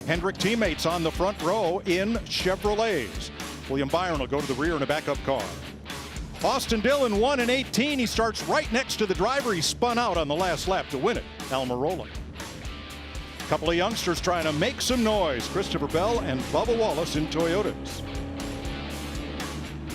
Hendrick teammates on the front row in Chevrolets. William Byron will go to the rear in a backup car. Austin Dillon won in 18. He starts right next to the driver. He spun out on the last lap to win it. Almirola. A couple of youngsters trying to make some noise. Christopher Bell and Bubba Wallace in Toyotas.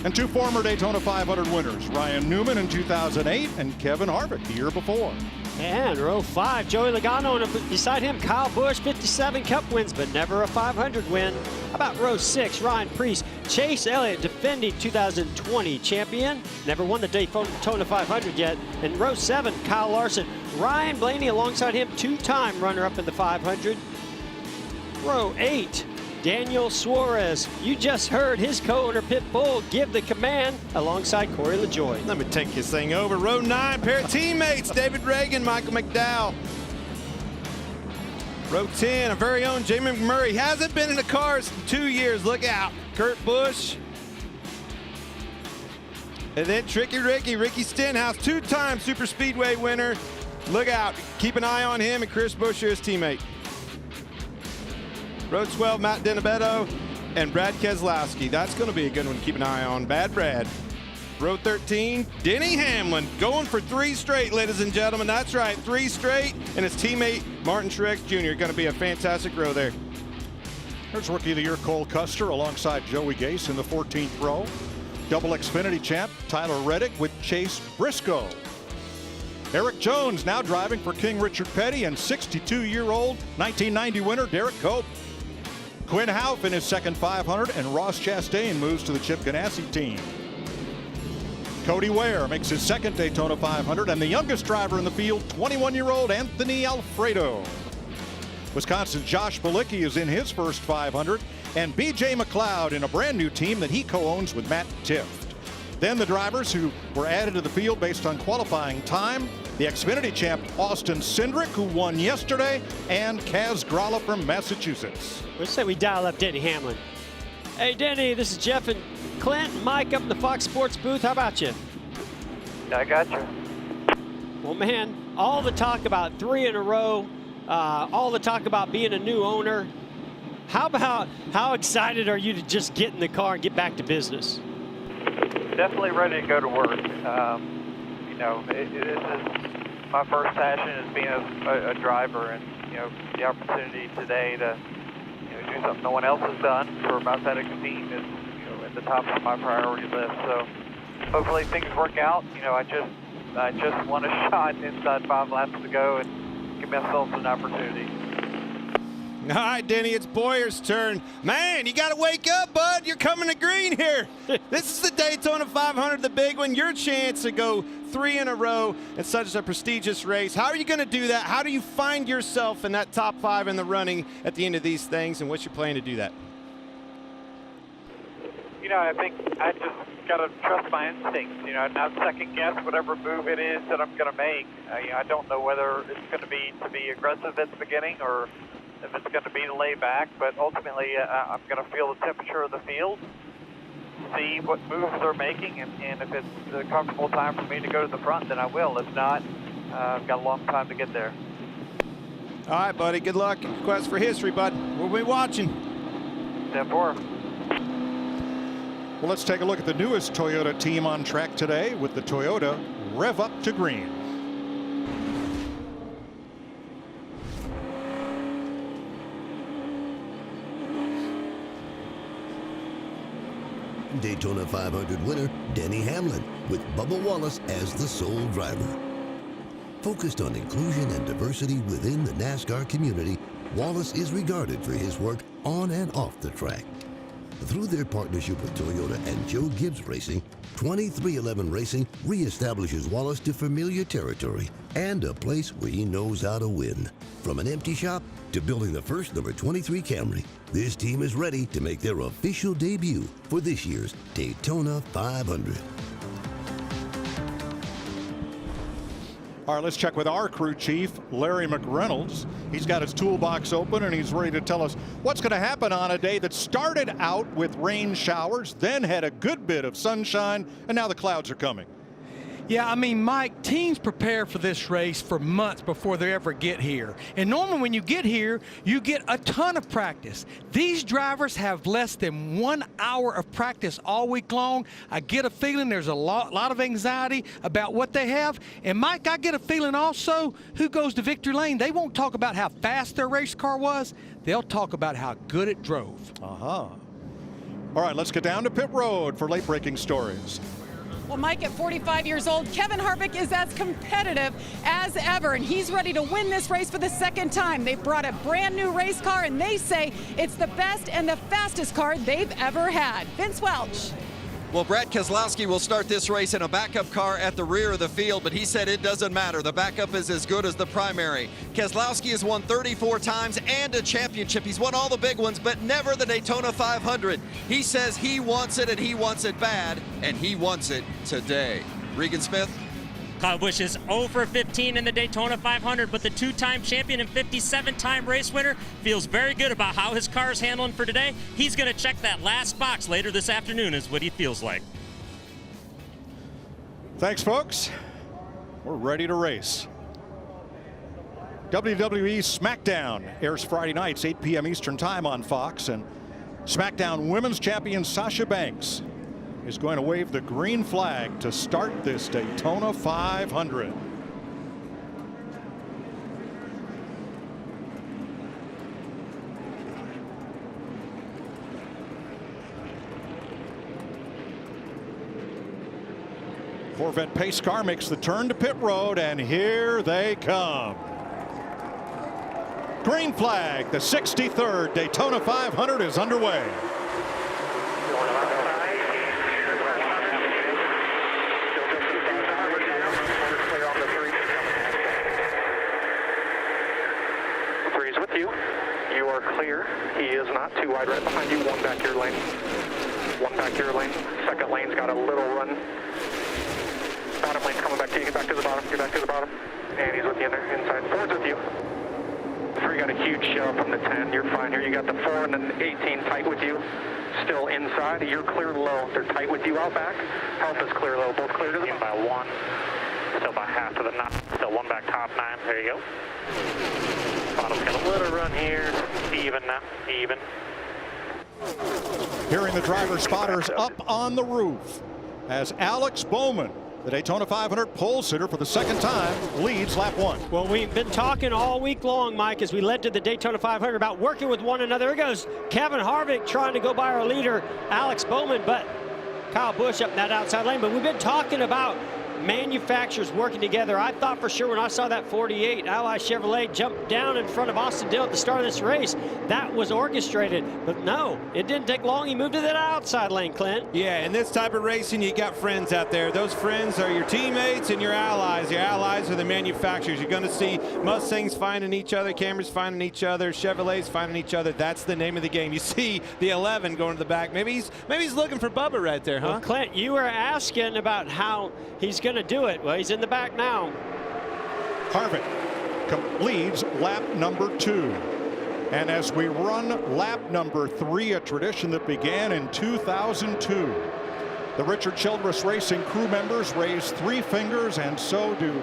And two former Daytona 500 winners, Ryan Newman in 2008 and Kevin Harvick the year before. And row 5, Joey Logano, and beside him, Kyle Busch, 57 Cup wins, but never a 500 win. How about row 6, Ryan Preece, Chase Elliott, defending 2020 champion, never won the Daytona 500 yet. And row 7, Kyle Larson, Ryan Blaney alongside him, two-time runner-up in the 500. Row 8, Daniel Suarez. You just heard his co-owner Pitbull give the command alongside Corey LaJoie. Let me take this thing over. Row 9, pair of teammates, David Reagan, Michael McDowell. Row 10, our very own Jamie McMurray. Hasn't been in the cars in 2 years. Look out. Kurt Busch. And then Tricky Ricky Stenhouse, two-time Super Speedway winner. Look out. Keep an eye on him and Chris Buescher, his teammate. Row 12, Matt Dinabetto and Brad Keselowski. That's going to be a good one to keep an eye on. Bad Brad. Row 13, Denny Hamlin going for 3 straight, ladies and gentlemen. That's right, 3 straight. And his teammate, Martin Truex Jr. Going to be a fantastic row there. There's Rookie of the Year Cole Custer alongside Joey Gase in the 14th row. Double Xfinity champ Tyler Reddick with Chase Briscoe. Eric Jones now driving for King Richard Petty and 62-year-old 1990 winner Derek Cope. Quinn Houff in his second 500, and Ross Chastain moves to the Chip Ganassi team. Cody Ware makes his second Daytona 500, and the youngest driver in the field, 21-year-old Anthony Alfredo. Wisconsin's Josh Bilicki is in his first 500, and B.J. McLeod in a brand new team that he co-owns with Matt Tifft. Then the drivers who were added to the field based on qualifying time, the Xfinity champ Austin Cindric, who won yesterday, and Kaz Grala from Massachusetts. Let's say we dial up Denny Hamlin. Hey, Denny, this is Jeff and Clint and Mike up in the Fox Sports booth. How about you? I got you. Well, man, all the talk about 3 in a row, all the talk about being a new owner. How excited are you to just get in the car and get back to business? Definitely ready to go to work. You know, this is my first passion is being a driver, and you know, the opportunity today to do something no one else has done for my FedEx team is at the top of my priority list. So hopefully things work out. You know, I just won a shot inside 5 laps to go and give myself an opportunity. All right, Denny, it's Boyer's turn. Man, you got to wake up, bud. You're coming to green here. This is the Daytona 500, the big one. Your chance to go 3 in a row in such a prestigious race. How are you going to do that? How do you find yourself in that top 5 in the running at the end of these things, and what's your plan to do that? You know, I think I just got to trust my instincts, you know, not second guess whatever move it is that I'm going to make. I don't know whether it's going to be aggressive at the beginning or if it's going to be to lay back, but ultimately I'm going to feel the temperature of the field, see what moves they're making, and if it's a comfortable time for me to go to the front, then I will. If not, I've got a long time to get there. All right, buddy, good luck. Quest for history, bud. We'll be watching. 10-4. Well, let's take a look at the newest Toyota team on track today with the Toyota Rev Up to Green. Daytona 500 winner Denny Hamlin with Bubba Wallace as the sole driver. Focused on inclusion and diversity within the NASCAR community, Wallace is regarded for his work on and off the track. Through their partnership with Toyota and Joe Gibbs Racing, 2311 Racing reestablishes Wallace to familiar territory and a place where he knows how to win. From an empty shop to building the first number 23 Camry, this team is ready to make their official debut for this year's Daytona 500. All right, let's check with our crew chief, Larry McReynolds. He's got his toolbox open and he's ready to tell us what's going to happen on a day that started out with rain showers, then had a good bit of sunshine, and now the clouds are coming. Yeah, I mean, Mike, teams prepare for this race for months before they ever get here. And normally when you get here, you get a ton of practice. These drivers have less than 1 hour of practice all week long. I get a feeling there's a lot of anxiety about what they have. And Mike, I get a feeling also who goes to victory lane, they won't talk about how fast their race car was. They'll talk about how good it drove. All right, let's get down to pit road for late breaking stories. Well, Mike, at 45 years old, Kevin Harvick is as competitive as ever, and he's ready to win this race for the second time. They brought a brand new race car, and they say it's the best and the fastest car they've ever had. Vince Welch. Well, Brad Keselowski will start this race in a backup car at the rear of the field, but he said it doesn't matter. The backup is as good as the primary. Keselowski has won 34 times and a championship. He's won all the big ones, but never the Daytona 500. He says he wants it, and he wants it bad, and he wants it today. Regan Smith. Kyle Busch is 0 for 15 in the Daytona 500, but the two-time champion and 57-time race winner feels very good about how his car is handling for today. He's going to check that last box later this afternoon is what he feels like. Thanks, folks. We're ready to race. WWE SmackDown airs Friday nights, 8 p.m. Eastern Time on Fox, and SmackDown Women's Champion Sasha Banks is going to wave the green flag to start this Daytona 500. Corvette pace car makes the turn to pit road, and here they come. Green flag, the 63rd Daytona 500 is underway. You are clear. He is not too wide right behind you. One back your lane. One back your lane. Second lane's got a little run. Bottom lane's coming back to you. Get back to the bottom. Get back to the bottom. And he's with you in there. Inside. Four's with you. 3 got a huge shove from the 10. You're fine here. You got the 4 and then 18 tight with you. Still inside. You're clear low. They're tight with you out back. Health is clear low. Both clear to the by 1. Still by half to the 9. Still 1 back top 9. There you go. Bottom's got a little run here. Even now. Even. Hearing the driver spotters up on the roof as Alex Bowman, the Daytona 500 pole sitter for the second time, leads lap 1. Well, we've been talking all week long, Mike, as we led to the Daytona 500 about working with one another. There goes Kevin Harvick trying to go by our leader, Alex Bowman, but Kyle Busch up in that outside lane. But we've been talking about manufacturers working together. I thought for sure when I saw that 48 Ally Chevrolet jump down in front of Austin Dillon at the start of this race, that was orchestrated. But no, it didn't take long. He moved to that outside lane, Clint. Yeah, in this type of racing, you got friends out there. Those friends are your teammates and your allies. Your allies are the manufacturers. You're going to see Mustangs finding each other, Camrys finding each other, Chevrolets finding each other. That's the name of the game. You see the 11 going to the back. Maybe he's looking for Bubba right there, huh? Well, Clint, you were asking about how he's going to do it. Well, he's in the back now. Harvick leads lap number 2. And as we run lap number 3, a tradition that began in 2002, the Richard Childress Racing crew members raise 3 fingers, and so do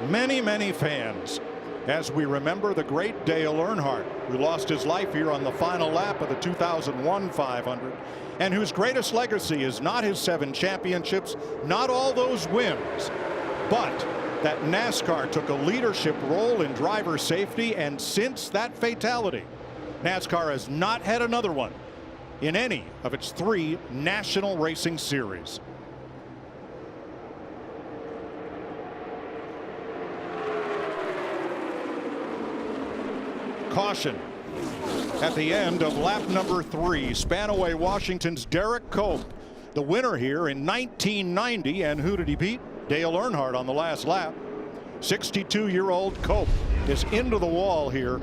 many, many fans, as we remember the great Dale Earnhardt, who lost his life here on the final lap of the 2001 500, and whose greatest legacy is not his 7 championships, not all those wins, but that NASCAR took a leadership role in driver safety, and since that fatality, NASCAR has not had another one in any of its 3 national racing series. Caution at the end of lap number 3. Spanaway, Washington's Derek Cope, the winner here in 1990. And who did he beat? Dale Earnhardt on the last lap. 62-year-old Cope is into the wall here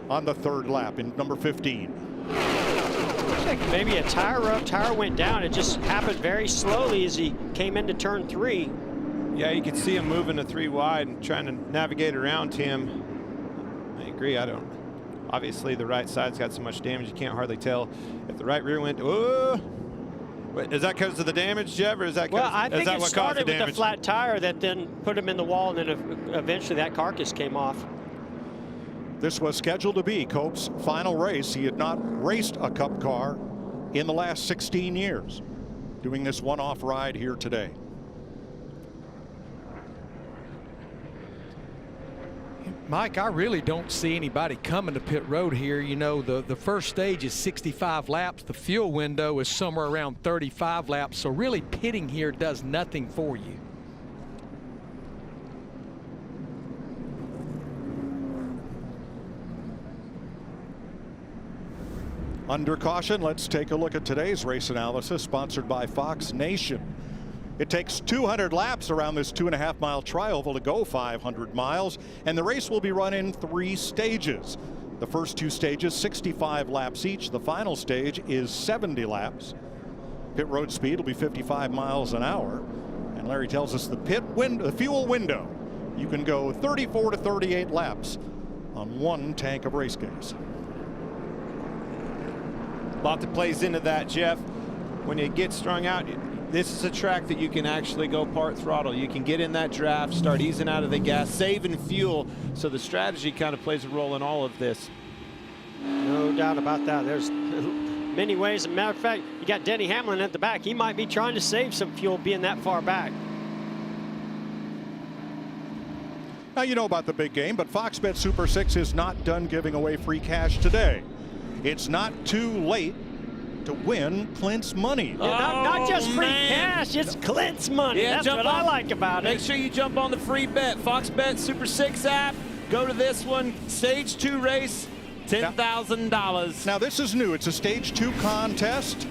on the 3rd lap in number 15. I think maybe a tire went down. It just happened very slowly as he came into turn 3. Yeah, you could see him moving to 3 wide and trying to navigate around him. I agree. Obviously, the right side's got so much damage you can't hardly tell if the right rear went. Oh, Wait, is that because of the damage, Jeff, or is that, Well, I is think that it what caused the started with damage? the flat tire that then put him in the wall, and then eventually that carcass came off. This was scheduled to be Cope's final race. He had not raced a Cup car in the last 16 years. Doing this one-off ride here today. Mike, I really don't see anybody coming to pit road here. You know, the first stage is 65 laps. The fuel window is somewhere around 35 laps. So really pitting here does nothing for you. Under caution, let's take a look at today's race analysis sponsored by Fox Nation. It takes 200 laps around this 2.5-mile tri-oval to go 500 miles, and the race will be run in 3 stages. The first 2 stages, 65 laps each. The final stage is 70 laps. Pit road speed will be 55 miles an hour. And Larry tells us the fuel window, you can go 34 to 38 laps on 1 tank of race gas. A lot that plays into that, Jeff. When you get strung out, this is a track that you can actually go part throttle. You can get in that draft, start easing out of the gas, saving fuel. So the strategy kind of plays a role in all of this. No doubt about that. There's many ways. As a matter of fact, you got Denny Hamlin at the back. He might be trying to save some fuel being that far back. Now, you know about the big game, but Fox Bet Super 6 is not done giving away free cash today. It's not too late to win Clint's money. Not just free cash, it's Clint's money. Yeah, That's what I like about it. Make sure you jump on the free bet. Fox Bet Super 6 app. Go to this one. Stage 2 race, $10,000. Now, this is new. It's a Stage 2 contest.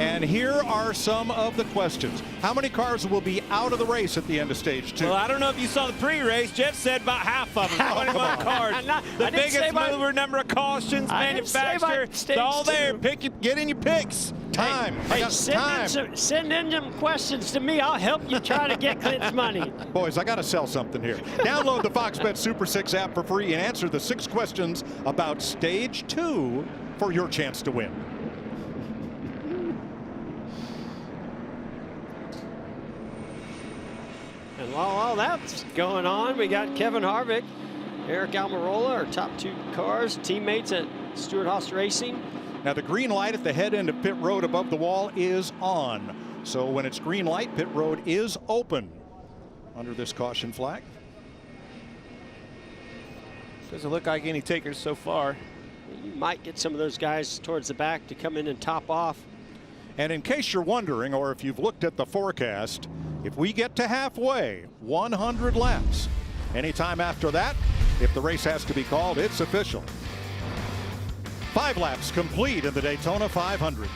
And here are some of the questions. How many cars will be out of the race at the end of Stage 2? Well, I don't know if you saw the pre-race. Jeff said about half of them. 21 cars. The biggest mover, number of cautions, manufacturer. It's all there. Get in your picks. Time. Hey, send in some questions to me. I'll help you try to get Clint's money. Boys, I got to sell something here. Download the Fox Bet Super 6 app for free and answer the 6 questions about Stage 2 for your chance to win. And while all that's going on, we got Kevin Harvick, Eric Almirola, our top 2 cars, teammates at Stewart-Haas Racing. Now, the green light at the head end of pit road above the wall is on. So when it's green light, pit road is open under this caution flag. Doesn't look like any takers so far. You might get some of those guys towards the back to come in and top off. And in case you're wondering, or if you've looked at the forecast, if we get to halfway, 100 laps. Anytime after that, if the race has to be called, it's official. 5 laps complete in the Daytona 500.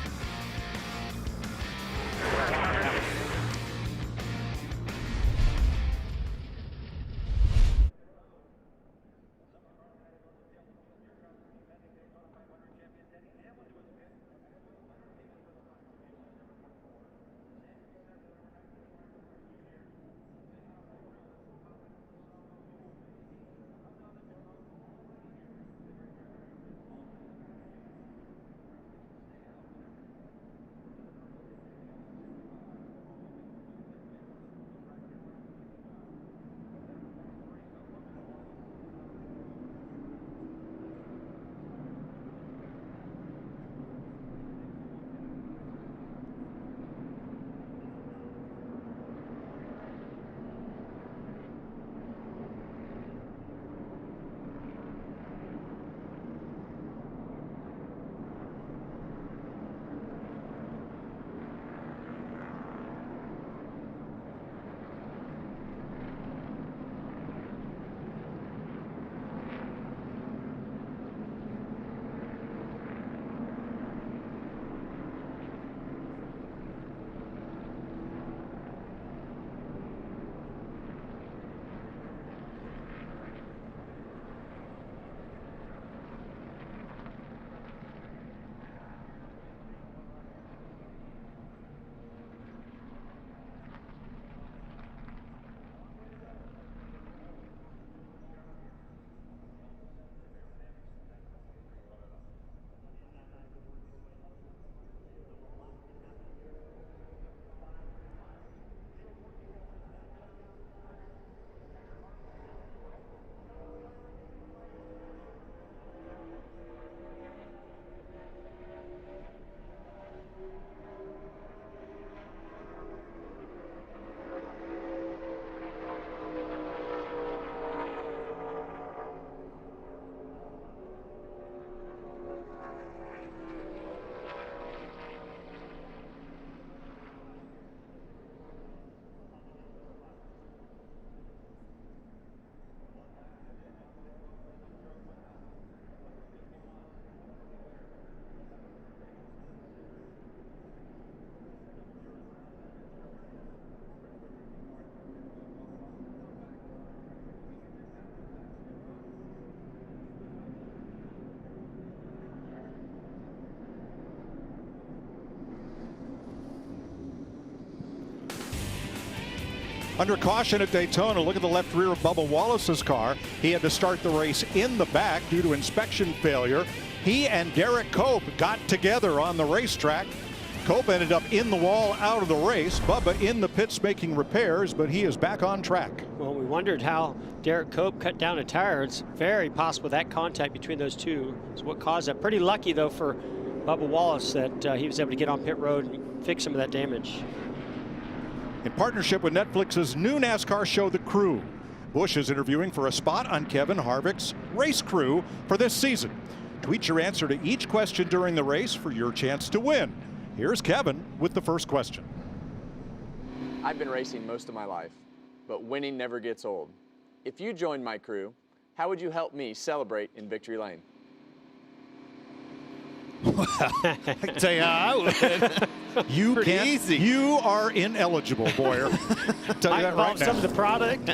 Under caution at Daytona, look at the left rear of Bubba Wallace's car. He had to start the race in the back due to inspection failure. He and Derek Cope got together on the racetrack. Cope ended up in the wall out of the race. Bubba in the pits making repairs, but he is back on track. Well, we wondered how Derek Cope cut down a tire. It's very possible that contact between those two is what caused that. Pretty lucky, though, for Bubba Wallace that he was able to get on pit road and fix some of that damage. In partnership with Netflix's new NASCAR show, The Crew, Busch is interviewing for a spot on Kevin Harvick's race crew for this season. Tweet your answer to each question during the race for your chance to win. Here's Kevin with the first question. I've been racing most of my life, but winning never gets old. If you joined my crew, how would you help me celebrate in Victory Lane? I can tell you how I would. You Pretty can't. easy. You are ineligible, Boyer. Tell you that right now. Some of the product.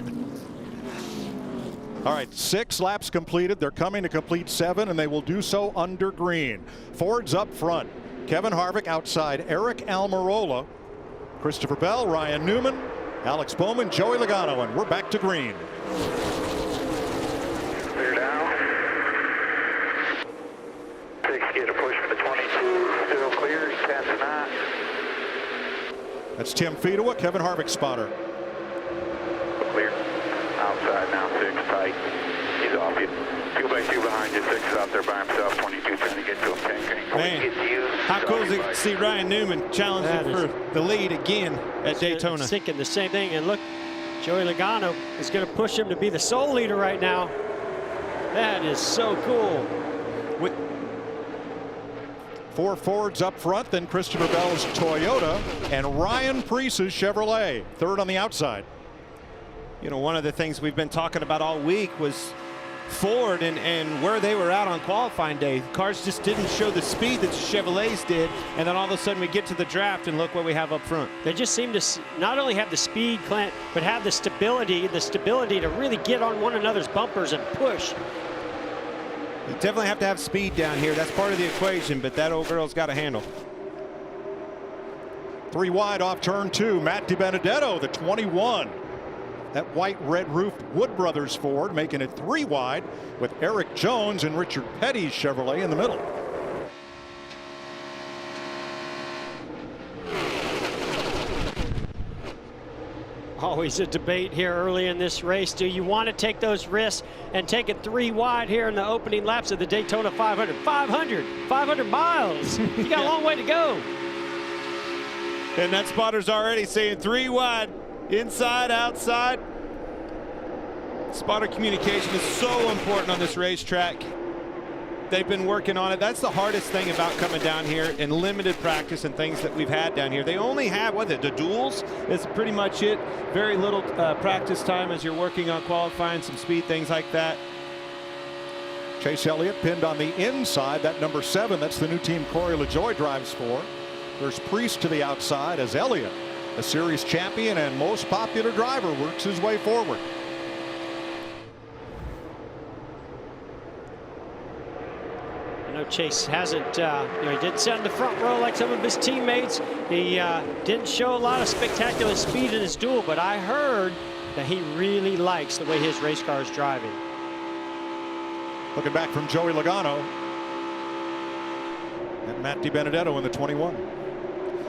All right, 6 laps completed. They're coming to complete 7, and they will do so under green. Ford's up front. Kevin Harvick outside Eric Almirola. Christopher Bell, Ryan Newman, Alex Bowman, Joey Logano, and we're back to green. Clear down. 6, get a push for the 22. Still clear. Pass 9. That's Tim Fedewa, Kevin Harvick spotter. Clear. Outside now, 6 tight. He's off you. 2 by 2 behind you. 6 is out there by himself. 22 trying to get to him. 10 green. Man, how cool is it to see Ryan Newman challenging for the lead again at Daytona? Thinking the same thing, and look, Joey Logano is going to push him to be the sole leader right now. That is so cool. 4 Fords up front, then Christopher Bell's Toyota and Ryan Preece's Chevrolet, third on the outside. You know, one of the things we've been talking about all week was Ford and where they were out on qualifying day. Cars just didn't show the speed that the Chevrolets did, and then all of a sudden we get to the draft and look what we have up front. They just seem to not only have the speed, Clint, but have the stability to really get on one another's bumpers and push. You definitely have to have speed down here. That's part of the equation, but that old girl's got a handle. 3 wide off turn 2, Matt DiBenedetto, the 21. That white red roofed Wood Brothers Ford making it 3 wide with Eric Jones and Richard Petty's Chevrolet in the middle. Always a debate here early in this race. Do you want to take those risks and take it 3 wide here in the opening laps of the Daytona 500? 500 miles. You got a long way to go. And that spotter's already saying 3 wide. Inside, outside. Spotter communication is so important on this racetrack. They've been working on it. That's the hardest thing about coming down here in limited practice and things that we've had down here. They only have, the duels is pretty much it. Very little practice time as you're working on qualifying, some speed, things like that. Chase Elliott pinned on the inside, that number 7. That's the new team Corey LaJoie drives for. There's Preece to the outside as Elliott, a series champion and most popular driver, works his way forward. I know Chase hasn't, he didn't sit in the front row like some of his teammates. He didn't show a lot of spectacular speed in his duel, but I heard that he really likes the way his race car is driving. Looking back from Joey Logano and Matt DiBenedetto in the 21.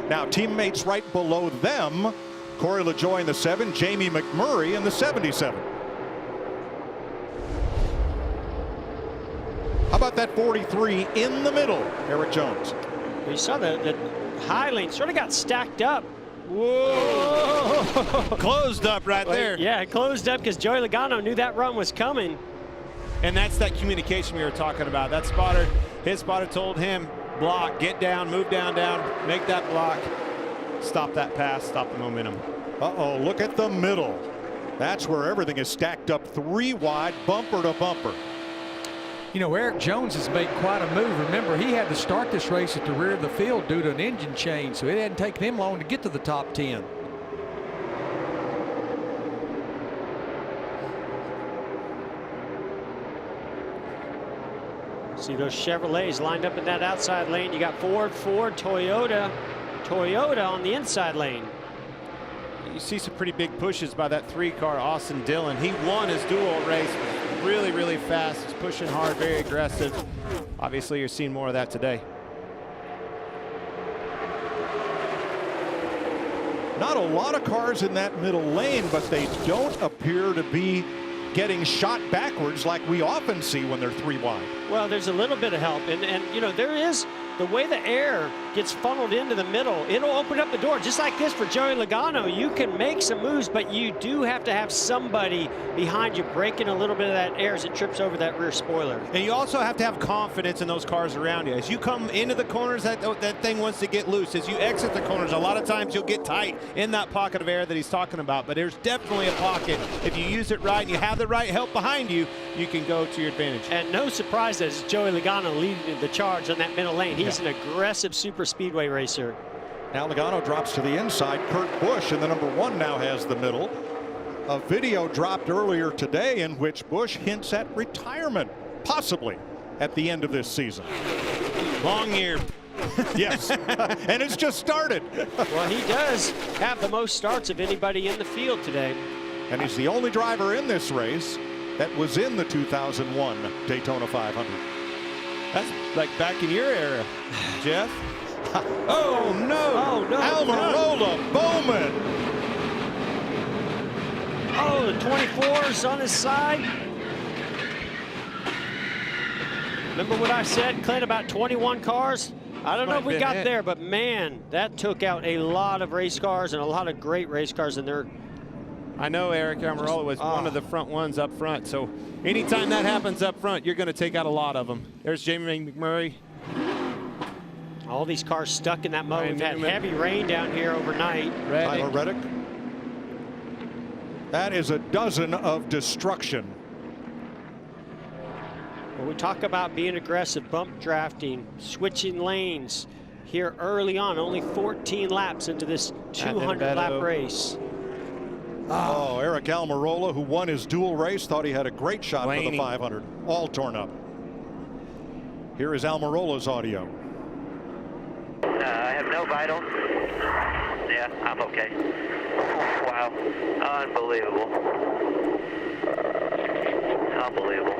Now teammates right below them, Corey LaJoie in the 7, Jamie McMurray in the 77. How about that 43 in the middle, Eric Jones? You saw the high lane sort of got stacked up. Whoa! Closed up right there. Yeah, it closed up because Joey Logano knew that run was coming. And that's that communication we were talking about. That spotter, his spotter told him, block, get down, move down, make that block, stop that pass, stop the momentum. Uh-oh, look at the middle. That's where everything is stacked up 3 wide, bumper to bumper. You know, Eric Jones has made quite a move. Remember, he had to start this race at the rear of the field due to an engine change, so it hadn't taken him long to get to the top 10. See those Chevrolets lined up in that outside lane. You got Ford, Toyota on the inside lane. You see some pretty big pushes by that 3-car Austin Dillon. He won his dual race really, really fast. He's pushing hard, very aggressive. Obviously, you're seeing more of that today. Not a lot of cars in that middle lane, but they don't appear to be getting shot backwards like we often see when they're 3 wide. Well, there's a little bit of help, and you know, there is the way the air gets funneled into the middle. It'll open up the door just like this for Joey Logano. You can make some moves, but you do have to have somebody behind you breaking a little bit of that air as it trips over that rear spoiler. And you also have to have confidence in those cars around you. As you come into the corners, that thing wants to get loose. As you exit the corners, a lot of times you'll get tight in that pocket of air that he's talking about. But there's definitely a pocket. If you use it right and you have the right help behind you, you can go to your advantage. And no surprise that it's Joey Logano leading the charge on that middle lane. He's an aggressive super speedway racer. Now Logano drops to the inside. Kurt Busch in the number 1 now has the middle. A video dropped earlier today in which Busch hints at retirement, possibly at the end of this season. Long year. Yes, and it's just started. Well, he does have the most starts of anybody in the field today. And he's the only driver in this race that was in the 2001 Daytona 500. That's like back in your era, Jeff. Oh, no. Oh, no. Almirola Bowman. Oh, the 24's on his side. Remember what I said, Clint, about 21 cars? I don't know if we got there, but man, that took out a lot of race cars and a lot of great race cars in there. I know Eric Almirola was one of the front ones up front, so anytime that happens up front, you're going to take out a lot of them. There's Jamie McMurray. All these cars stuck in that mode. We've had heavy rain down here overnight. Tyler Reddick. That is a dozen of destruction. When we talk about being aggressive, bump drafting, switching lanes here early on, only 14 laps into this 200-lap race. Oh, Eric Almirola, who won his dual race, thought he had a great shot for the 500. All torn up. Here is Almirola's audio. I have no vitals. Yeah, I'm okay. Wow. Unbelievable. Unbelievable.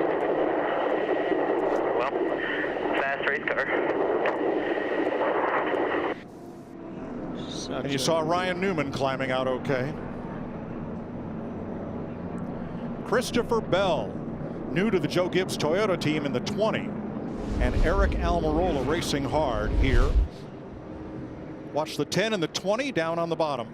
Well, fast race car. And you saw Ryan Newman climbing out okay. Christopher Bell, new to the Joe Gibbs Toyota team in the 20. And Eric Almirola racing hard here. Watch the 10 and the 20 down on the bottom.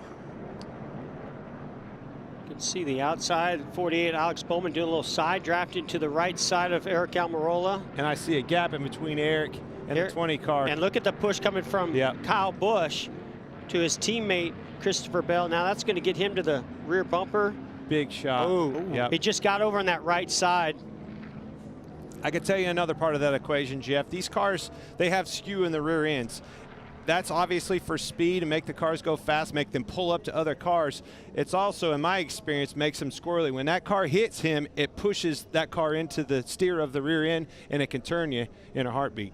You can see the outside 48, Alex Bowman doing a little side drafting to the right side of Eric Almirola. And I see a gap in between Eric and the 20 car. And look at the push coming from Kyle Busch to his teammate Christopher Bell. Now that's going to get him to the rear bumper. Big shot. Oh, he just got over on that right side. I could tell you another part of that equation, Jeff. These cars, they have skew in the rear ends. That's obviously for speed and make the cars go fast, make them pull up to other cars. It's also, in my experience, makes them squirrely. When that car hits him, it pushes that car into the steer of the rear end, and it can turn you in a heartbeat.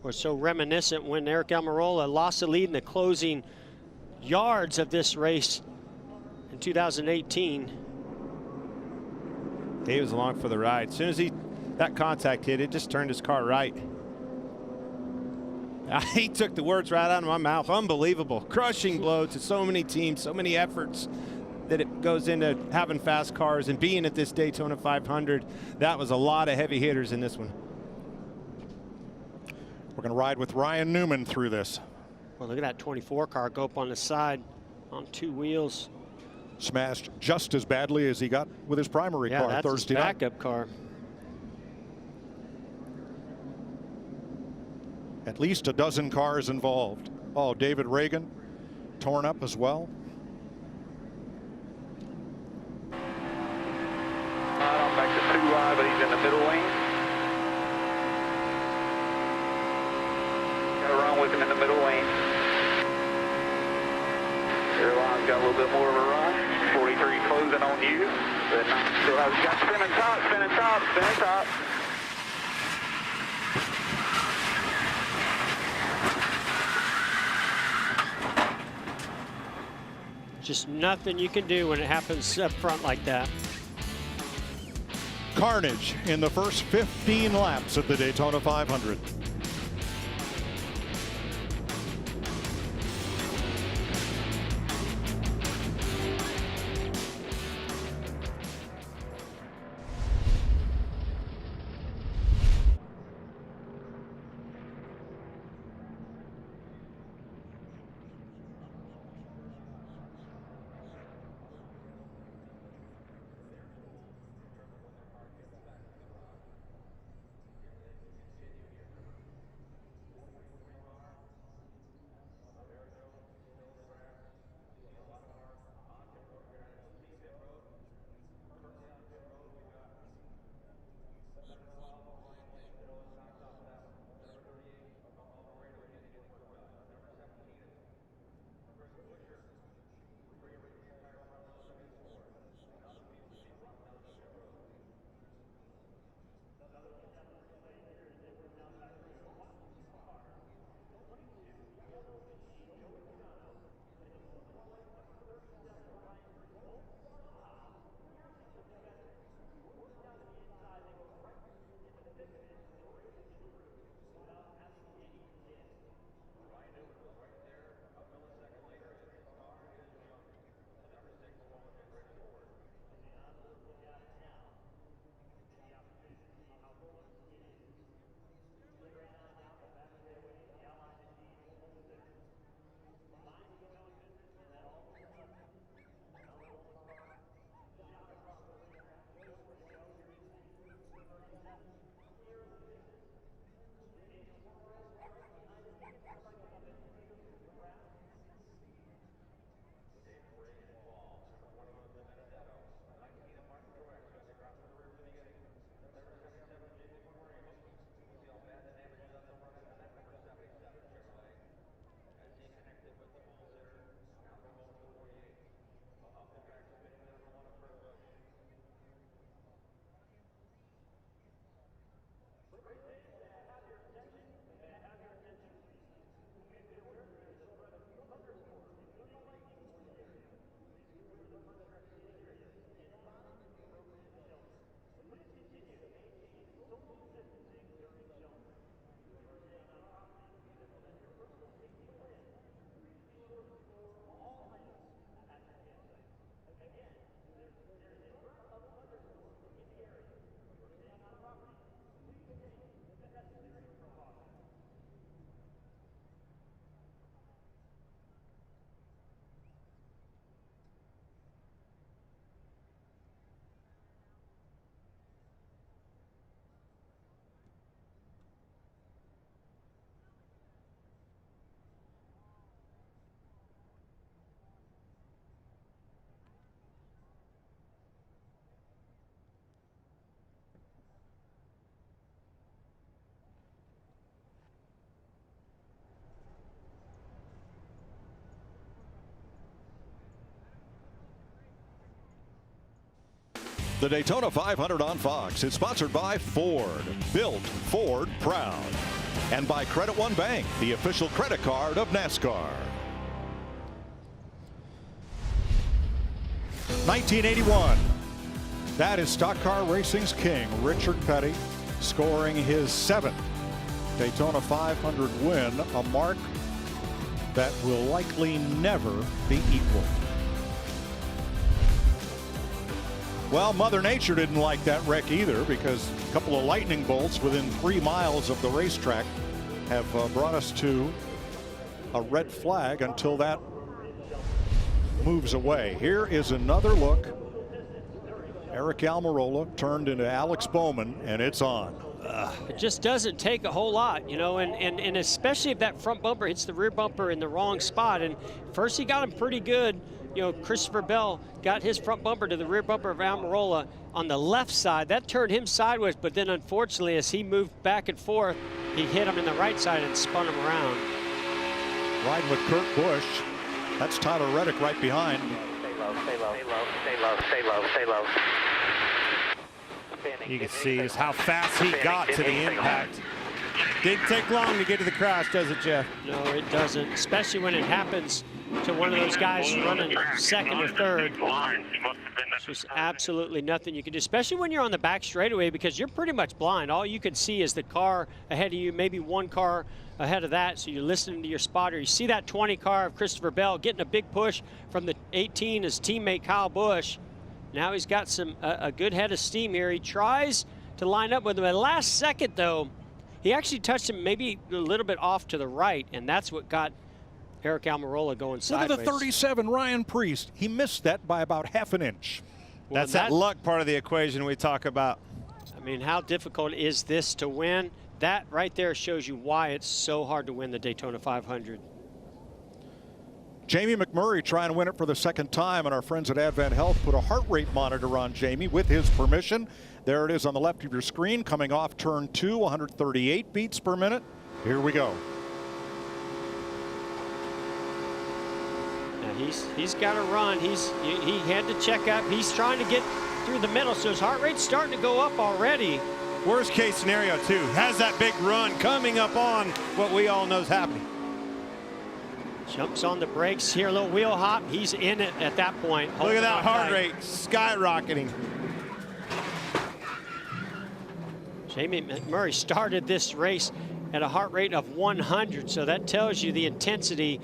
We're so reminiscent when Eric Almirola lost the lead in the closing yards of this race in 2018. He was along for the ride. As soon as that contact hit, it just turned his car right. He took the words right out of my mouth. Unbelievable. Crushing blow to so many teams, so many efforts that it goes into having fast cars and being at this Daytona 500. That was a lot of heavy hitters in this one. We're going to ride with Ryan Newman through this. Well, look at that 24 car go up on the side on 2 wheels. Smashed just as badly as he got with his primary car that's Thursday his night. backup car. At least a dozen cars involved. Oh, David Reagan torn up as well. I'm back to 2 wide, but he's in the middle lane. Got to run with him in the middle lane. Airline's got a little bit more of a run. 43 closing on you. But still has got spinning top, spinning top, spinning top. Just nothing you can do when it happens up front like that. Carnage in the first 15 laps of the Daytona 500. The Daytona 500 on Fox is sponsored by Ford. Built Ford proud. And by Credit One Bank, the official credit card of NASCAR. 1981. That is stock car racing's king, Richard Petty, scoring his 7th Daytona 500 win, a mark that will likely never be equaled. Well, Mother Nature didn't like that wreck either, because a couple of lightning bolts within 3 miles of the racetrack have brought us to a red flag until that moves away. Here is another look. Eric Almirola turned into Alex Bowman, and it's on. It just doesn't take a whole lot, you know, and especially if that front bumper hits the rear bumper in the wrong spot. And first he got him pretty good. You know, Christopher Bell got his front bumper to the rear bumper of Almirola on the left side. That turned him sideways, but then unfortunately as he moved back and forth, he hit him in the right side and spun him around. Riding with Kurt Busch. That's Tyler Reddick right behind. Stay low, stay low, stay low, stay low, stay low, stay low. You can see just how fast he got to the impact. Didn't take long to get to the crash, does it, Jeff? No, it doesn't, especially when it happens to one of those guys running second or third. It's just absolutely nothing you can do, especially when you're on the back straightaway, because you're pretty much blind. All you can see is the car ahead of you, maybe one car ahead of that, so you're listening to your spotter. You see that 20 car of Christopher Bell getting a big push from the 18, his teammate Kyle Busch. Now he's got a good head of steam here. He tries to line up with him. At the last second, though, he actually touched him maybe a little bit off to the right, and that's what got Eric Almirola going sideways. Look at the 37, Ryan Priest. He missed that by about half an inch. Well, that's that luck part of the equation we talk about. I mean, how difficult is this to win? That right there shows you why it's so hard to win the Daytona 500. Jamie McMurray trying to win it for the second time, and our friends at Advent Health put a heart rate monitor on Jamie with his permission. There it is on the left of your screen, coming off turn 2, 138 beats per minute. Here we go. Now he's got to run. He had to check up. He's trying to get through the middle, so his heart rate's starting to go up already. Worst case scenario, too, has that big run coming up on what we all know is happening. Jumps on the brakes here, a little wheel hop. He's in it at that point. Look at that heart rate skyrocketing. Jamie McMurray started this race at a heart rate of 100, so that tells you the intensity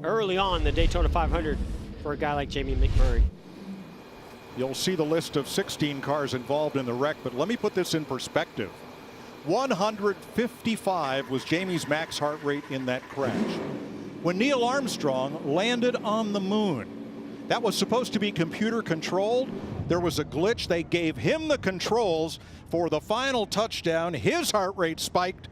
early on the Daytona 500 for a guy like Jamie McMurray. You'll see the list of 16 cars involved in the wreck, but let me put this in perspective. 155 was Jamie's max heart rate in that crash. When Neil Armstrong landed on the moon, that was supposed to be computer controlled. There was a glitch. They gave him the controls for the final touchdown. His heart rate spiked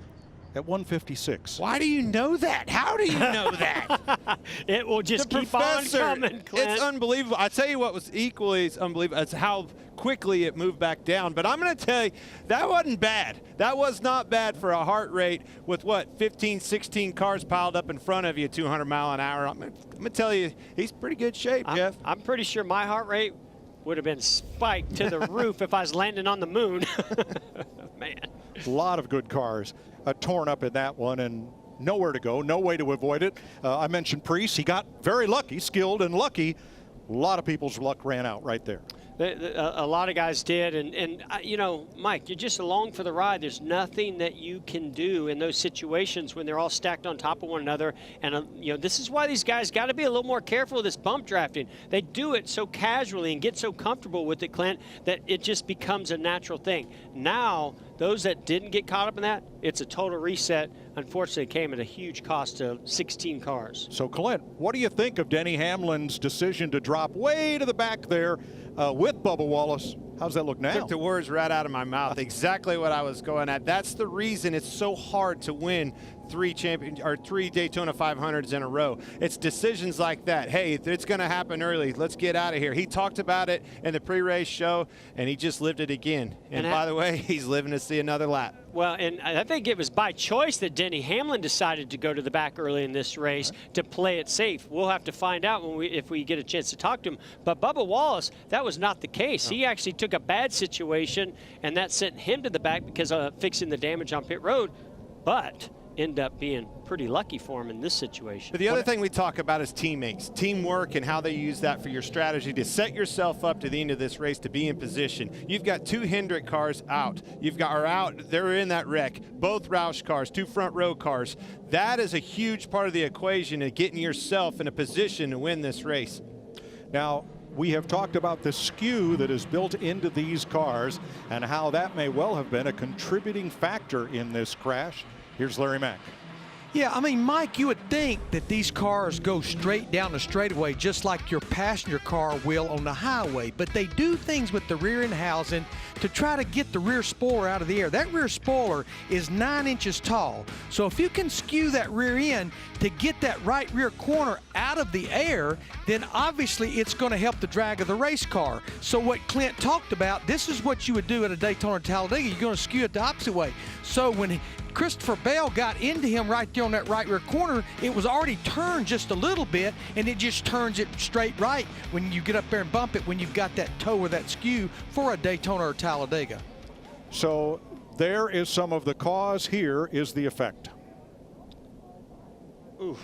at 156. Why do you know that? How do you know that? It will just keep on coming, Clint. It's unbelievable. I tell you what was equally as unbelievable is how quickly it moved back down. But I'm going to tell you, that wasn't bad. That was not bad for a heart rate with, what, 15, 16 cars piled up in front of you, 200 mile an hour. I'm going to tell you, he's pretty good shape, Jeff. I'm pretty sure my heart rate would have been spiked to the roof if I was landing on the moon. Man. A lot of good cars torn up in that one, and nowhere to go, no way to avoid it. I mentioned Priest. He got very lucky, skilled and lucky. A lot of people's luck ran out right there. A lot of guys did, and you know, Mike, you're just along for the ride. There's nothing that you can do in those situations when they're all stacked on top of one another. And you know, this is why these guys got to be a little more careful of this bump drafting. They do it so casually and get so comfortable with it, Clint, that it just becomes a natural thing. Now, those that didn't get caught up in that, it's a total reset. Unfortunately, it came at a huge cost to 16 cars. So, Clint, what do you think of Denny Hamlin's decision to drop way to the back there with Bubba Wallace? How's that look now? Took the words right out of my mouth. Exactly what I was going at. That's the reason it's so hard to win three Daytona 500s in a row. It's decisions like that. Hey, it's going to happen early. Let's get out of here. He talked about it in the pre-race show, and he just lived it again. And by the way, he's living to see another lap. Well, and I think it was by choice that Denny Hamlin decided to go to the back early in this race to play it safe. We'll have to find out if we get a chance to talk to him. But Bubba Wallace, that was not the case. He actually took a bad situation, and that sent him to the back because of fixing the damage on pit road. But end up being pretty lucky for him in this situation. But the other thing we talk about is teammates, teamwork, and how they use that for your strategy to set yourself up to the end of this race to be in position. You've got two Hendrick cars out. They're in that wreck. Both Roush cars, two front row cars. That is a huge part of the equation of getting yourself in a position to win this race. Now, we have talked about the skew that is built into these cars and how that may well have been a contributing factor in this crash. Here's Larry Mack. Yeah, I mean, Mike, you would think that these cars go straight down the straightaway just like your passenger car will on the highway, but they do things with the rear end housing to try to get the rear spoiler out of the air. That rear spoiler is 9 inches tall, so if you can skew that rear end to get that right rear corner out of the air, then obviously it's going to help the drag of the race car. So what Clint talked about, this is what you would do at a Daytona Talladega. You're going to skew it the opposite way. So when Christopher Bell got into him right there on that right rear corner, it was already turned just a little bit, and it just turns it straight right when you get up there and bump it when you've got that toe or that skew for a Daytona or Talladega. So there is some of the cause. Here is the effect. Oof.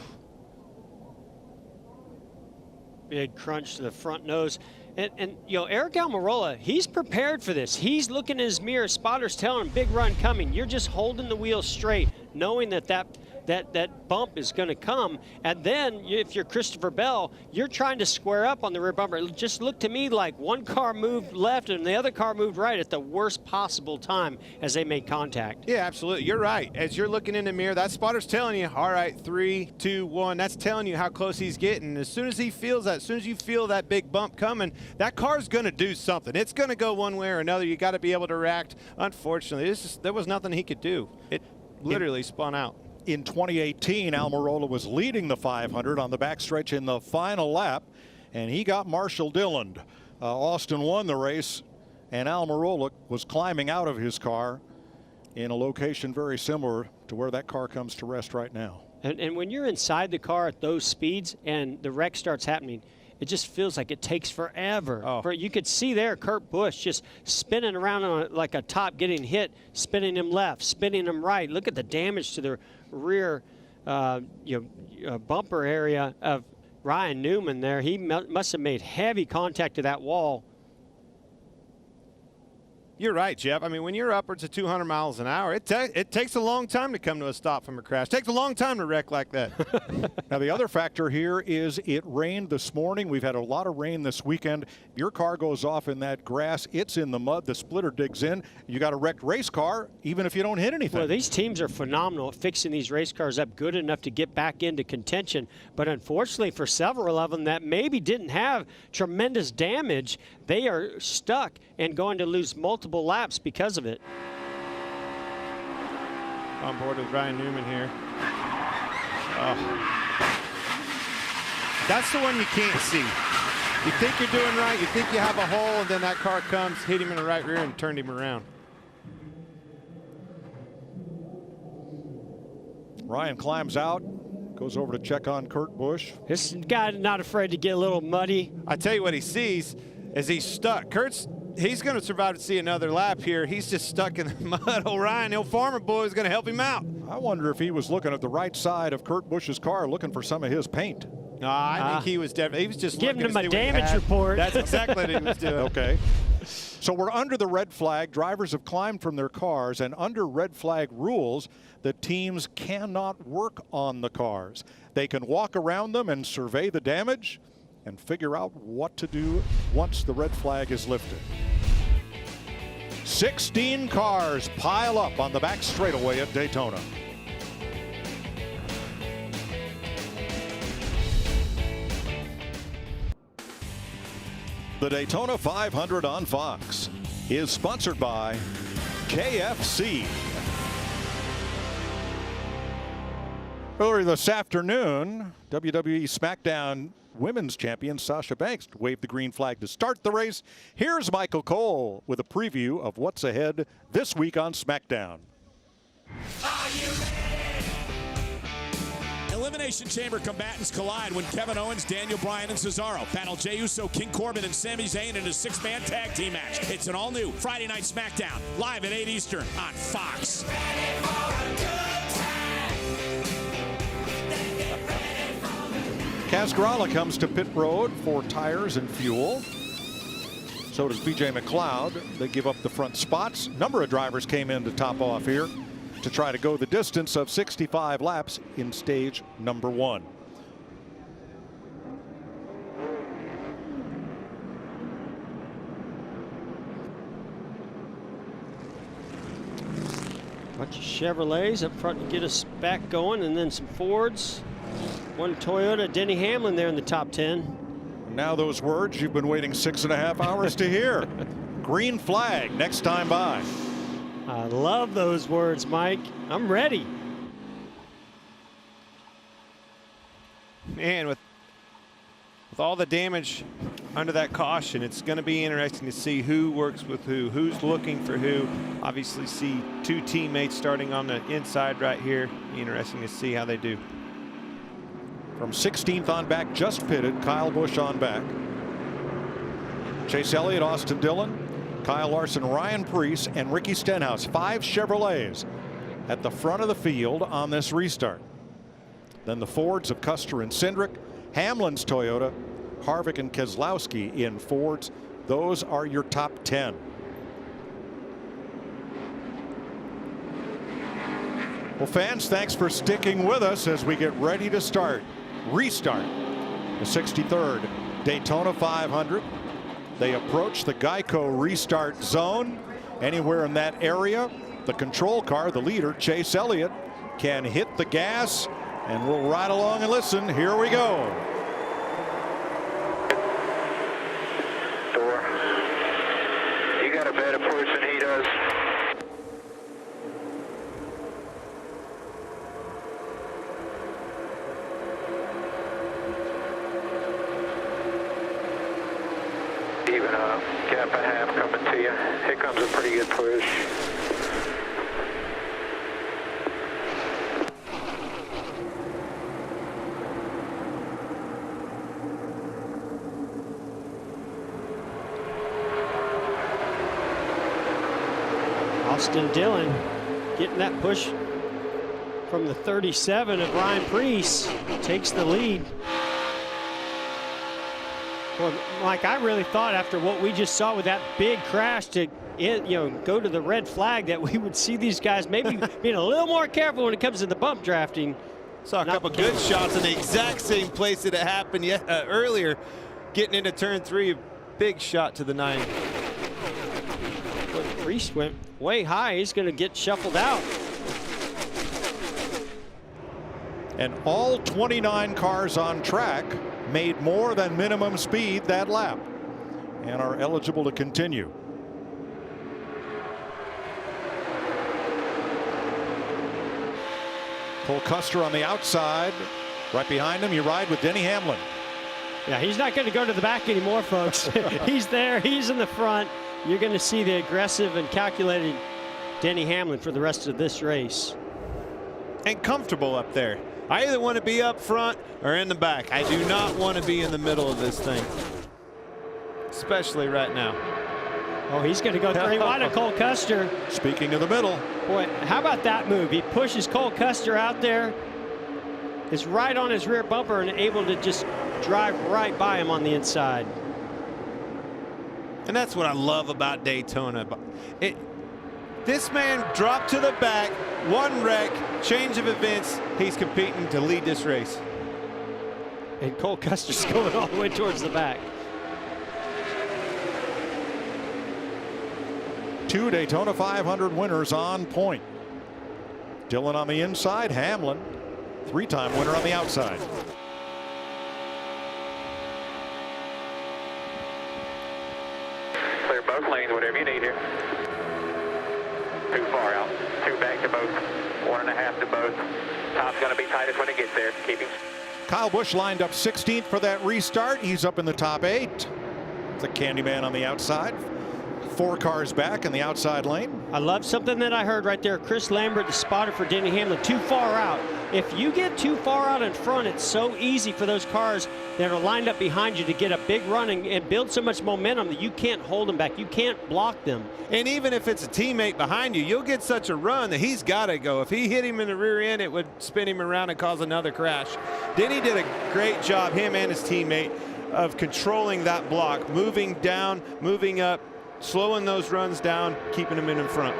big crunch to the front nose. And you know, Eric Almirola, he's prepared for this. He's looking in his mirror. Spotter's telling him, big run coming. You're just holding the wheel straight, knowing that bump is going to come. And then if you're Christopher Bell, you're trying to square up on the rear bumper. It just looked to me like one car moved left and the other car moved right at the worst possible time as they made contact. Yeah, absolutely. You're right. As you're looking in the mirror, that spotter's telling you, all right, 3, 2, 1. That's telling you how close he's getting. As soon as he feels that, as soon as you feel that big bump coming, that car's going to do something. It's going to go one way or another. You got to be able to react. Unfortunately, there was nothing he could do. It literally spun out. In 2018, Almirola was leading the 500 on the backstretch in the final lap, and he got Marshall Dillon. Austin won the race, and Almirola was climbing out of his car in a location very similar to where that car comes to rest right now. And when you're inside the car at those speeds and the wreck starts happening, it just feels like it takes forever. Oh. You could see there Kurt Busch just spinning around on like a top, getting hit, spinning him left, spinning him right. Look at the damage to the rear bumper area of Ryan Newman there. He must have made heavy contact to that wall. You're right, Jeff. I mean, when you're upwards of 200 miles an hour, it takes a long time to come to a stop from a crash. It takes a long time to wreck like that. Now, the other factor here is it rained this morning. We've had a lot of rain this weekend. Your car goes off in that grass. It's in the mud. The splitter digs in. You got a wrecked race car, even if you don't hit anything. Well, these teams are phenomenal at fixing these race cars up good enough to get back into contention. But unfortunately for several of them that maybe didn't have tremendous damage, they are stuck and going to lose multiple laps because of it. On board with Ryan Newman here. Oh. That's the one you can't see. You think you're doing right, you think you have a hole, and then that car comes, hit him in the right rear, and turned him around. Ryan climbs out, goes over to check on Kurt Busch. This guy not afraid to get a little muddy. I tell you what he sees is he's stuck. He's going to survive to see another lap here. He's just stuck in the mud. Ryan, old farmer boy, is going to help him out. I wonder if he was looking at the right side of Kurt Busch's car, looking for some of his paint. No, I think he was definitely. He was just giving him to a damage report. That's exactly what he was doing. Okay. So we're under the red flag. Drivers have climbed from their cars, and under red flag rules, the teams cannot work on the cars. They can walk around them and survey the damage and figure out what to do once the red flag is lifted. 16 cars pile up on the back straightaway at Daytona. The Daytona 500 on Fox is sponsored by KFC. Earlier this afternoon, WWE SmackDown Women's Champion Sasha Banks waved the green flag to start the race. Here's Michael Cole with a preview of what's ahead this week on SmackDown. Elimination Chamber combatants collide when Kevin Owens, Daniel Bryan, and Cesaro battle Jey Uso, King Corbin, and Sami Zayn in a 6-man tag team match. It's an all-new Friday Night SmackDown, live at 8 Eastern on Fox. Cascarala comes to pit road for tires and fuel. So does BJ McLeod. They give up the front spots. Number of drivers came in to top off here to try to go the distance of 65 laps in stage number 1. Bunch of Chevrolets up front to get us back going, and then some Fords. One Toyota, Denny Hamlin there in the top 10. Now those words you've been waiting 6.5 hours to hear. Green flag next time by. I love those words, Mike. I'm ready. Man, with all the damage under that caution, it's going to be interesting to see who works with who, who's looking for who. Obviously see 2 teammates starting on the inside right here. Interesting to see how they do. From 16th on back, just pitted, Kyle Busch on back. Chase Elliott, Austin Dillon, Kyle Larson, Ryan Preece, and Ricky Stenhouse. 5 Chevrolets at the front of the field on this restart. Then the Fords of Custer and Cindric, Hamlin's Toyota, Harvick and Keselowski in Fords. Those are your top 10. Well, fans, thanks for sticking with us as we get ready to restart the 63rd Daytona 500. They approach the Geico restart zone. Anywhere in that area, the control car, the leader, Chase Elliott, can hit the gas, and we'll ride along and listen. Here we go. Door. You got a better push than he does. Even a gap and a half coming to you. Here comes a pretty good push. Austin Dillon getting that push from the 37 of Ryan Preece, takes the lead. Well, Mike, I really thought after what we just saw with that big crash to go to the red flag that we would see these guys maybe being a little more careful when it comes to the bump drafting. Saw a couple good shots in the exact same place that it happened earlier. Getting into turn 3, big shot to the 9. But Preece went way high. He's going to get shuffled out. And all 29 cars on track made more than minimum speed that lap and are eligible to continue. Cole Custer on the outside. Right behind him, you ride with Denny Hamlin. Yeah, he's not going to go to the back anymore, folks. He's there. He's in the front. You're going to see the aggressive and calculated Denny Hamlin for the rest of this race. And comfortable up there. I either want to be up front or in the back. I do not want to be in the middle of this thing, especially right now. Oh, he's going to go 3 wide of Cole Custer. Speaking of the middle. Boy, how about that move? He pushes Cole Custer out there. Is right on his rear bumper and able to just drive right by him on the inside. And that's what I love about Daytona. This man dropped to the back, one wreck, change of events. He's competing to lead this race. And Cole Custer's going all the way towards the back. 2 Daytona 500 winners on point. Dillon on the inside, Hamlin, 3-time winner on the outside. Clear both lanes, whatever you need here. 2 far out, 2 back to both, 1.5 to both. Top's going to be tightest when it gets there. Keeping. Kyle Busch lined up 16th for that restart. He's up in the top 8. It's a Candyman on the outside. 4 cars back in the outside lane. I love something that I heard right there. Chris Lambert, the spotter for Denny Hamlin, too far out. If you get too far out in front, it's so easy for those cars that are lined up behind you to get a big run and build so much momentum that you can't hold them back. You can't block them. And even if it's a teammate behind you, you'll get such a run that he's got to go. If he hit him in the rear end, it would spin him around and cause another crash. Denny did a great job, him and his teammate, of controlling that block, moving down, moving up, slowing those runs down, keeping them in front.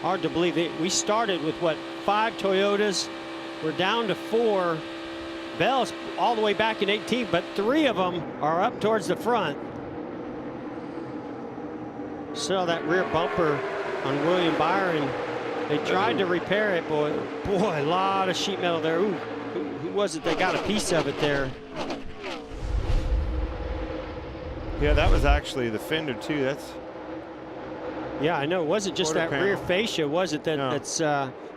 Hard to believe it. We started with, what, 5 Toyotas. We're down to 4. Bell's all the way back in 18th, but 3 of them are up towards the front. Saw that rear bumper on William Byron. They tried to repair it, boy, a lot of sheet metal there. Ooh, who was it that got a piece of it there? Yeah, that was actually the fender too. Yeah, I know. It wasn't just that panel. rear fascia, was it? That's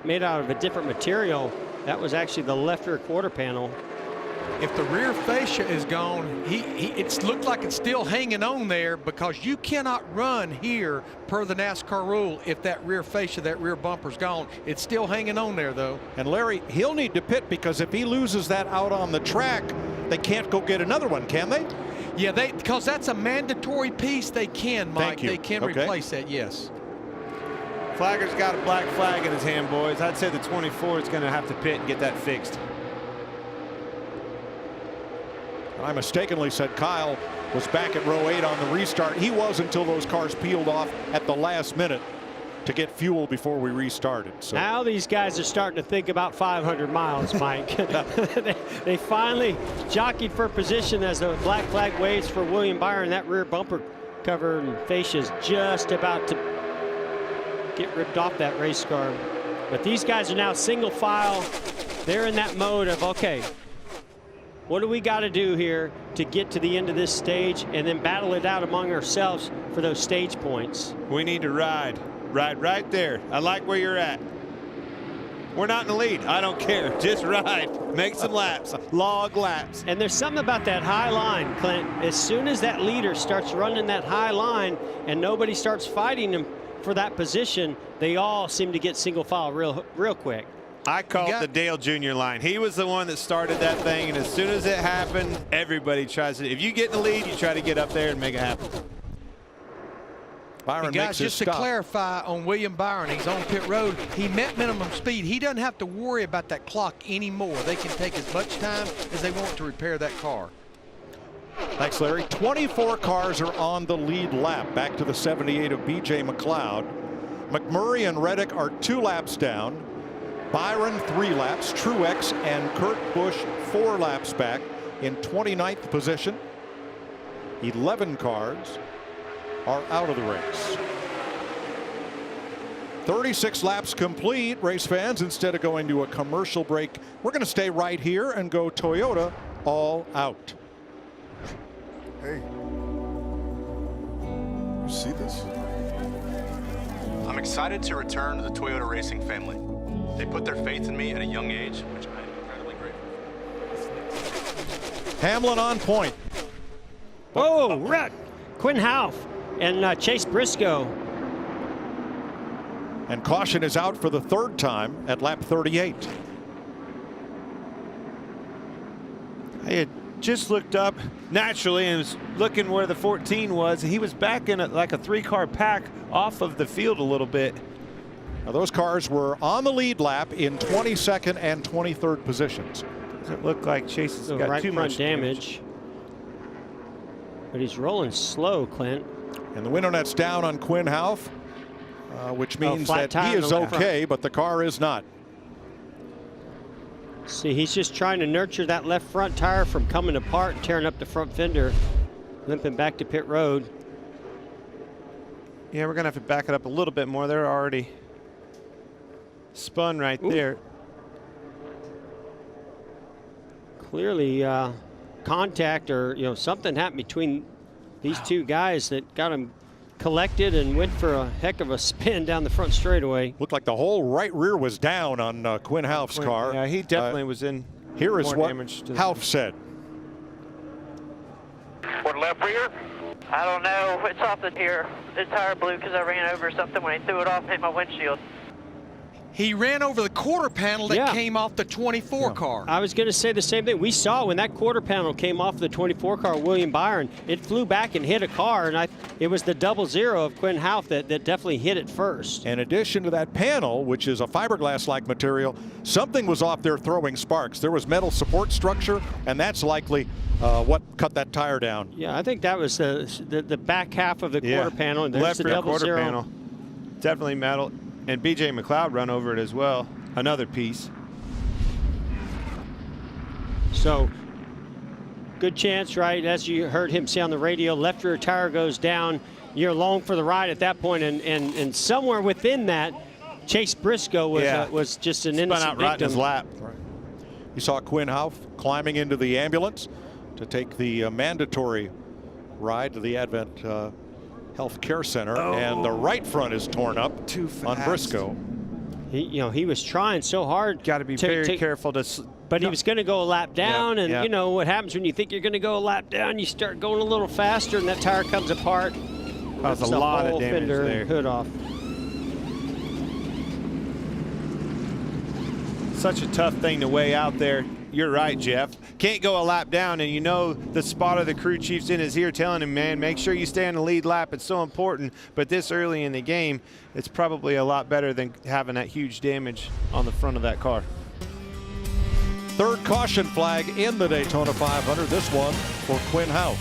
made out of a different material. That was actually the left rear quarter panel. If the rear fascia is gone, it's looked like it's still hanging on there, because you cannot run here per the NASCAR rule if that rear fascia, that rear bumper's gone. It's still hanging on there, though. And Larry, he'll need to pit, because if he loses that out on the track, they can't go get another one, can they? Yeah, because that's a mandatory piece. They can, Mike. Thank you. They can Okay. replace that, yes. Flagger's got a black flag in his hand, boys. I'd say the 24 is going to have to pit and get that fixed. I mistakenly said Kyle was back at row 8 on the restart. He was until those cars peeled off at the last minute to get fuel before we restarted. So now these guys are starting to think about 500 miles, Mike. they finally jockeyed for position as the black flag waves for William Byron. That rear bumper cover and fascia is just about to get ripped off that race car. But these guys are now single file. They're in that mode of, okay, what do we got to do here to get to the end of this stage and then battle it out among ourselves for those stage points? We need to ride. Ride right there. I like where you're at. We're not in the lead. I don't care. Just ride. Make some laps. Log laps. And there's something about that high line, Clint. As soon as that leader starts running that high line and nobody starts fighting him for that position, they all seem to get single file real quick. I call it the Dale Jr. line. He was the one that started that thing, and as soon as it happened, everybody tries to. If you get in the lead, you try to get up there and make it happen. Byron guys, makes his just to stop. clarify on William Byron, he's on pit road. He met minimum speed. He doesn't have to worry about that clock anymore. They can take as much time as they want to repair that car. Thanks, Larry. 24 cars are on the lead lap. Back to the 78 of B.J. McLeod. McMurray and Reddick are 2 laps down. Byron 3 laps. Truex and Kurt Busch 4 laps back in 29th position. 11 cars are out of the race. 36 laps complete, race fans. Instead of going to a commercial break, we're going to stay right here and go Toyota all out. Hey, you see this? I'm excited to return to the Toyota racing family. They put their faith in me at a young age, which I am incredibly grateful for. Hamlin on point. Whoa, wreck. Quinn Houff and Chase Briscoe. And caution is out for the 3rd time at lap 38. I had just looked up naturally and was looking where the 14 was. He was back in like a 3-car pack off of the field a little bit. Now those cars were on the lead lap in 22nd and 23rd positions. Doesn't look like Chase has got right too much damage. But he's rolling slow, Clint. And the window net's down on Quinn Houff, which means that he is okay, but the car is not. See, he's just trying to nurture that left front tire from coming apart and tearing up the front fender, limping back to pit road. Yeah, we're going to have to back it up a little bit more. They're already spun right there. Clearly contact or something happened between these two guys that got him collected and went for a heck of a spin down the front straightaway. Looked like the whole right rear was down on Quinn Houff's car. Yeah, he definitely was in. Here is what damage to Houff said. What, left rear? I don't know. It's off the here. The tire blew because I ran over something when he threw it off and hit my windshield. He ran over the quarter panel that came off the 24 car. I was going to say the same thing. We saw when that quarter panel came off the 24 car, William Byron, it flew back and hit a car, and it was the 00 of Quinn Houff that definitely hit it first. In addition to that panel, which is a fiberglass-like material, something was off there throwing sparks. There was metal support structure, and that's likely what cut that tire down. Yeah, I think that was the back half of the quarter panel. And there's left the rear 00. quarter panel. Definitely metal. And B.J. McLeod run over it as well. Another piece. So, good chance, right? As you heard him say on the radio, left rear tire goes down. You're along for the ride at that point, and somewhere within that, Chase Briscoe was just an innocent out right in victim. his lap. You saw Quinn Houff climbing into the ambulance to take the mandatory ride to the Advent Health Care Center, and the right front is torn up on Briscoe. He was trying so hard. Got to be very careful to. But he was going to go a lap down, and you know what happens when you think you're going to go a lap down, you start going a little faster, and that tire comes apart. That was a lot of damage fender there. And hood off. such a tough thing to weigh out there. You're right, Jeff. Can't go a lap down, and you know the spotter the crew chief's in his ear telling him, man, make sure you stay on the lead lap. It's so important. But this early in the game, it's probably a lot better than having that huge damage on the front of that car. Third caution flag in the Daytona 500. This one for Quinn Houff.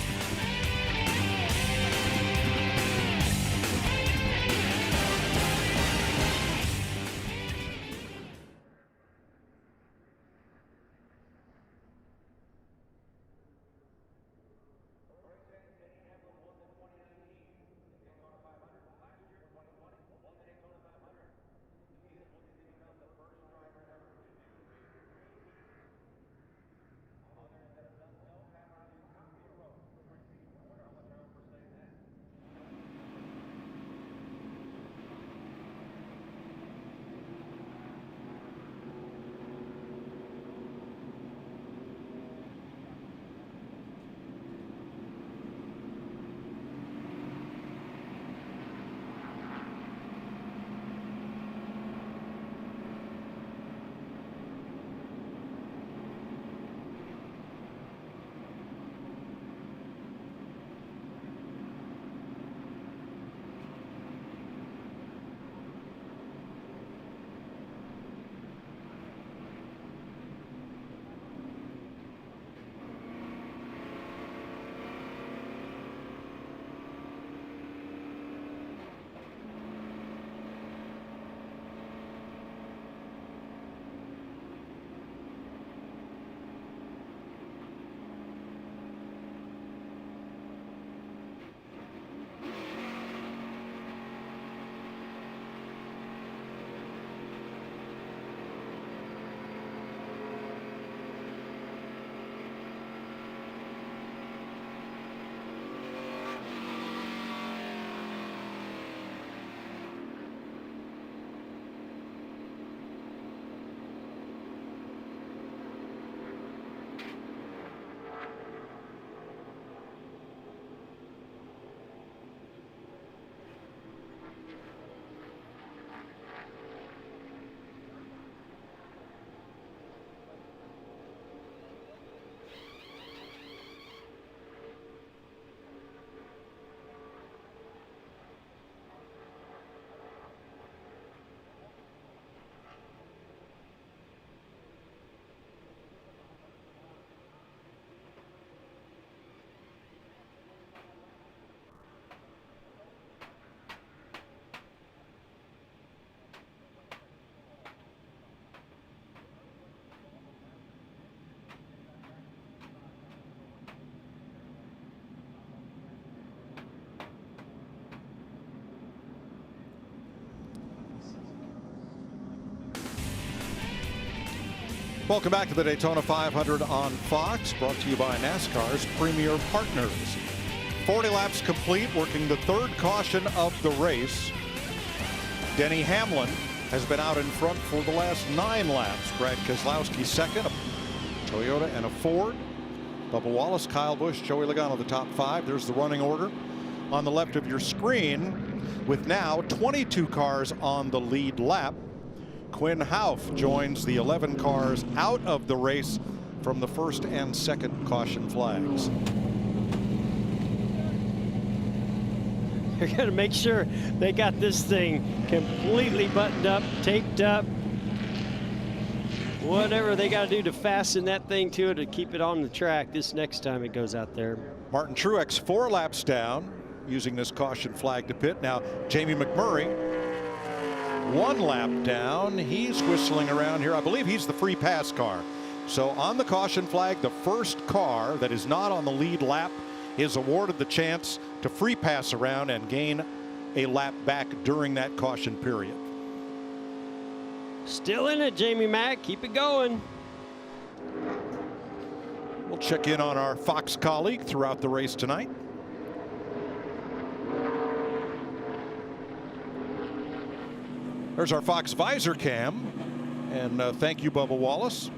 Welcome back to the Daytona 500 on Fox, brought to you by NASCAR's premier partners. 40 laps complete, working the third caution of the race. Denny Hamlin has been out in front for the last 9 laps. Brad Keselowski second, a Toyota and a Ford. Bubba Wallace, Kyle Busch, Joey Logano, the top 5. There's the running order on the left of your screen, with now 22 cars on the lead lap. Quinn Houff joins the 11 cars out of the race from the first and second caution flags. They're going to make sure they got this thing completely buttoned up, taped up. Whatever they got to do to fasten that thing to it to keep it on the track this next time it goes out there. Martin Truex 4 laps down, using this caution flag to pit. Now Jamie McMurray 1 lap down. He's whistling around here. I believe he's the free pass car. So on the caution flag, the first car that is not on the lead lap is awarded the chance to free pass around and gain a lap back during that caution period. Still in it, Jamie Mack. Keep it going. We'll check in on our Fox colleague throughout the race tonight. There's our Fox visor cam, and thank you, Bubba Wallace,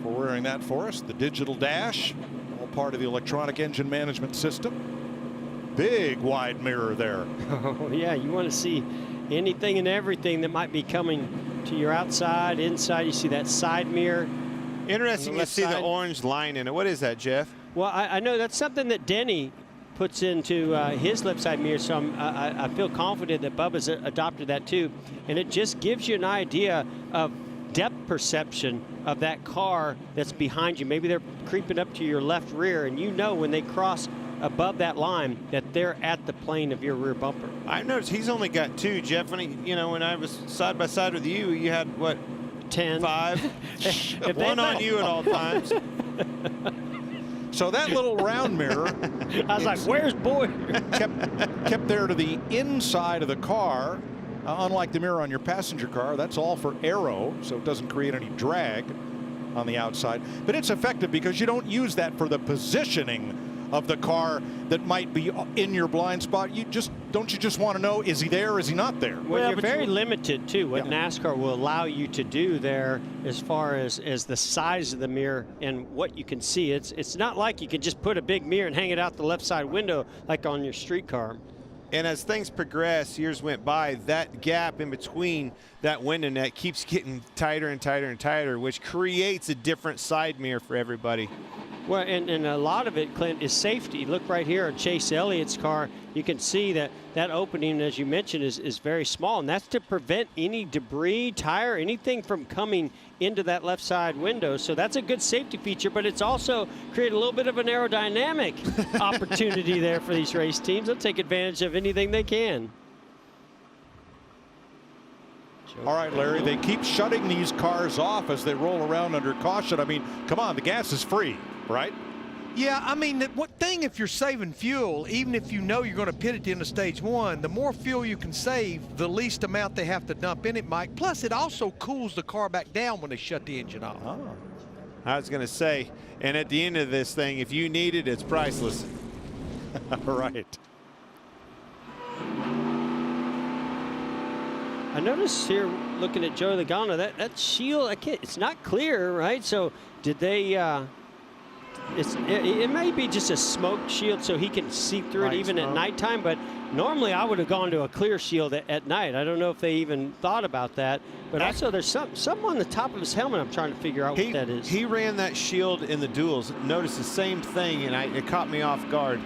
for wearing that for us. The digital dash, all part of the electronic engine management system. Big wide mirror there. Oh yeah, you want to see anything and everything that might be coming to your outside, inside. You see that side mirror. Interesting to see the orange line in it. What is that, Jeff? Well, I know that's something that Denny puts into his left side mirror, so I feel confident that Bubba's adopted that too. And it just gives you an idea of depth perception of that car that's behind you. Maybe they're creeping up to your left rear, and you know when they cross above that line that they're at the plane of your rear bumper. I noticed he's only got 2, Jeff. When when I was side by side with you, you had what? 10. 5. One on you at all times. So that little round mirror, I was like, where's Boyer? kept there to the inside of the car. Unlike the mirror on your passenger car, that's all for aero, so it doesn't create any drag on the outside. But it's effective because you don't use that for the positioning of the car that might be in your blind spot. Don't you just want to know, is he there or is he not there? Well, you're very limited too what NASCAR will allow you to do there as far as the size of the mirror and what you can see. It's not like you can just put a big mirror and hang it out the left side window like on your street car. And as things progress, years went by, that gap in between that window net keeps getting tighter and tighter and tighter, which creates a different side mirror for everybody. Well, and a lot of it, Clint, is safety. Look right here on Chase Elliott's car. You can see that opening, as you mentioned, is very small, and that's to prevent any debris, tire, anything from coming into that left side window. So that's a good safety feature, but it's also created a little bit of an aerodynamic opportunity there for these race teams. They'll take advantage of anything they can. All right, Larry, they keep shutting these cars off as they roll around under caution. I mean, come on, the gas is free, right? Yeah, I mean, what thing if you're saving fuel, even if you know you're going to pit at the end of stage 1, the more fuel you can save, the least amount they have to dump in it, Mike. Plus, it also cools the car back down when they shut the engine off. Oh. I was going to say, and at the end of this thing, if you need it, it's priceless. Right. I noticed here, looking at Joey Logano, that shield, it's not clear, right? So did they, it may be just a smoke shield so he can see through it even at nighttime, but normally I would have gone to a clear shield at night. I don't know if they even thought about that. But also there's something on the top of his helmet I'm trying to figure out what that is. He ran that shield in the duels. Noticed the same thing, and it caught me off guard.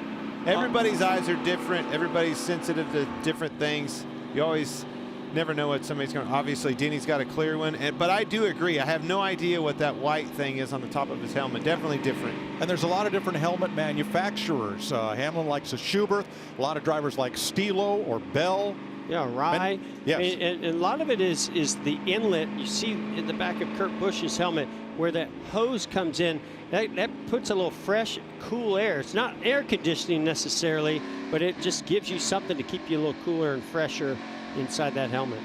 Everybody's eyes are different. Everybody's sensitive to different things. You always never know what somebody's going to. Obviously, Denny's got a clear one, but I do agree. I have no idea what that white thing is on the top of his helmet. Definitely different. And there's a lot of different helmet manufacturers. Hamlin likes a Schubert. A lot of drivers like Stilo or Bell. Yeah, Rye. Yes. And a lot of it is the inlet. You see in the back of Kurt Busch's helmet where that hose comes in. That puts a little fresh, cool air. It's not air conditioning necessarily, but it just gives you something to keep you a little cooler and fresher inside that helmet.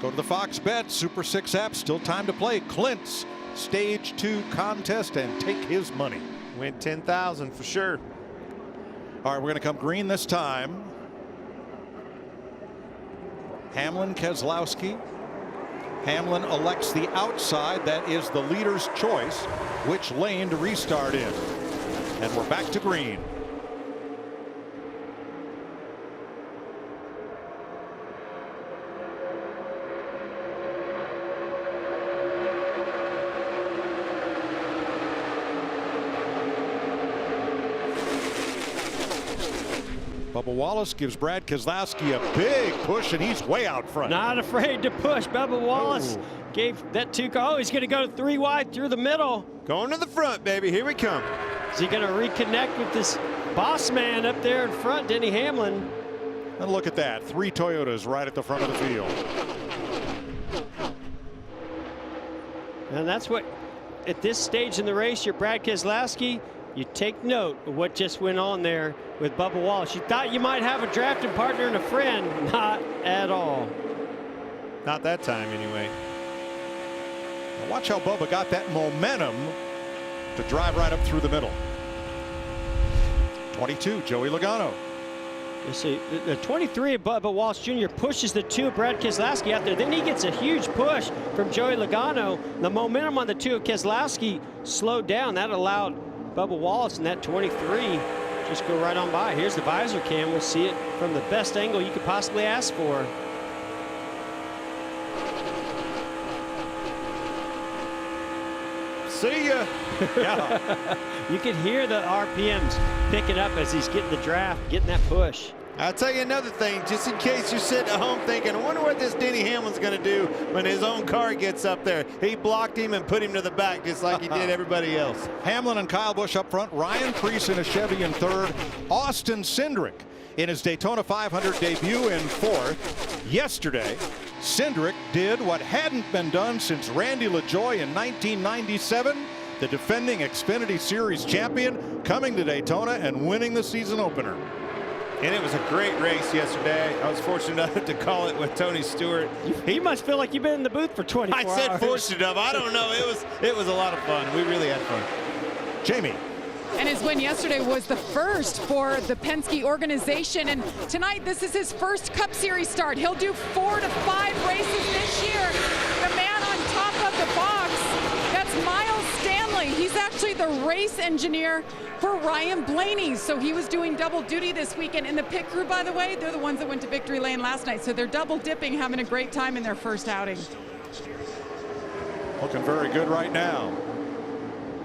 Go to the Fox Bet Super 6 app. Still time to play Clint's Stage 2 contest and take his money. Win $10,000 for sure. All right, we're going to come green this time. Hamlin, Keselowski. Hamlin elects the outside. That is the leader's choice, which lane to restart in. And we're back to green. Bubba Wallace gives Brad Keselowski a big push, and he's way out front. Not afraid to push. Bubba Wallace gave that 2 car. Oh, he's going to go 3 wide through the middle. Going to the front, baby. Here we come. Is he going to reconnect with this boss man up there in front, Denny Hamlin? And look at that. 3 Toyotas right at the front of the field. And that's what, at this stage in the race, you're Brad Keselowski. You take note of what just went on there with Bubba Wallace. You thought you might have a drafting partner and a friend. Not at all. Not that time, anyway. Now watch how Bubba got that momentum to drive right up through the middle. 22, Joey Logano. You see, the 23 of Bubba Wallace Jr. pushes the 2 of Brad Keselowski out there. Then he gets a huge push from Joey Logano. The momentum on the 2 of Keselowski slowed down. That allowed Bubba Wallace and that 23 just go right on by. Here's the visor cam. We'll see it from the best angle you could possibly ask for. See ya. Yeah. You can hear the RPMs picking up as he's getting the draft, getting that push. I'll tell you another thing, just in case you're sitting at home thinking, I wonder what this Denny Hamlin's going to do when his own car gets up there. He blocked him and put him to the back just like he did everybody else. Hamlin and Kyle Busch up front. Ryan Preece in a Chevy in third. Austin Cindric in his Daytona 500 debut in fourth. Yesterday, Cindric did what hadn't been done since Randy LaJoie in 1997. The defending Xfinity Series champion coming to Daytona and winning the season opener. And it was a great race yesterday. I was fortunate enough to call it with Tony Stewart. You must feel like you've been in the booth for 24 hours. I said fortunate enough. I don't know. It was a lot of fun. We really had fun. Jamie. And his win yesterday was the first for the Penske organization. And tonight, this is his first Cup Series start. He'll do 4 to 5 races this year. The man on top of the box, that's Miles Stanley. He's actually the race engineer for Ryan Blaney. So he was doing double duty this weekend. And the pit crew, by the way, they're the ones that went to victory lane last night. So they're double dipping, having a great time in their first outing. Looking very good right now.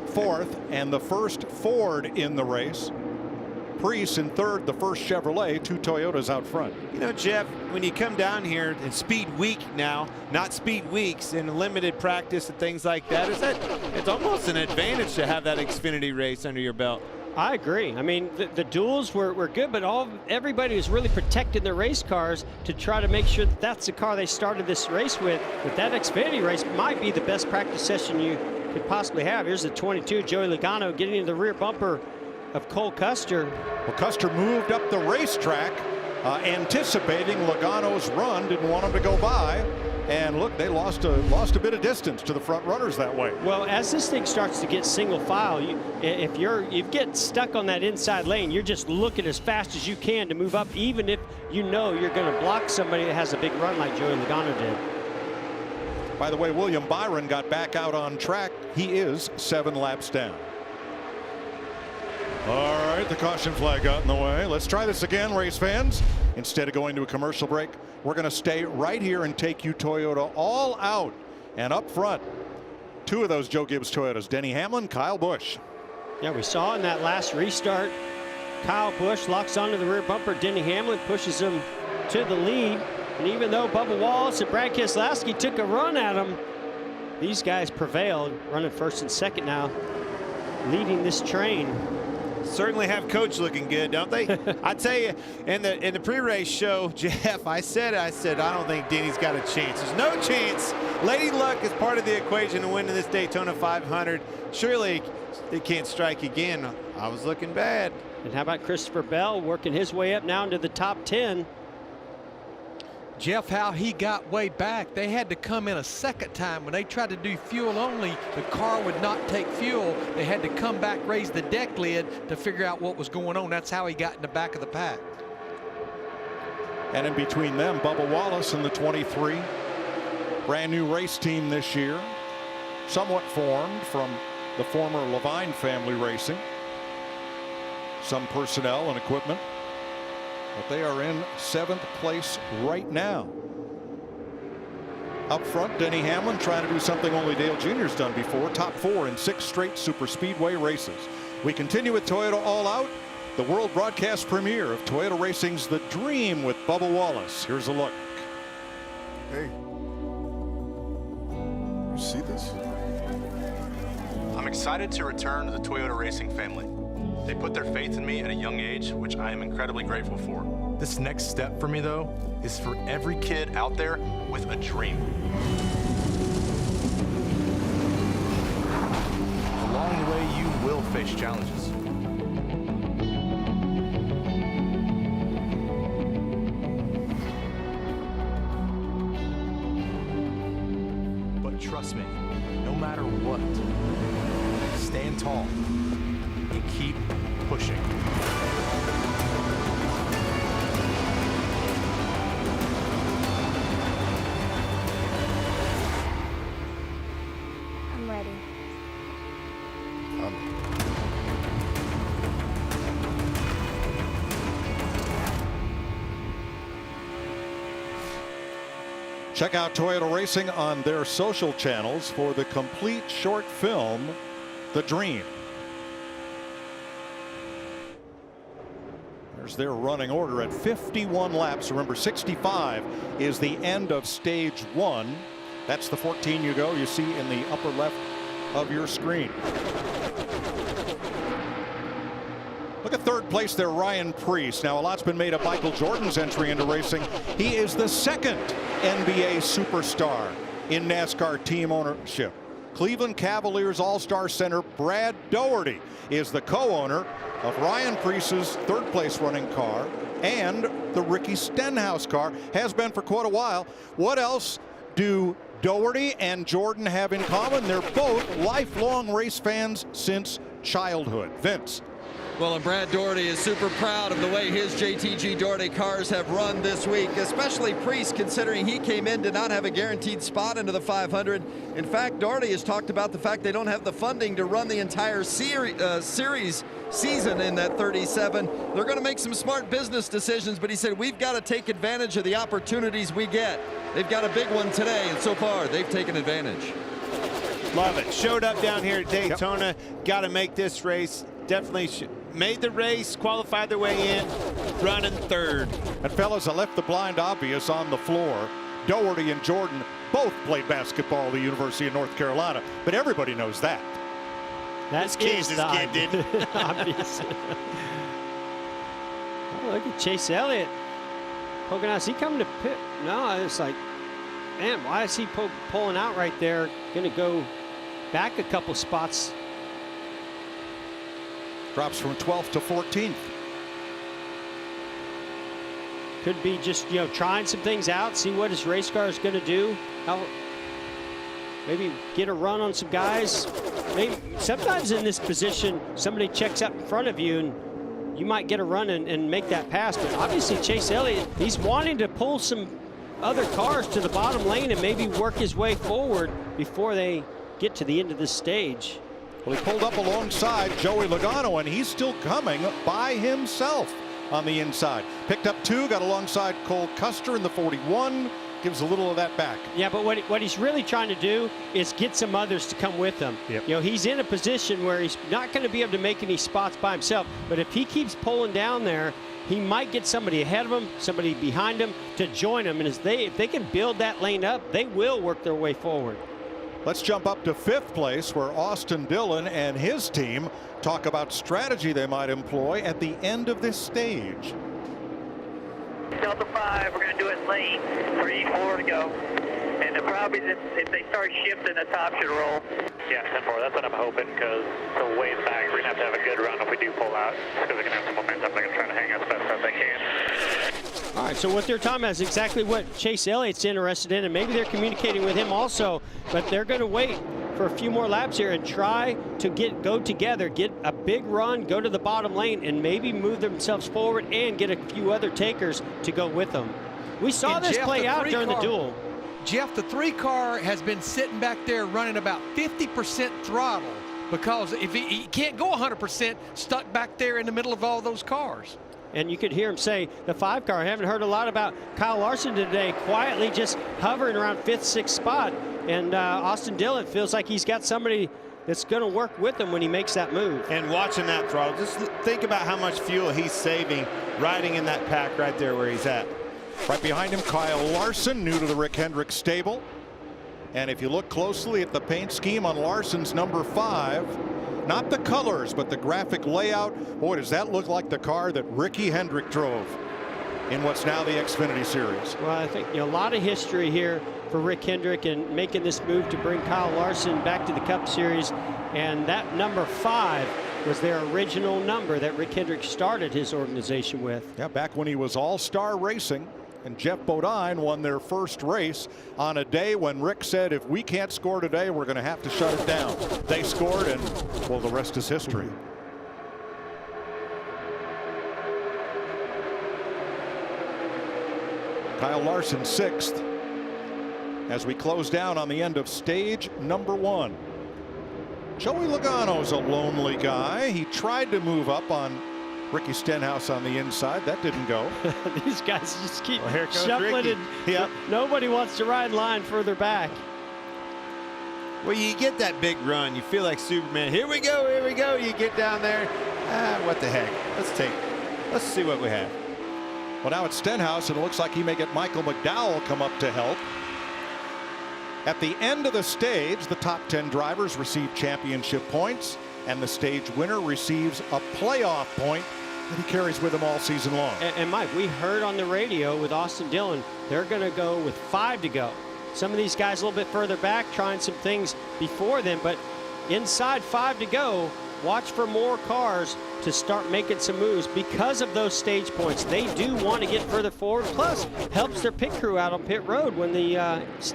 Fourth and the first Ford in the race. Preece in third, the first Chevrolet, 2 Toyotas out front. You know, Jeff, when you come down here in speed week now, not speed weeks, in limited practice and things like that, it's almost an advantage to have that Xfinity race under your belt. I agree. I mean, the duels were good, but everybody was really protecting their race cars to try to make sure that that's the car they started this race with. But that Xfinity race might be the best practice session you could possibly have. Here's the 22, Joey Logano getting into the rear bumper of Cole Custer. Well, Custer moved up the racetrack, anticipating Logano's run, didn't want him to go by. And look, they lost a bit of distance to the front runners that way. Well, as this thing starts to get single file, if you get stuck on that inside lane, you're just looking as fast as you can to move up, even if you know you're going to block somebody that has a big run like Joey Logano did. By the way, William Byron got back out on track. He is 7 laps down. All right, the caution flag got in the way. Let's try this again, race fans. Instead of going to a commercial break, we're going to stay right here and take you Toyota all out. And up front, 2 of those Joe Gibbs Toyotas, Denny Hamlin, Kyle Busch. Yeah, we saw in that last restart, Kyle Busch locks onto the rear bumper. Denny Hamlin pushes him to the lead. And even though Bubba Wallace and Brad Keselowski took a run at him, these guys prevailed, running first and second now, leading this train. Certainly have Coach looking good, don't they? I tell you, in the pre-race show, Jeff, I said I don't think Denny's got a chance. There's no chance. Lady Luck is part of the equation to winning this Daytona 500. Surely they can't strike again. I was looking bad. And how about Christopher Bell working his way up now into the top 10? Jeff, how he got way back. They had to come in a second time. When they tried to do fuel only, the car would not take fuel. They had to come back, raise the deck lid to figure out what was going on. That's how he got in the back of the pack. And in between them, Bubba Wallace in the 23. Brand new race team this year. Somewhat formed from the former Levine family racing. Some personnel and equipment. But they are in 7th place right now. Up front, Denny Hamlin trying to do something only Dale Jr.'s done before. Top 4 in 6 straight super speedway races. We continue with Toyota All Out, the world broadcast premiere of Toyota Racing's The Dream with Bubba Wallace. Here's a look. Hey, you see this? I'm excited to return to the Toyota Racing family. They put their faith in me at a young age, which I am incredibly grateful for. This next step for me, though, is for every kid out there with a dream. Along the way, you will face challenges. But trust me, no matter what, stand tall and keep pushing. I'm ready. Check out Toyota Racing on their social channels for the complete short film, The Dream. There's their running order at 51 laps. Remember, 65 is the end of stage 1. That's the 14 you see in the upper left of your screen. Look at third place there, Ryan Preece. Now, a lot's been made of Michael Jordan's entry into racing. He is the second NBA superstar in NASCAR team ownership. Cleveland Cavaliers All-Star center Brad Daugherty is the co-owner of Ryan Preece's third place running car and the Ricky Stenhouse car. Has been for quite a while. What else do Daugherty and Jordan have in common? They're both lifelong race fans since childhood. Vince. Well, and Brad Daugherty is super proud of the way his JTG Daugherty cars have run this week, especially Preece, considering he came in, did not have a guaranteed spot into the 500. In fact, Daugherty has talked about the fact they don't have the funding to run the entire series season in that 37. They're going to make some smart business decisions, but he said, we've got to take advantage of the opportunities we get. They've got a big one today, and so far, they've taken advantage. Love it. Showed up down here at Daytona. Yep. Got to make this race. Definitely made the race, qualified their way in, running third. And fellas, I left the blind obvious on the floor. Daugherty and Jordan both played basketball at the University of North Carolina, but everybody knows that. That's Kansas kid didn't. Obvious. Oh, look at Chase Elliott poking out. Is he coming to pit? No, it's like, man, why is he pulling out right there? Going to go back a couple spots. Drops from 12th to 14th. Could be just, trying some things out, see what his race car is going to do. Maybe get a run on some guys. Maybe sometimes in this position, somebody checks up in front of you and you might get a run and make that pass. But obviously Chase Elliott, he's wanting to pull some other cars to the bottom lane and maybe work his way forward before they get to the end of this stage. Well, he pulled up alongside Joey Logano, and he's still coming by himself on the inside. Picked up 2, got alongside Cole Custer in the 41. Gives a little of that back. Yeah, but what he's really trying to do is get some others to come with him. Yep. He's in a position where he's not going to be able to make any spots by himself. But if he keeps pulling down there, he might get somebody ahead of him, somebody behind him to join him. And if they can build that lane up, they will work their way forward. Let's jump up to 5th place, where Austin Dillon and his team talk about strategy they might employ at the end of this stage. Delta 5, we're going to do it lane 3, 4 to go. And the problem is if they start shifting, the top should roll. Yeah, 10-4, that's what I'm hoping, because the ways back, we're going to have a good run if we do pull out, because they're going to have some momentum. They're going to try to hang us best as they can. All right, so what they're talking about is exactly what Chase Elliott's interested in, and maybe they're communicating with him also, but they're going to wait for a few more laps here and try to go together, get a big run, go to the bottom lane, and maybe move themselves forward and get a few other takers to go with them. We saw this play out during the duel. Jeff, the 3 car has been sitting back there running about 50% throttle because if he can't go 100%, stuck back there in the middle of all those cars. And you could hear him say, the 5 car, I haven't heard a lot about Kyle Larson today, quietly just hovering around 5th, 6th spot. And Austin Dillon feels like he's got somebody that's going to work with him when he makes that move. And watching that throttle, just think about how much fuel he's saving riding in that pack right there where he's at. Right behind him, Kyle Larson, new to the Rick Hendrick stable. And if you look closely at the paint scheme on Larson's number 5, not the colors, but the graphic layout, boy, does that look like the car that Ricky Hendrick drove in what's now the Xfinity Series. Well, I think a lot of history here for Rick Hendrick and making this move to bring Kyle Larson back to the Cup Series. And that number 5 was their original number that Rick Hendrick started his organization with. Yeah, back when he was All-Star Racing and Jeff Bodine won their first race on a day when Rick said, if we can't score today, we're going to have to shut it down. They scored, and, well, the rest is history. Kyle Larson 6th as we close down on the end of stage number 1. Joey Logano's a lonely guy. He tried to move up on Ricky Stenhouse on the inside. That didn't go. These guys just keep here comes shuffling Ricky. and Yep. nobody wants to ride line further back. Well, you get that big run. You feel like Superman. Here we go, here we go. You get down there. What the heck? Let's see what we have. Well, now it's Stenhouse, and it looks like he may get Michael McDowell come up to help. At the end of the stage, the top 10 drivers receive championship points, and the stage winner receives a playoff point that he carries with him all season long. And Mike, we heard on the radio with Austin Dillon, they're going to go with 5 to go. Some of these guys a little bit further back trying some things before them, but inside 5 to go, watch for more cars to start making some moves because of those stage points. They do want to get further forward, plus helps their pit crew out on pit road when the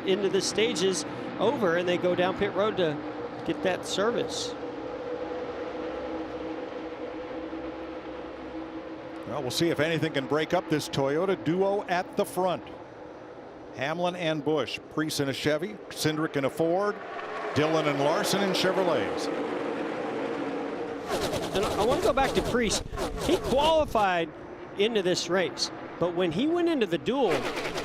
end of the stage is over and they go down pit road to get that service. Well, we'll see if anything can break up this Toyota duo at the front. Hamlin and Busch, Preece in a Chevy, Cindric in a Ford, Dillon and Larson in Chevrolets. And I want to go back to Preece. He qualified into this race, but when he went into the duel,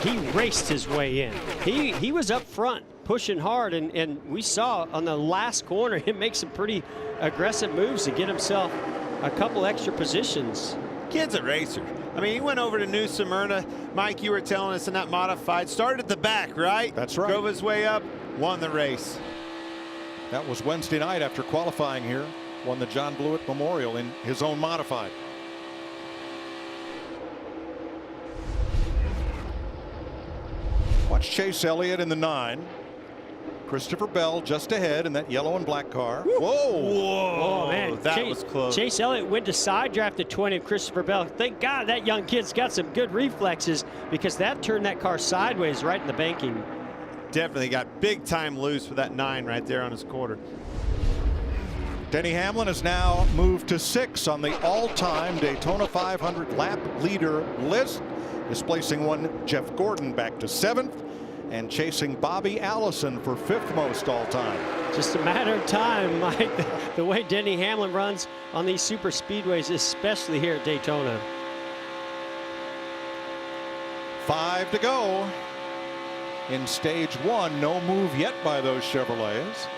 he raced his way in. He was up front pushing hard, and we saw on the last corner him make some pretty aggressive moves to get himself a couple extra positions. Kid's a racer. I mean, he went over to New Smyrna. Mike, you were telling us in that modified, started at the back, right? That's right. Drove his way up, won the race. That was Wednesday night after qualifying here. Won the John Blewett Memorial in his own modified. Watch Chase Elliott in the 9. Christopher Bell just ahead in that yellow and black car. Whoa! Oh, man. That was close. Chase Elliott went to side draft the 20 of Christopher Bell. Thank God that young kid's got some good reflexes because that turned that car sideways right in the banking. Definitely got big time loose with that 9 right there on his quarter. Denny Hamlin has now moved to 6 on the all-time Daytona 500 lap leader list, displacing one Jeff Gordon back to 7th and chasing Bobby Allison for 5th most all-time. Just a matter of time, Mike. The way Denny Hamlin runs on these super speedways, especially here at Daytona. 5 to go in stage 1. No move yet by those Chevrolets.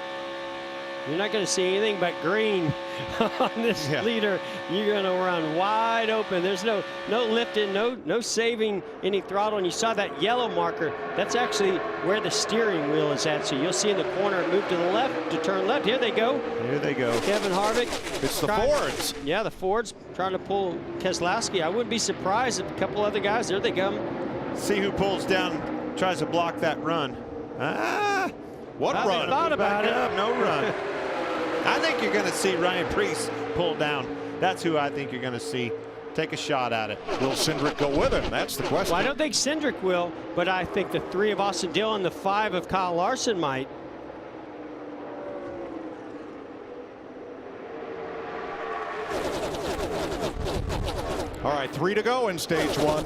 You're not going to see anything but green on this leader. You're going to run wide open. There's no lifting, no saving any throttle. And you saw that yellow marker. That's actually where the steering wheel is at. So you'll see in the corner move to the left to turn left. Here they go. Here they go. Kevin Harvick. It's the Fords. Yeah, the Fords trying to pull Keselowski. I wouldn't be surprised if a couple other guys. There they come. See who pulls down, tries to block that run. What run? Thought about it. No run. I think you're going to see Ryan Preece pull down. That's who I think you're going to see take a shot at it. Will Cindric go with him? That's the question. Well, I don't think Cindric will, but I think the 3 of Austin Dillon, the 5 of Kyle Larson might. All right, 3 to go in stage 1.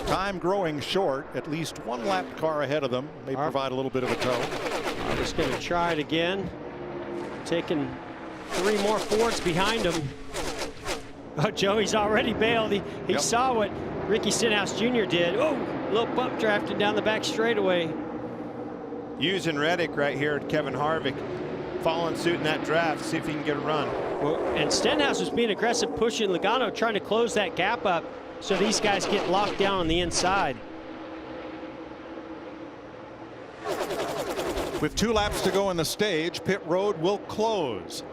Time growing short. At least one lapped car ahead of them. May provide a little bit of a tow. I'm just going to try it again. Taking 3 more Fords behind him. Oh, Joey's already bailed. He saw what Ricky Stenhouse Jr. did. Oh, little bump drafted down the back straightaway. Using Reddick right here at Kevin Harvick. Following suit in that draft. See if he can get a run. Well, and Stenhouse was being aggressive, pushing Logano, trying to close that gap up so these guys get locked down on the inside. With 2 laps to go in the stage, pit road will close.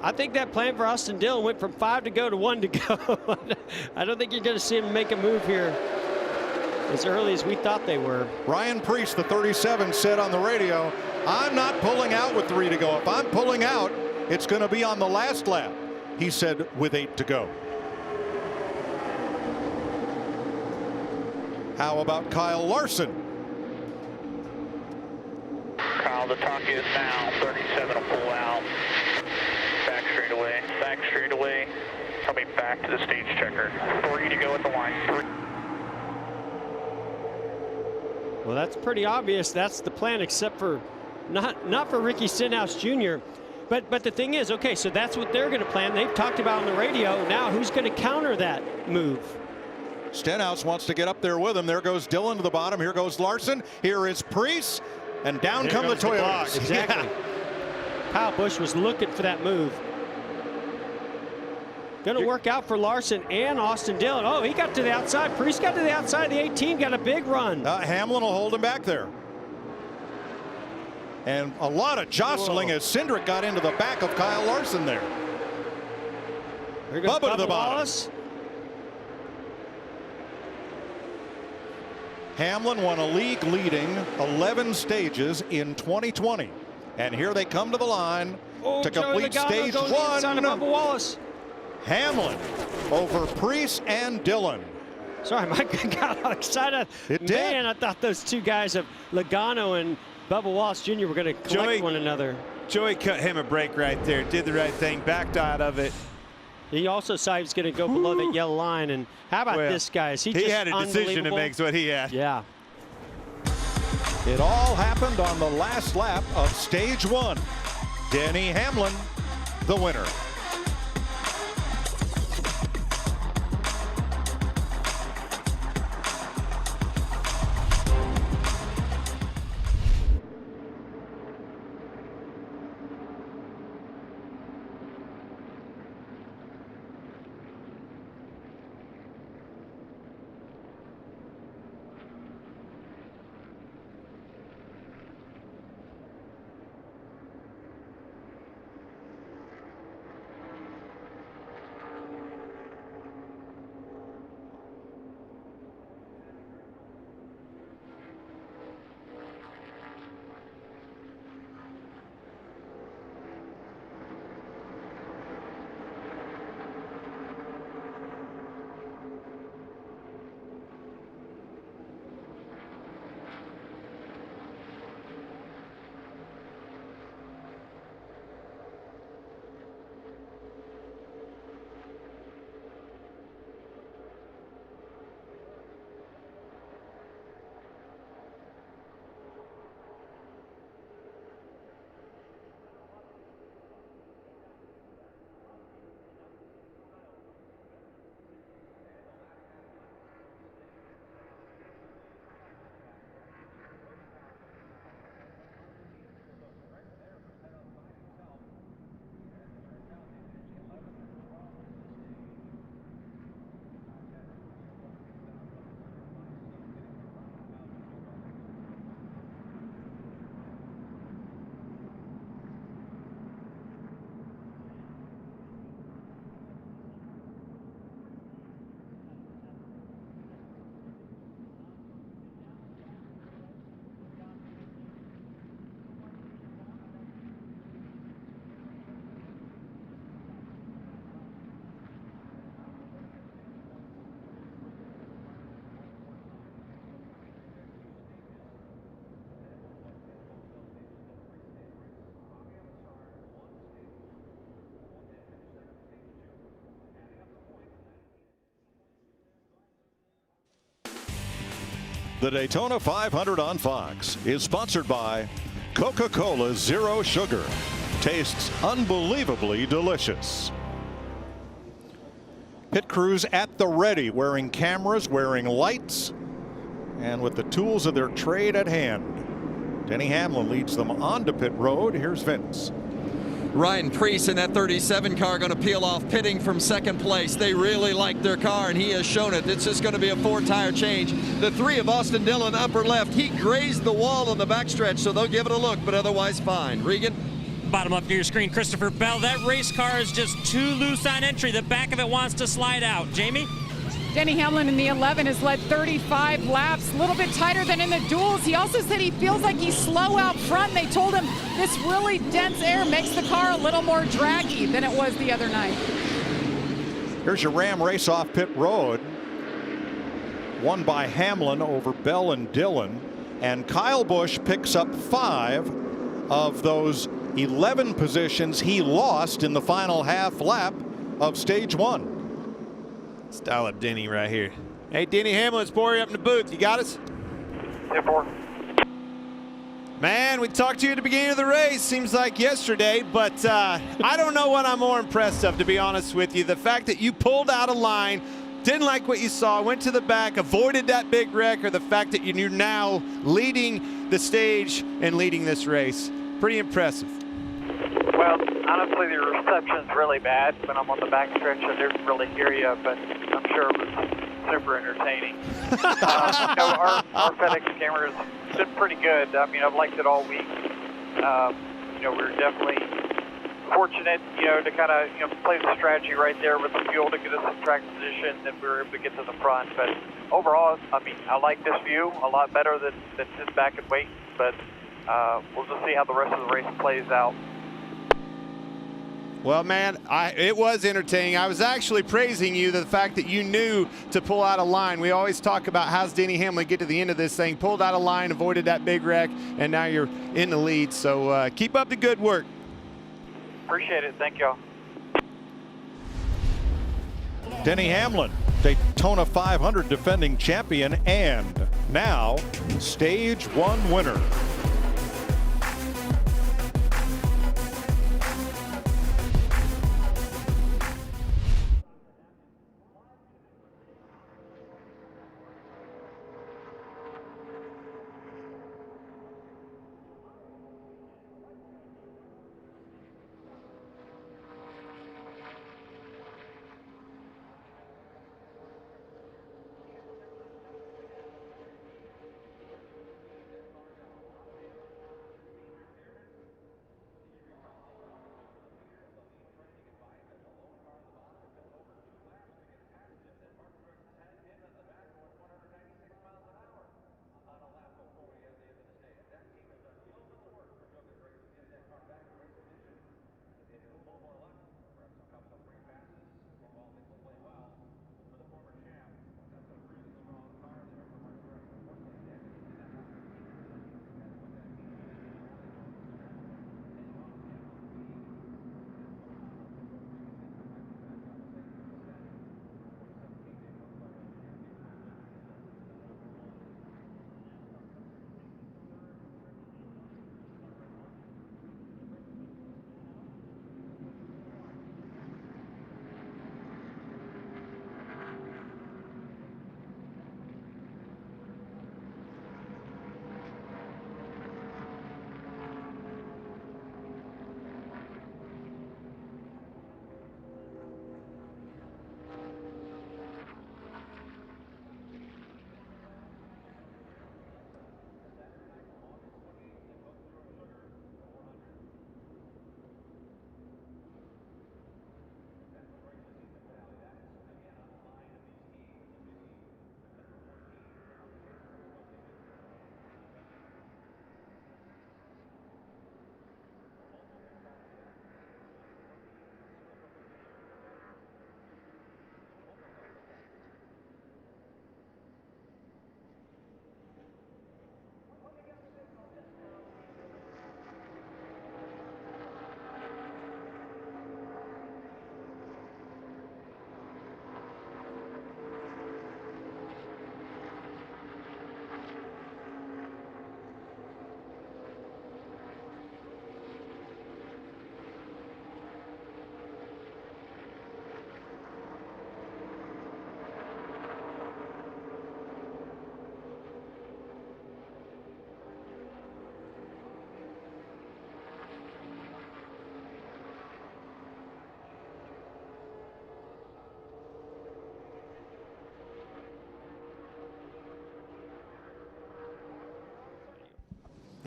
I think that plan for Austin Dillon went from 5 to go to 1 to go. I don't think you're going to see him make a move here as early as we thought they were. Ryan Preece, the 37, said on the radio, I'm not pulling out with 3 to go. If I'm pulling out, it's going to be on the last lap. He said with 8 to go. How about Kyle Larson? Kyle, the talk is now 37 will pull out. Back straight away. Coming back to the stage checker. 3 to go at the line. 3. Well, that's pretty obvious. That's the plan, except for not for Ricky Stenhouse Jr. But the thing is, okay, so that's what they're going to plan. They've talked about on the radio. Now who's going to counter that move? Stenhouse wants to get up there with him. There goes Dillon to the bottom. Here goes Larson. Here is Preece. And down come the Toyotas. Exactly. Yeah. Kyle Busch was looking for that move. Going to work out for Larson and Austin Dillon. Oh, he got to the outside. Preece got to the outside of the 18, got a big run. Hamlin will hold him back there. And a lot of jostling as Cindric got into the back of Kyle Larson there. Bubba to the bottom. Wallace. Hamlin won a league leading 11 stages in 2020. And here they come to the line to complete stage one. Bubba Wallace. Hamlin over Preece and Dillon. Sorry, Mike got all excited. It did. Man, I thought those two guys of Logano and Bubba Wallace Jr. were going to collect one another. Joey cut him a break right there. Did the right thing. Backed out of it. He also said he was going to go below that yellow line. And how about this guy? Is he just had a decision to make, is what he had. Yeah. It all happened on the last lap of stage one. Denny Hamlin, the winner. The Daytona 500 on Fox is sponsored by Coca-Cola Zero Sugar. Tastes unbelievably delicious. Pit crews at the ready, wearing cameras, wearing lights, and with the tools of their trade at hand. Denny Hamlin leads them onto pit road. Here's Vince. Ryan Preece in that 37 car going to peel off pitting from second place. They really like their car, and he has shown it. It's just going to be a 4-tire change. The 3 of Austin Dillon upper left. He grazed the wall on the backstretch, so they'll give it a look, but otherwise fine. Regan? Bottom up to your screen, Christopher Bell. That race car is just too loose on entry. The back of it wants to slide out. Jamie? Denny Hamlin in the 11 has led 35 laps, a little bit tighter than in the duels. He also said he feels like he's slow out front. They told him this really dense air makes the car a little more draggy than it was the other night. Here's your Ram race off pit road. Won by Hamlin over Bell and Dillon. And Kyle Busch picks up 5 of those 11 positions he lost in the final half lap of stage 1. Style up Denny right here. Hey, Denny Hamlin, it's Bory up in the booth. You got us? 10-4. Man, we talked to you at the beginning of the race. Seems like yesterday, but I don't know what I'm more impressed of, to be honest with you. The fact that you pulled out of line, didn't like what you saw, went to the back, avoided that big wreck, or the fact that you're now leading the stage and leading this race. Pretty impressive. Well, honestly, the reception's really bad. When I'm on the back stretch, I didn't really hear you, but I'm sure it was super entertaining. Our FedEx camera's been pretty good. I mean, I've liked it all week. We're definitely fortunate, to kind of, play the strategy right there with the fuel to get us in track position, and we were able to get to the front. But overall, I mean, I like this view a lot better than sitting back and waiting. But we'll just see how the rest of the race plays out. Well, man, it was entertaining. I was actually praising you, the fact that you knew to pull out of line. We always talk about how's Denny Hamlin get to the end of this thing. Pulled out of line, avoided that big wreck, and now you're in the lead. So keep up the good work. Appreciate it. Thank y'all. Denny Hamlin, Daytona 500 defending champion, and now Stage 1 winner.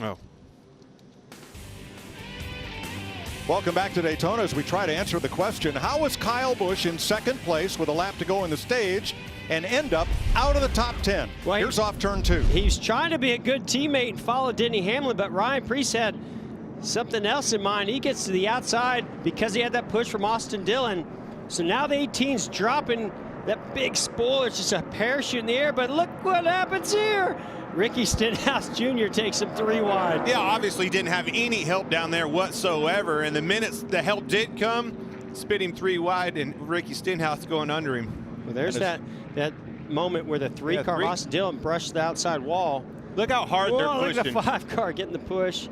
Oh. Welcome back to Daytona as we try to answer the question, how was Kyle Busch in second place with a lap to go in the stage and end up out of the top 10? Well, here's off turn 2. He's trying to be a good teammate and follow Denny Hamlin, but Ryan Preece had something else in mind. He gets to the outside because he had that push from Austin Dillon. So now the 18's dropping that big spoiler. It's just a parachute in the air, but look what happens here. Ricky Stenhouse Jr. takes him 3 wide. Yeah, obviously didn't have any help down there whatsoever. And the minutes the help did come, spit him 3 wide, and Ricky Stenhouse going under him. Well, there's that moment where the 3 car Austin Dillon brushed the outside wall. Look how hard they're Look pushing. at the 5 car getting the push.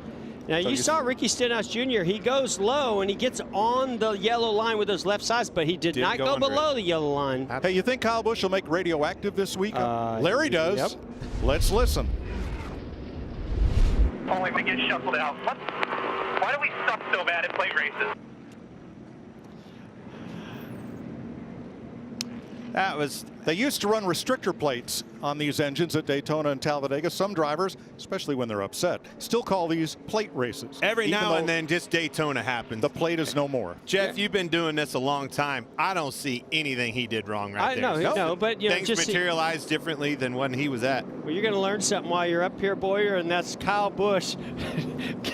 Now, you saw Ricky Stenhouse Jr. He goes low, and he gets on the yellow line with those left sides, but he did not go below the yellow line. Hey, you think Kyle Busch will make radioactive this week? Larry does. Yep. Let's listen. Only if we get shuffled out. Why do we suck so bad at plate races? They used to run restrictor plates on these engines at Daytona and Talladega. Some drivers, especially when they're upset, still call these plate races. Every even now though and then, just Daytona happens. The plate is no more. Jeff, you've been doing this a long time. I don't see anything he did wrong right there. No, but you know, things just materialized differently than when he was at. Well, you're going to learn something while you're up here, Boyer, and that's Kyle Busch.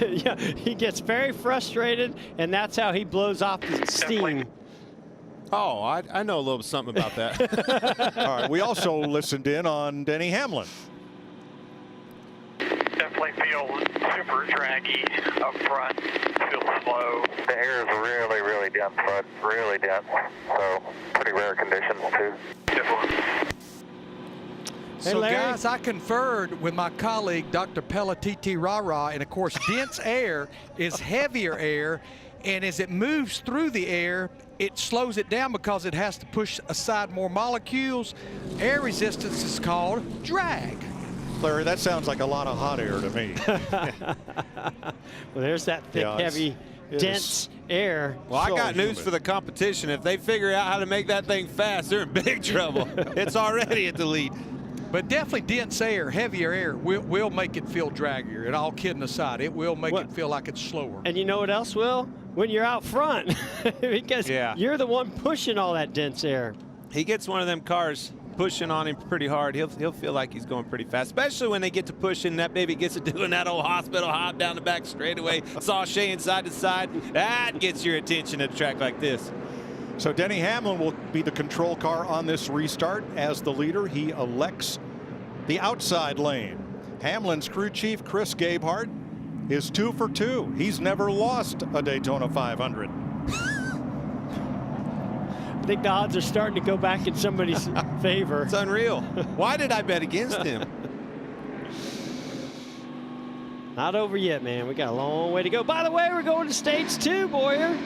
Yeah, he gets very frustrated, and that's how he blows off the steam. Oh, I know a little something about that. All right, we also listened in on Denny Hamlin. Definitely feels super draggy up front. Feels slow. The air is really, really dense, bud. Really dense. So pretty rare conditions too. So, guys, I conferred with my colleague, Dr. Pelletiti Rara, and of course, dense air is heavier air, and as it moves through the air, it slows it down because it has to push aside more molecules. Air resistance is called drag. Larry, that sounds like a lot of hot air to me. Well, there's that thick, heavy, dense air. Well, I got news for the competition. If they figure out how to make that thing fast, they're in big trouble. It's already at the lead. But definitely dense air, heavier air, will make it feel draggier. And all kidding aside, it will make it feel like it's slower. And you know what else will? When you're out front, because you're the one pushing all that dense air. He gets one of them cars pushing on him pretty hard. He'll feel like he's going pretty fast, especially when they get to pushing. That baby gets to doing that old hospital hop down the back straightaway, sashaying side to side. That gets your attention at a track like this. So Denny Hamlin will be the control car on this restart. As the leader, he elects the outside lane. Hamlin's crew chief, Chris Gabehart, is 2 for 2. He's never lost a Daytona 500. I think the odds are starting to go back in somebody's favor. It's unreal. Why did I bet against him? Not over yet, man. We got a long way to go. By the way, we're going to stage 2, Boyer.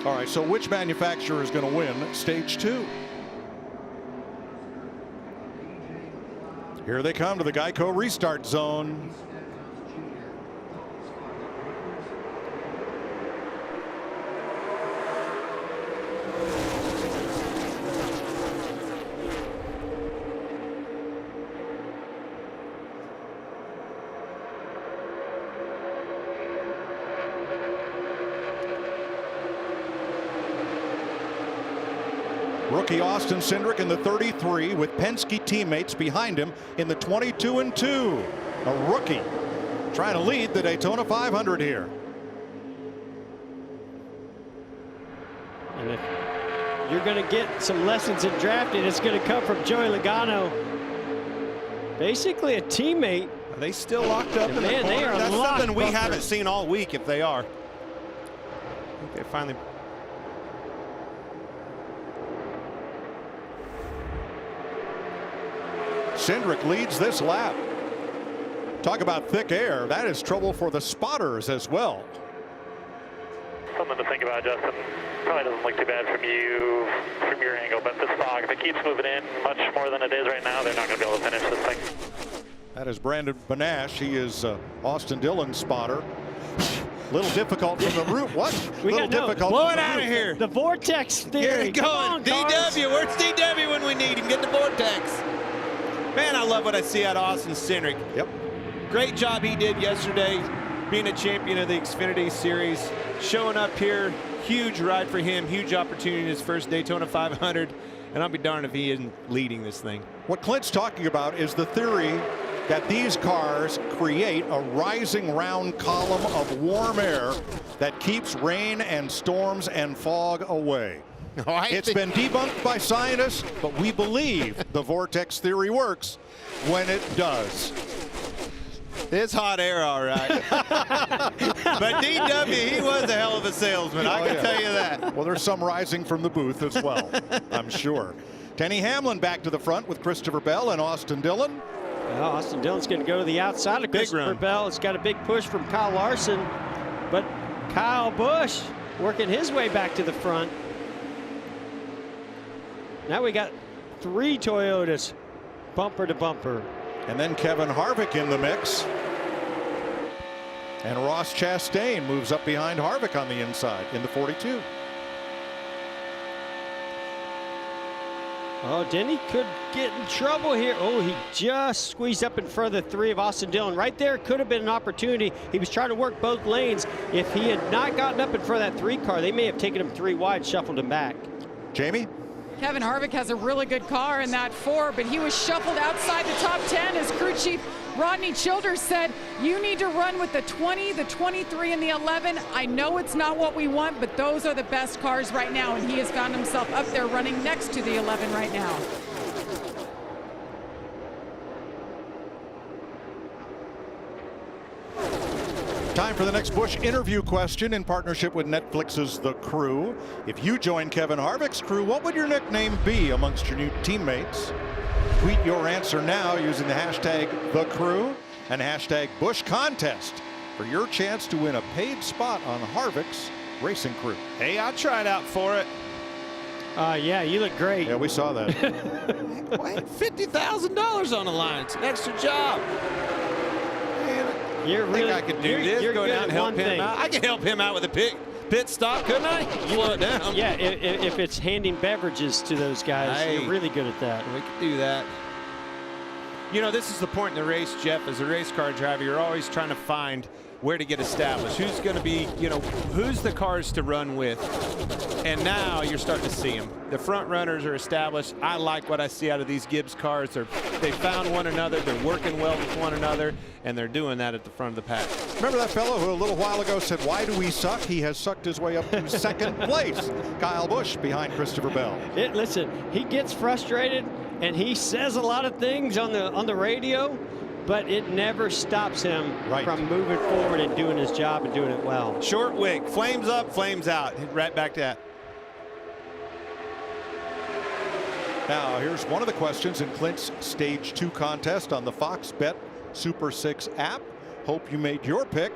All right, so which manufacturer is going to win stage 2? Here they come to the Geico restart zone. Rookie Austin Cindric in the 33 with Penske teammates behind him in the 22 and 2. A rookie trying to lead the Daytona 500 here. And if you're going to get some lessons in drafting, it's going to come from Joey Logano. Basically a teammate. Are they still locked up in the corner? They are That's locked, something we Bucker. haven't seen all week if they are. I think they finally... Cindric leads this lap. Talk about thick air. That is trouble for the spotters as well. Something to think about, Justin. Probably doesn't look too bad from you, from your angle, but this fog, if it keeps moving in much more than it is right now, they're not going to be able to finish this thing. That is Brandon Benash. He is Austin Dillon's spotter. Little difficult from the root. What? Little difficult. Blow it out of here. The vortex theory. Get it going. DW. Where's DW when we need him? Get the vortex. Man, I love what I see out of Austin Cindric. Yep. Great job he did yesterday, being a champion of the Xfinity Series, showing up here. Huge ride for him. Huge opportunity in his first Daytona 500. And I'll be darned if he isn't leading this thing. What Clint's talking about is the theory that these cars create a rising round column of warm air that keeps rain and storms and fog away. It's been debunked by scientists, but we believe the vortex theory works when it does. It's hot air, all right. But DW, he was a hell of a salesman, I can tell you that. Well, there's some rising from the booth as well, I'm sure. Denny Hamlin back to the front with Christopher Bell and Austin Dillon. Well, Austin Dillon's going to go to the outside of Christopher Bell. It's got a big push from Kyle Larson, but Kyle Busch working his way back to the front. Now we got 3 Toyotas bumper to bumper. And then Kevin Harvick in the mix. And Ross Chastain moves up behind Harvick on the inside in the 42. Oh, Denny could get in trouble here. Oh, he just squeezed up in front of the 3 of Austin Dillon. Right there could have been an opportunity. He was trying to work both lanes. If he had not gotten up in front of that 3 car, they may have taken him 3 wide, shuffled him back. Jamie? Kevin Harvick has a really good car in that 4, but he was shuffled outside the top 10 as crew chief Rodney Childers said, you need to run with the 20, the 23, and the 11. I know it's not what we want, but those are the best cars right now, and he has found himself up there running next to the 11 right now. Time for the next Busch interview question in partnership with Netflix's The Crew. If you join Kevin Harvick's crew, what would your nickname be amongst your new teammates? Tweet your answer now using the hashtag The Crew and hashtag Busch Contest for your chance to win a paid spot on Harvick's racing crew. Hey, I tried out for it. Yeah, you look great. Yeah, we saw that. $50,000 on the line. It's an extra job. You're really, I could do this. You're Go down and help him thing. out. I can help him out with a pit stop, couldn't I? Slow it down. Yeah, if it's handing beverages to those guys, Hey, you're really good at that. We could do that. You know, this is the point in the race, Jeff. As a race car driver, you're always trying to find where to get established. Who's going to be, you know, who's the cars to run with? And now you're starting to see them. The front runners are established. I like what I see out of these Gibbs cars. They found one another. They're working well with one another, and they're doing that at the front of the pack. Remember that fellow who a little while ago said, why do we suck? He has sucked his way up to second place. Kyle Busch behind Christopher Bell. Listen, he gets frustrated, and he says a lot of things on the radio, but it never stops him from moving forward and doing his job and doing it well. Short wick, flames up, flames out. Right back to that. Now, here's one of the questions in Clint's Stage 2 contest on the Fox Bet Super 6 app. Hope you made your pick.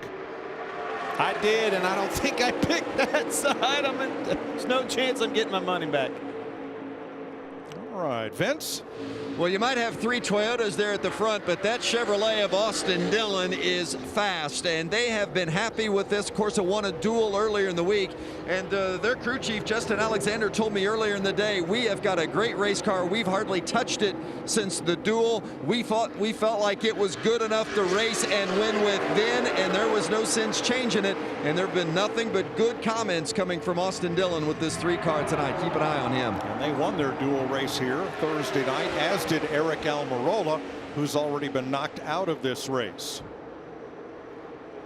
I did, and I don't think I picked that side. There's no chance I'm getting my money back. All right, Vince. Well, you might have 3 Toyotas there at the front, but that Chevrolet of Austin Dillon is fast, and they have been happy with this. Of course, it won a duel earlier in the week, and their crew chief, Justin Alexander, told me earlier in the day, we have got a great race car. We've hardly touched it since the duel. We felt like it was good enough to race and win with then, and there was no sense changing it, and there have been nothing but good comments coming from Austin Dillon with this 3 car tonight. Keep an eye on him. And they won their dual race here Thursday night, as did Eric Almirola, who's already been knocked out of this race.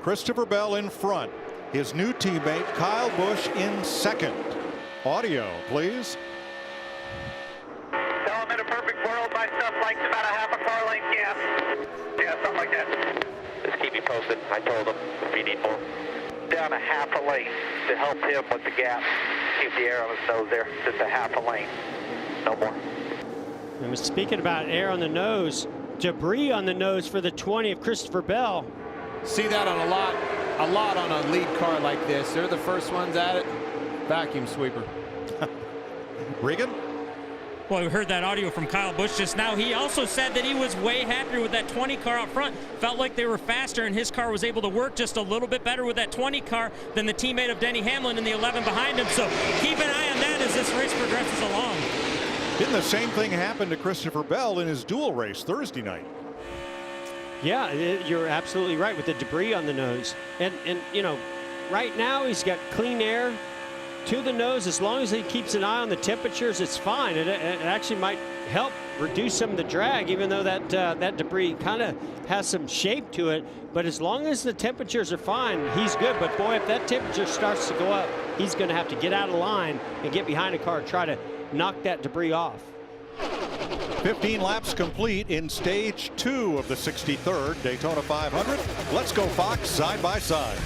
Christopher Bell in front. His new teammate Kyle Busch in second. Audio, please. Tell him in a perfect world, my stuff likes about a half a car length gap. Yeah, something like that. Just keep me posted. I told him if you need more. Down a half a lane to help him with the gap. Keep the air on his nose there. Just a half a lane. No more. And speaking about air on the nose, debris on the nose for the 20 of Christopher Bell. See that on a lot on a lead car like this. They're the first ones at it. Vacuum sweeper. Regan? Well, we heard that audio from Kyle Busch just now. He also said that he was way happier with that 20 car out front. Felt like they were faster, and his car was able to work just a little bit better with that 20 car than the teammate of Denny Hamlin in the 11 behind him. So keep an eye on that as this race progresses along. Didn't the same thing happen to Christopher Bell in his dual race Thursday night? Yeah, you're absolutely right with the debris on the nose. And you know, right now he's got clean air to the nose. As long as he keeps an eye on the temperatures, it's fine. It actually might help reduce some of the drag, even though that debris kind of has some shape to it. But as long as the temperatures are fine, he's good. But boy, if that temperature starts to go up, he's going to have to get out of line and get behind a car and try to knock that debris off. 15 laps complete in Stage 2 of the 63rd Daytona 500. Let's go Fox side by side.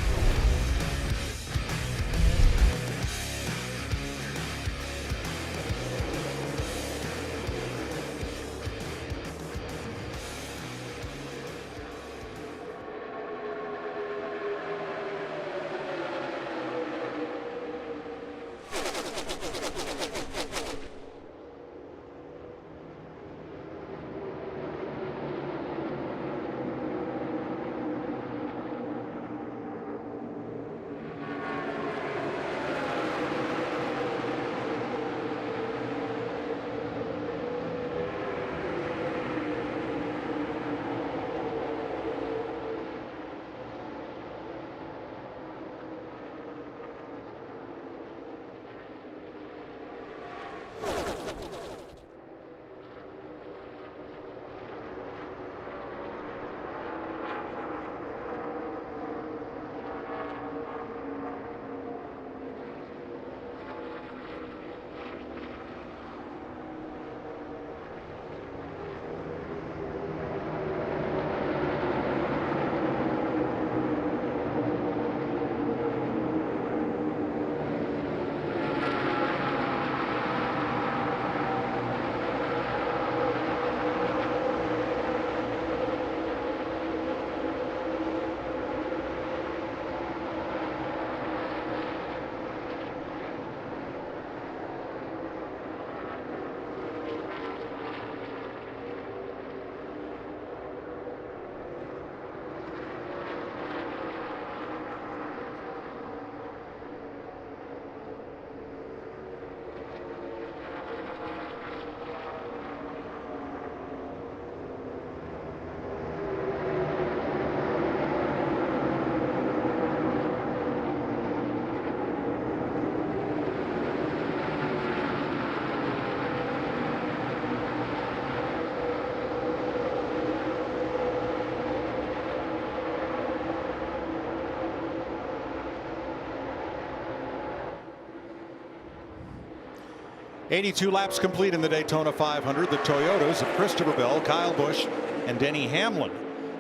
82 laps complete in the Daytona 500. The Toyotas of Christopher Bell, Kyle Busch, and Denny Hamlin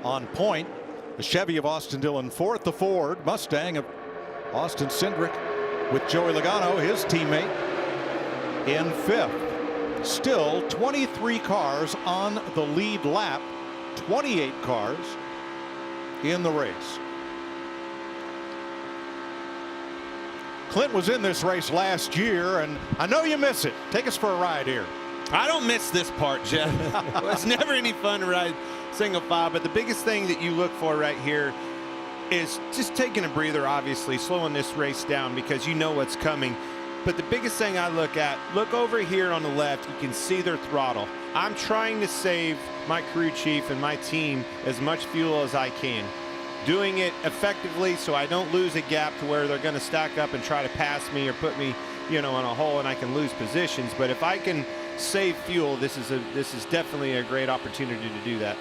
on point. The Chevy of Austin Dillon fourth. The Ford Mustang of Austin Cindric with Joey Logano, his teammate, in fifth. Still 23 cars on the lead lap, 28 cars in the race. Clint was in this race last year, and I know you miss it. Take us for a ride here. I don't miss this part, Jeff. It's never any fun to ride single file, but the biggest thing that you look for right here is just taking a breather, obviously, slowing this race down because you know what's coming. But the biggest thing I look over here on the left, you can see their throttle. I'm trying to save my crew chief and my team as much fuel as I can. Doing it effectively so I don't lose a gap to where they're going to stack up and try to pass me or put me, you know, in a hole and I can lose positions. But if I can save fuel, this is definitely a great opportunity to do that.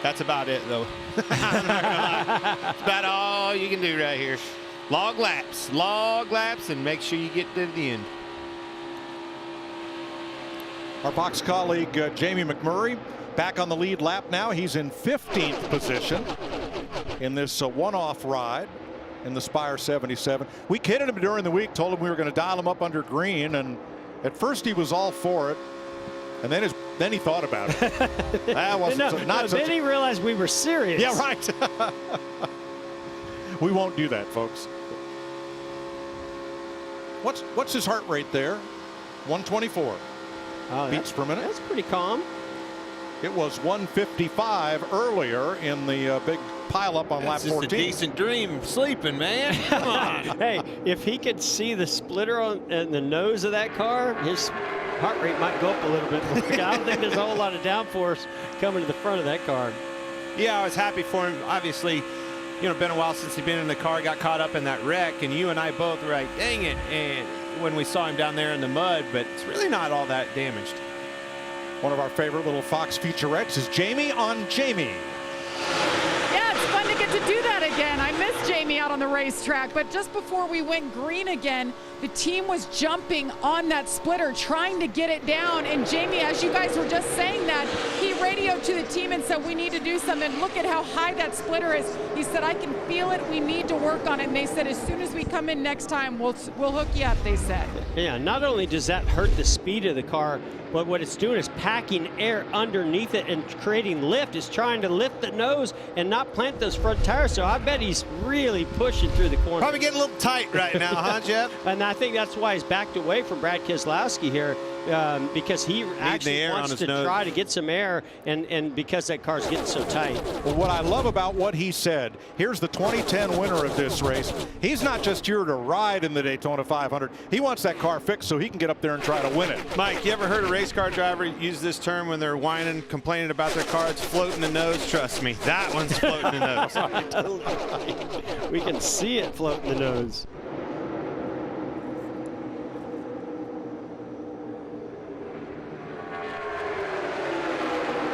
That's about it, though. I'm not gonna lie. That's about all you can do right here. Log laps, and make sure you get to the end. Our Fox colleague Jamie McMurray back on the lead lap now. He's in 15th position in this one-off ride in the Spire 77. We kidded him during the week, told him we were going to dial him up under green, and at first he was all for it, and then he thought about it. That wasn't then he realized we were serious. Yeah, right. We won't do that, folks. What's his heart rate there? 124 beats per minute. That's pretty calm. It was 155 earlier in the big pileup on lap 14. Just a decent dream sleeping, man. Come on. Hey, if he could see the splitter in the nose of that car, his heart rate might go up a little bit more. I don't think there's a whole lot of downforce coming to the front of that car. Yeah, I was happy for him. Obviously, you know, been a while since he'd been in the car, got caught up in that wreck, and you and I both were like, dang it, and when we saw him down there in the mud, but it's really not all that damaged. One of our favorite little Fox featurettes is Jamie on Jamie. Yeah, it's fun to get to do that again. I miss Jamie out on the racetrack, but just before we went green again, the team was jumping on that splitter, trying to get it down. And Jamie, as you guys were just saying that, he radioed to the team and said, we need to do something. Look at how high that splitter is. He said, I can feel it. We need to work on it. And they said, as soon as we come in next time, we'll hook you up, they said. Yeah, not only does that hurt the speed of the car, but what it's doing is packing air underneath it and creating lift. It's trying to lift the nose and not plant those front tires. So I bet he's really pushing through the corner. Probably getting a little tight right now, huh, Jeff? And I think that's why he's backed away from Brad Keselowski here, because he actually wants to try to get some air, and because that car's getting so tight. Well, what I love about what he said, here's the 2010 winner of this race. He's not just here to ride in the Daytona 500. He wants that car fixed so he can get up there and try to win it. Mike, you ever heard a race car driver use this term when they're whining, complaining about their car? It's floating the nose. Trust me, that one's floating the nose. Totally right. We can see it floating the nose.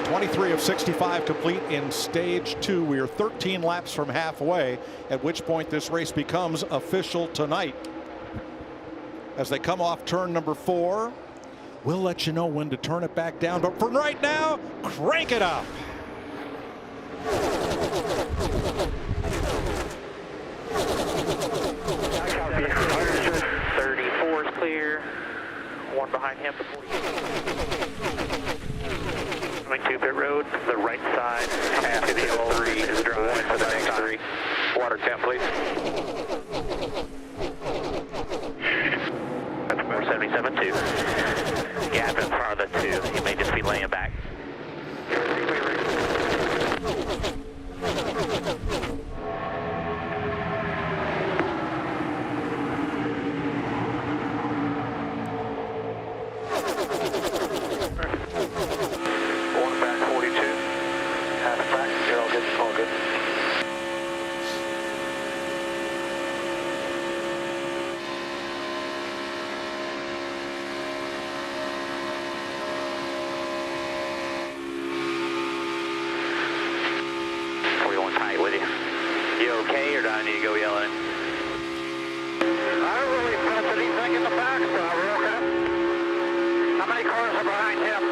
'23 of 65 complete in stage 2. We are 13 laps from halfway, at which point this race becomes official tonight. As they come off turn number 4, we'll let you know when to turn it back down. But for right now, crank it up. Understood. 34 is clear. One behind him. Coming to pit road, the right side. Half of the old 3 is dry. One for the next 3. Water temp, please. That's 477-2. Gap in front of the 2. He may just be laying back. You okay, or do I need to go yelling? I don't really sense anything in the back, so we're okay. How many cars are behind him?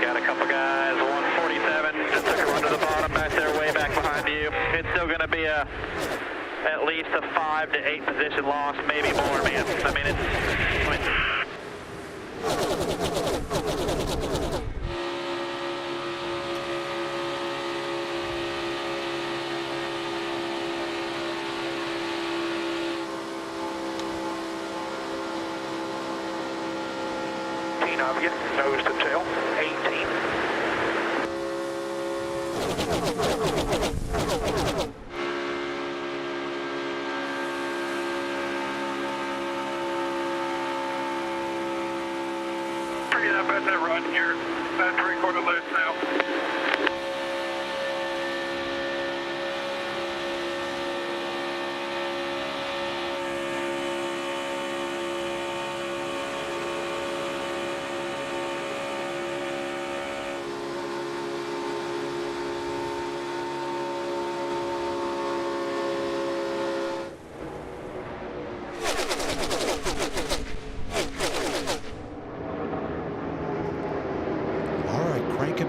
Got a couple guys, 147, just took a run to the bottom back there, way back behind you. It's still going to be at least a 5 to 8 position loss, maybe more, man. I mean, it's... of you, nose to tail, 18. Bring it up at that run here, about 3/4 loose now.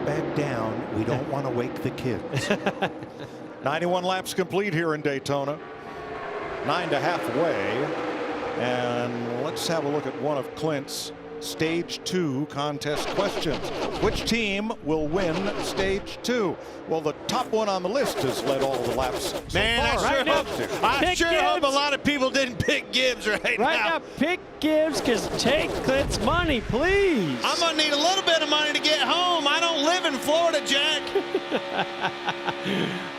Back down. We don't want to wake the kids. 91 laps complete here in Daytona. 9 to halfway. And let's have a look at one of Clint's Stage 2 contest questions. Which team will win Stage 2? Well, the top one on the list has led all the laps so Man, far. I sure hope a lot of people didn't pick Gibbs right now. Pick Gibbs, because take Clint's money, please. I'm going to need a little bit of money to get home. I don't live in Florida, Jack.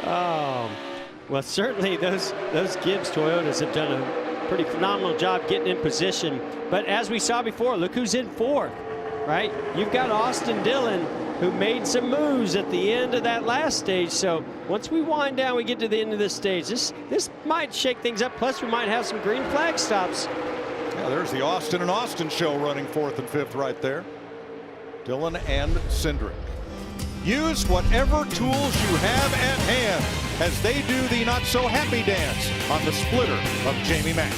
Oh, well, certainly those Gibbs Toyotas have done a pretty phenomenal job getting in position. But as we saw before, look who's in fourth, right? You've got Austin Dillon, who made some moves at the end of that last stage. So once we wind down, we get to the end of this stage. This might shake things up. Plus, we might have some green flag stops. Yeah, there's the Austin and Austin show running 4th and 5th right there. Dillon and Cindric. Use whatever tools you have at hand. as they do the not-so-happy dance on the splitter of Jamie Mack.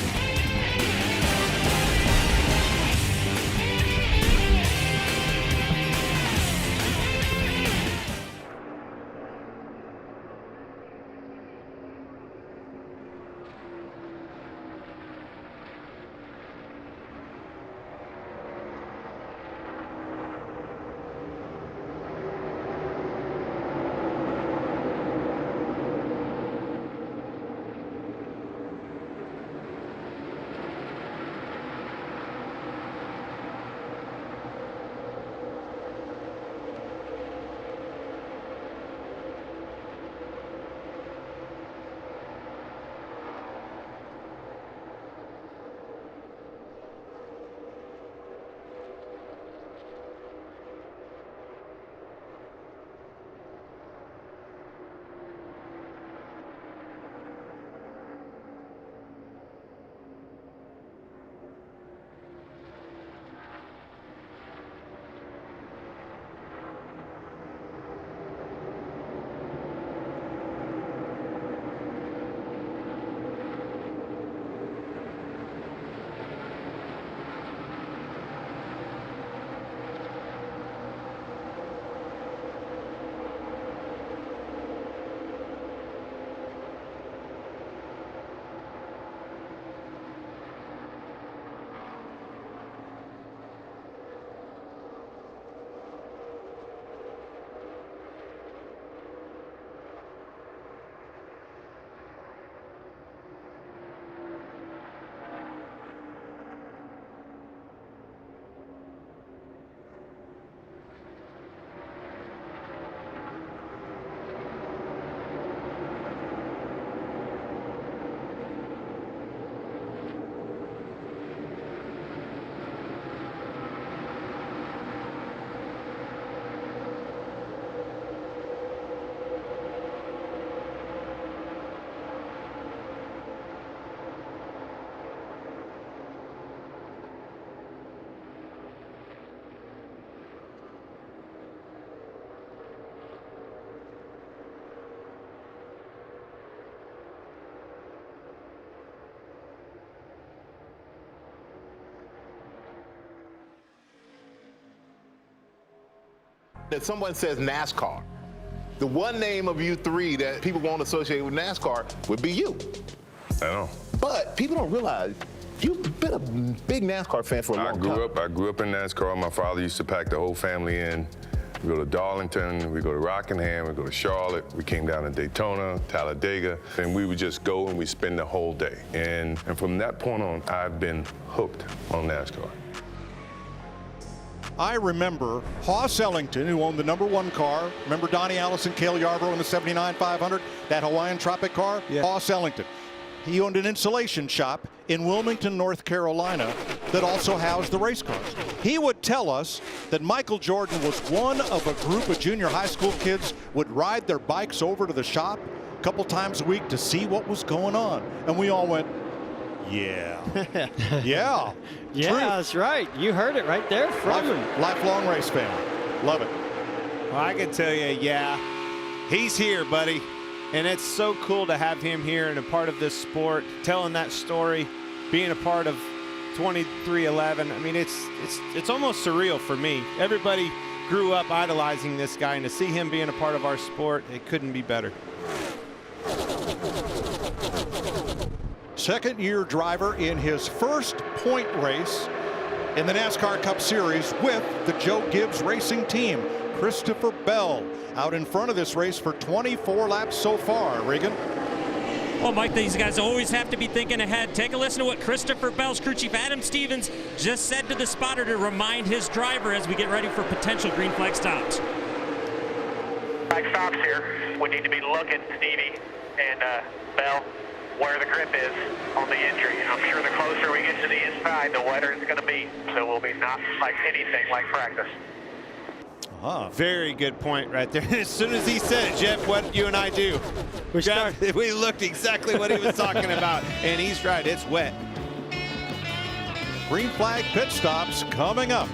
If someone says NASCAR, the one name of you three that people won't associate with NASCAR would be you. I know. But people don't realize you've been a big NASCAR fan for a long time. I grew up in NASCAR. My father used to pack the whole family in. We go to Darlington, we go to Rockingham, we go to Charlotte. We came down to Daytona, Talladega, and we would just go and we spend the whole day. And from that point on, I've been hooked on NASCAR. I remember Hoss Ellington, who owned the #1 car. Remember Donnie Allison, Cale Yarborough in the '79 500, that Hawaiian Tropic car? Yeah. Hoss Ellington. He owned an insulation shop in Wilmington, North Carolina that also housed the race cars. He would tell us that Michael Jordan was one of a group of junior high school kids would ride their bikes over to the shop a couple times a week to see what was going on. And we all went, yeah. Yeah. Yeah, Truth. that's right. You heard it right there from him. Lifelong race fan. Love it. Well, I can tell you, yeah, he's here, buddy. And it's so cool to have him here and a part of this sport, telling that story, being a part of 2311. I mean, it's almost surreal for me. Everybody grew up idolizing this guy, and to see him being a part of our sport, it couldn't be better. Second-year driver in his first point race in the NASCAR Cup Series with the Joe Gibbs Racing Team. Christopher Bell out in front of this race for 24 laps so far. Regan? Well, Mike, these guys always have to be thinking ahead. Take a listen to what Christopher Bell's crew chief Adam Stevens just said to the spotter to remind his driver as we get ready for potential green flag stops. Flag stops here. We need to be looking, Stevie and Bell, where the grip is on the entry. I'm sure the closer we get to the inside, the wetter it's going to be. So we'll be not like anything like practice. Very good point right there. As soon as he said it, Jeff, what did you and I do? We looked exactly what he was talking about, and he's right. It's wet. Green flag pit stops coming up.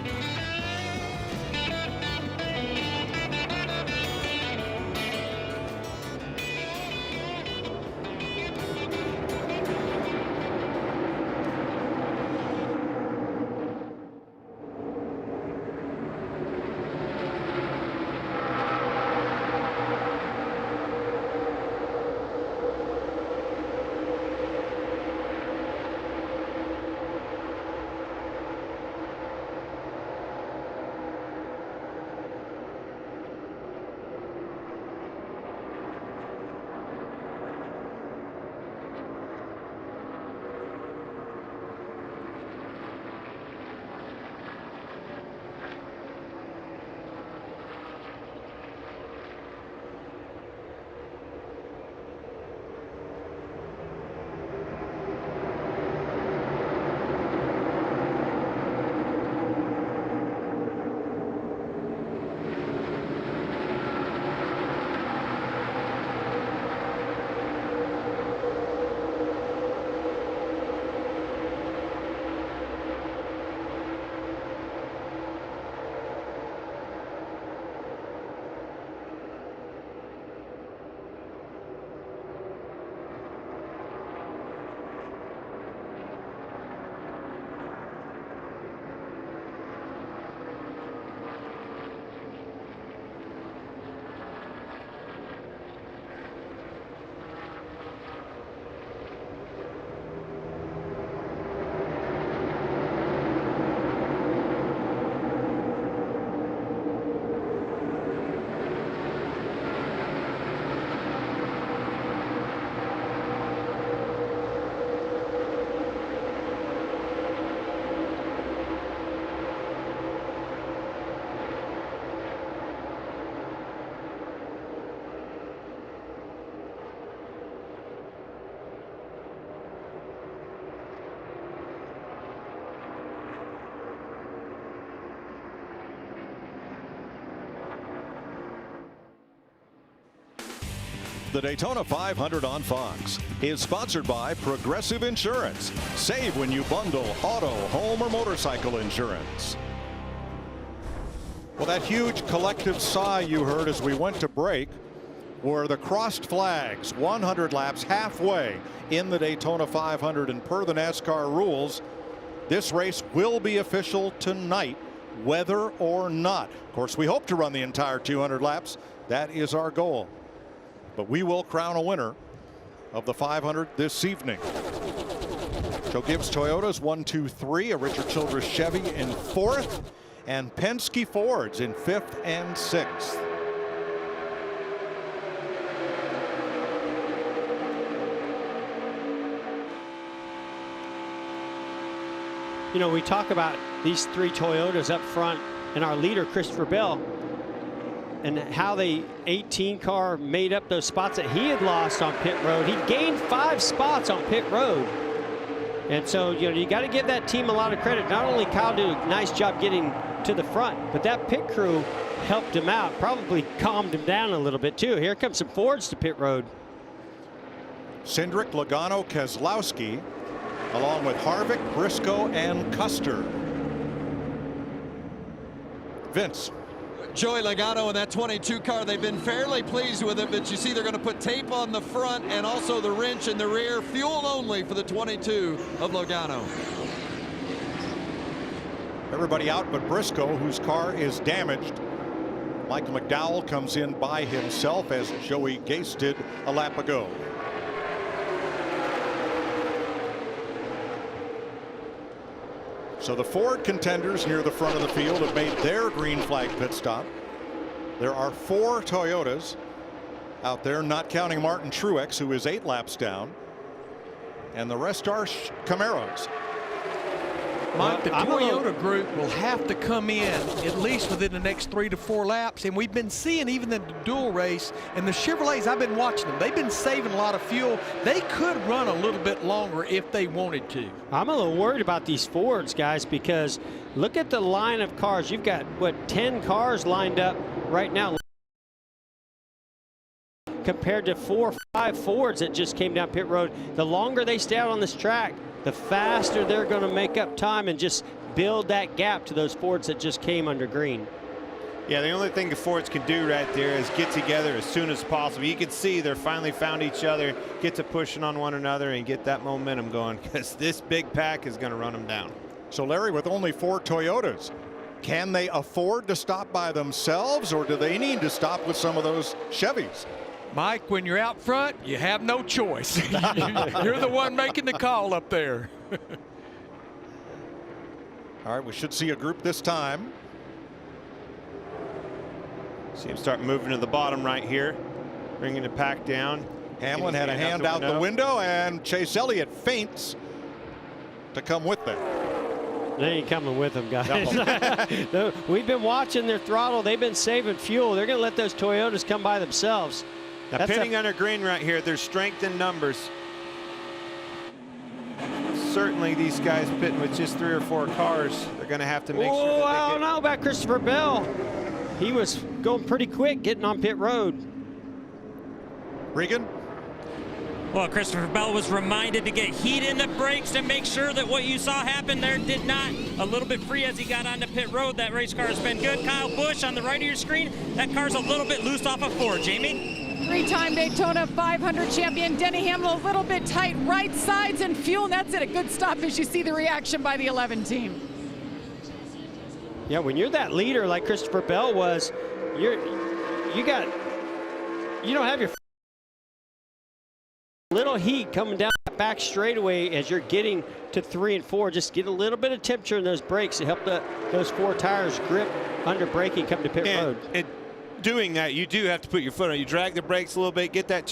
The Daytona 500 on Fox is sponsored by Progressive Insurance. Save when you bundle auto, home, or motorcycle insurance. Well, that huge collective sigh you heard as we went to break were the crossed flags. 100 laps halfway in the Daytona 500, and per the NASCAR rules, this race will be official tonight, whether or not. Of course, we hope to run the entire 200 laps. That is our goal. But we will crown a winner of the 500 this evening. Joe Gibbs Toyotas 1, 2, 3. A Richard Childress Chevy in 4th. And Penske Fords in 5th and 6th. You know, we talk about these 3 Toyotas up front and our leader, Christopher Bell, and how the 18 car made up those spots that he had lost on pit road. He gained 5 spots on pit road. And so, you know, you got to give that team a lot of credit. Not only Kyle did a nice job getting to the front, but that pit crew helped him out, probably calmed him down a little bit too. Here comes some Fords to pit road. Cindric, Logano, Keselowski, along with Harvick, Briscoe, and Custer. Vince. Joey Logano in that 22 car, they've been fairly pleased with it, but you see they're going to put tape on the front and also the wrench in the rear. Fuel only for the 22 of Logano. Everybody out but Briscoe, whose car is damaged. Michael McDowell comes in by himself, as Joey Gase did a lap ago. So the Ford contenders near the front of the field have made their green flag pit stop. There are 4 Toyotas out there, not counting Martin Truex, who is 8 laps down. And the rest are Camaros. Mike, the Toyota group will have to come in at least within the next 3 to 4 laps. And we've been seeing, even in the dual race, and the Chevrolets, I've been watching them. They've been saving a lot of fuel. They could run a little bit longer if they wanted to. I'm a little worried about these Fords, guys, because look at the line of cars. You've got, what, 10 cars lined up right now, compared to 4 or 5 Fords that just came down pit road. The longer they stay out on this track, the faster they're going to make up time and just build that gap to those Fords that just came under green. Yeah, the only thing the Fords can do right there is get together as soon as possible. You can see they're finally found each other, get to pushing on one another and get that momentum going, because this big pack is going to run them down. So Larry, with only 4 Toyotas, can they afford to stop by themselves, or do they need to stop with some of those Chevys? Mike, when you're out front, you have no choice. You're the one making the call up there. All right, we should see a group this time. See him start moving to the bottom right here, bringing the pack down. Hamlin had a hand out the window, and Chase Elliott feints to come with them. They ain't coming with them, guys. No. We've been watching their throttle. They've been saving fuel. They're going to let those Toyotas come by themselves. Now, pitting under green right here, there's strength in numbers. Certainly these guys pitting with just 3 or 4 cars, they're going to have to make sure that I don't know about Christopher Bell. He was going pretty quick getting on pit road. Regan? Well, Christopher Bell was reminded to get heat in the brakes to make sure that what you saw happen there did not. A little bit free as he got onto pit road. That race car has been good. Kyle Busch on the right of your screen. That car's a little bit loose off of 4, Jamie. 3-time Daytona 500 champion Denny Hamlin, a little bit tight right sides and fuel, and that's it. A good stop as you see the reaction by the 11 team. Yeah, when you're that leader like Christopher Bell was, you don't have your little heat coming down that back straightaway as you're getting to 3 and 4. Just get a little bit of temperature in those brakes to help those 4 tires grip under braking, come to pit road. And doing that, you do have to put your foot on. You drag the brakes a little bit, get that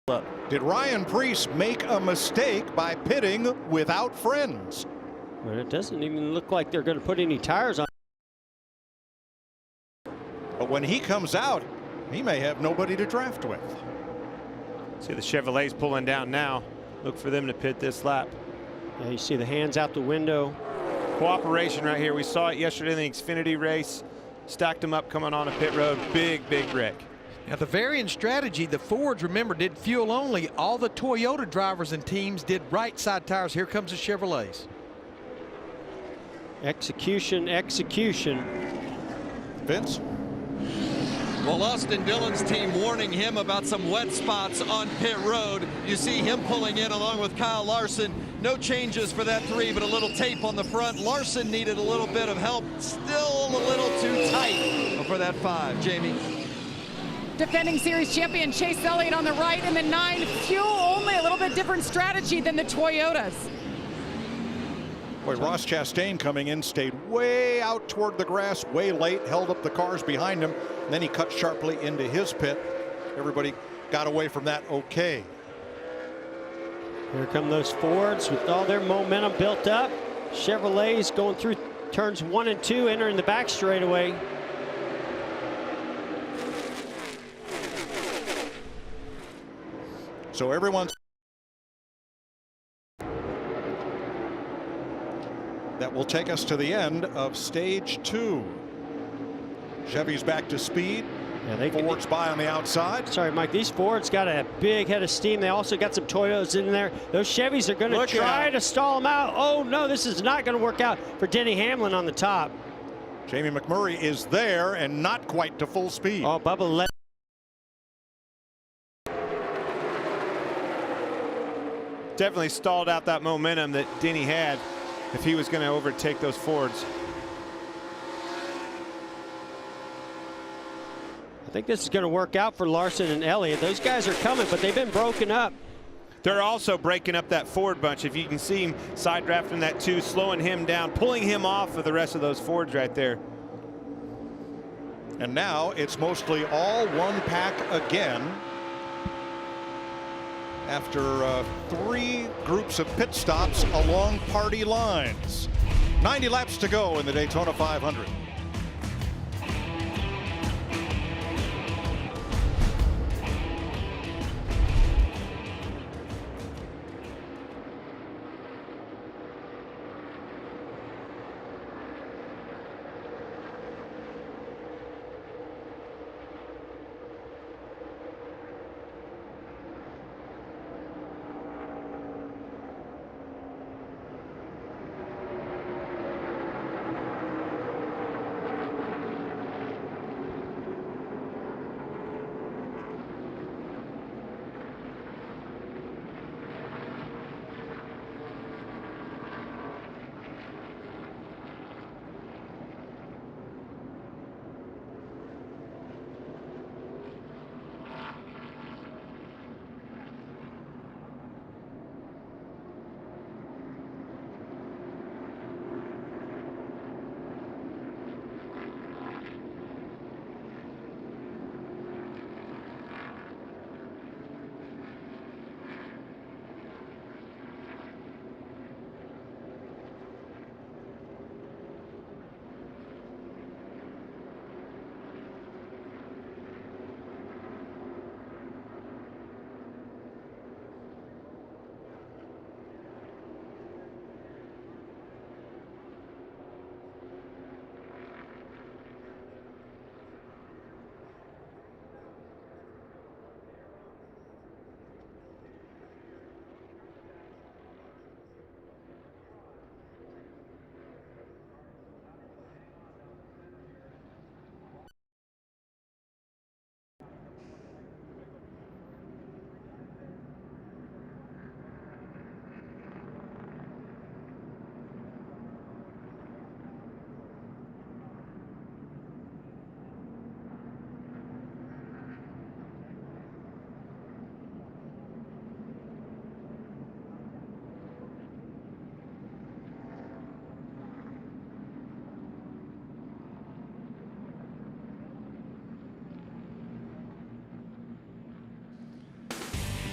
up. Did Ryan Preece make a mistake by pitting without friends? Well, it doesn't even look like they're going to put any tires on. But when he comes out, he may have nobody to draft with. See the Chevrolets pulling down now. Look for them to pit this lap. Yeah, you see the hands out the window. Cooperation right here. We saw it yesterday in the Xfinity race. Stacked them up coming on a pit road. Big, big wreck. Now, the varying strategy, the Fords, remember, did fuel only. All the Toyota drivers and teams did right side tires. Here comes the Chevrolets. Execution, execution. Vince? Well, Austin Dillon's team warning him about some wet spots on pit road. You see him pulling in along with Kyle Larson. No changes for that 3, but a little tape on the front. Larson needed a little bit of help. Still a little too tight for that 5. Jamie. Defending series champion Chase Elliott on the right, and the 9 fuel only, a little bit different strategy than the Toyotas. Boy, Ross Chastain coming in stayed way out toward the grass, way late, held up the cars behind him, and then he cut sharply into his pit. Everybody got away from that okay. Here come those Fords with all their momentum built up. Chevrolets going through turns 1 and 2, entering the back straightaway. So everyone's that will take us to the end of stage 2. Chevy's back to speed. Yeah, Ford's by on the outside. Sorry, Mike, these Fords got a big head of steam. They also got some Toyotas in there. Those Chevys are going to try to stall them out. Oh, no, this is not going to work out for Denny Hamlin on the top. Jamie McMurray is there and not quite to full speed. Oh, Bubba let. Definitely stalled out that momentum that Denny had if he was going to overtake those Fords. I think this is going to work out for Larson and Elliott. Those guys are coming, but they've been broken up. They're also breaking up that Ford bunch. If you can see him side drafting that 2, slowing him down, pulling him off of the rest of those Fords right there. And now it's mostly all one pack again. After 3 groups of pit stops along party lines. 90 laps to go in the Daytona 500.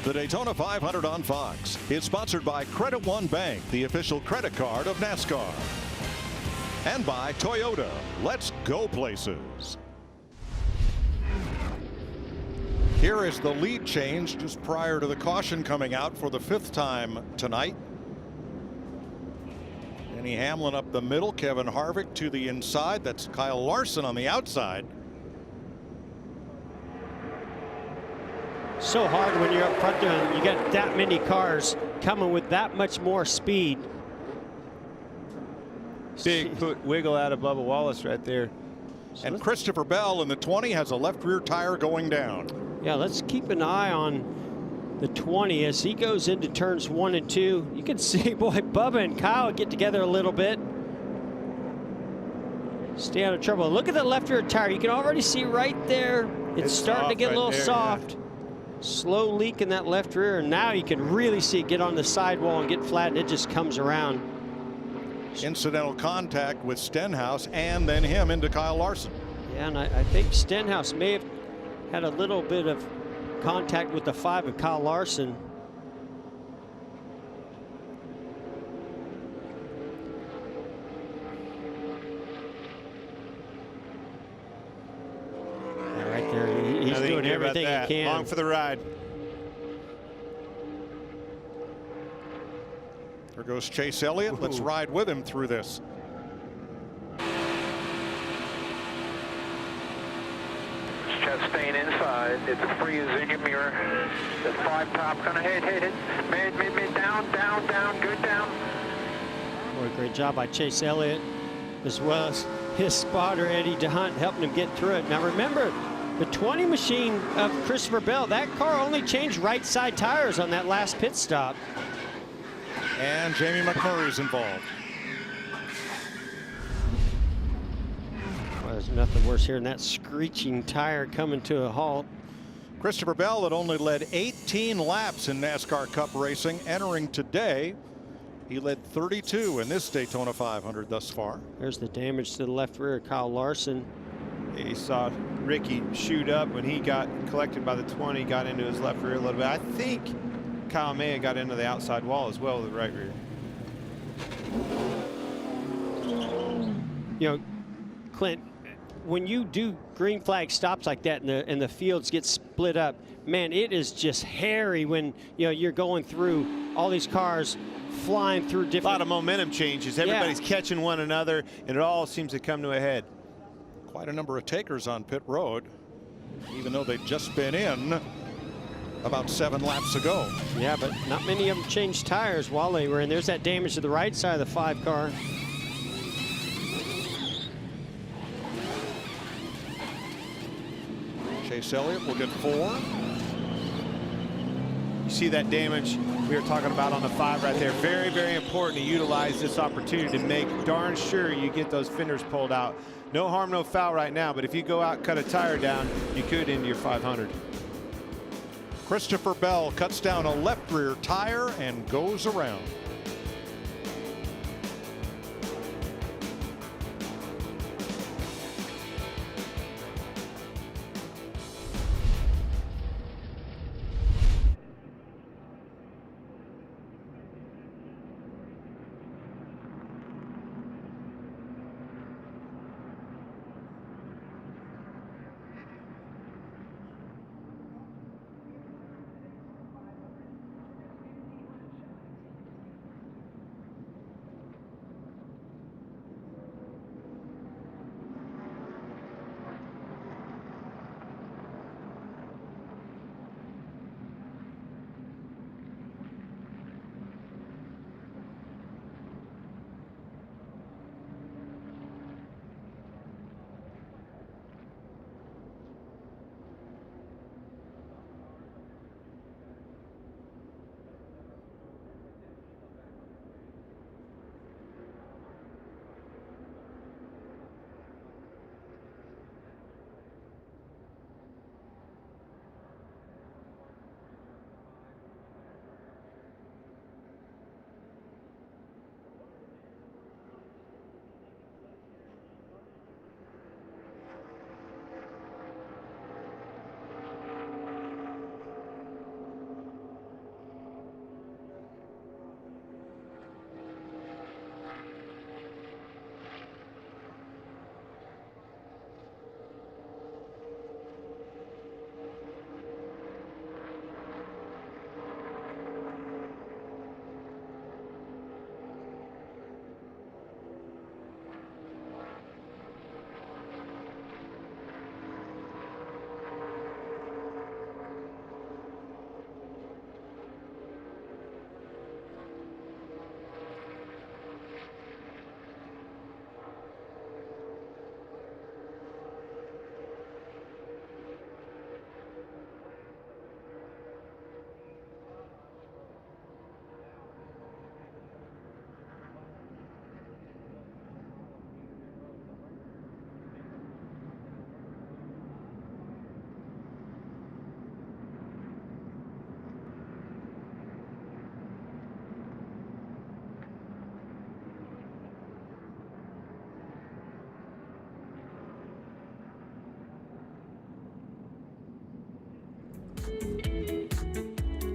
The Daytona 500 on Fox is sponsored by Credit One Bank, the official credit card of NASCAR. And by Toyota. Let's go places. Here is the lead change just prior to the caution coming out for the 5th time tonight. Denny Hamlin up the middle, Kevin Harvick to the inside. That's Kyle Larson on the outside. So hard when you're up front there and you got that many cars coming with that much more speed. Big wiggle out of Bubba Wallace right there. And Christopher Bell in the 20 has a left rear tire going down. Yeah, let's keep an eye on the 20 as he goes into turns 1 and 2. You can see, boy, Bubba and Kyle get together a little bit. Stay out of trouble. Look at the left rear tire. You can already see right there. It's starting to get a little soft. Yeah. Slow leak in that left rear, and now you can really see it get on the sidewall and get flat, and it just comes around. Incidental contact with Stenhouse and then him into Kyle Larson. Yeah, and I think Stenhouse may have had a little bit of contact with the 5 of Kyle Larson. Right there, he's doing everything he can. Long for the ride. There goes Chase Elliott. Let's ride with him through this. Just staying inside. It's a free as in your mirror. The 5 top gonna hit. Mid, down, good down. Boy, great job by Chase Elliott, as well as his spotter Eddie DeHunt helping him get through it. Now remember, the 20 machine of Christopher Bell, that car only changed right side tires on that last pit stop. And Jamie McMurray's involved. Well, there's nothing worse here than that screeching tire coming to a halt. Christopher Bell had only led 18 laps in NASCAR Cup racing entering today. He led 32 in this Daytona 500 thus far. There's the damage to the left rear of Kyle Larson. He saw Ricky shoot up when he got collected by the 20, got into his left rear a little bit. I think Kyle may have got into the outside wall as well with the right rear. You know, Clint, when you do green flag stops like that and the fields get split up, man, it is just hairy when you're going through all these cars flying through different. A lot of momentum changes. Everybody's catching one another, and it all seems to come to a head. Quite a number of takers on pit road, even though they've just been in about 7 laps ago. Yeah, but not many of them changed tires while they were in. There's that damage to the right side of the 5 car. Chase Elliott will get 4. You see that damage we were talking about on the 5 right there. Very, very important to utilize this opportunity to make darn sure you get those fenders pulled out. No harm, no foul right now, but if you go out and cut a tire down, you could into your 500. Christopher Bell cuts down a left rear tire and goes around.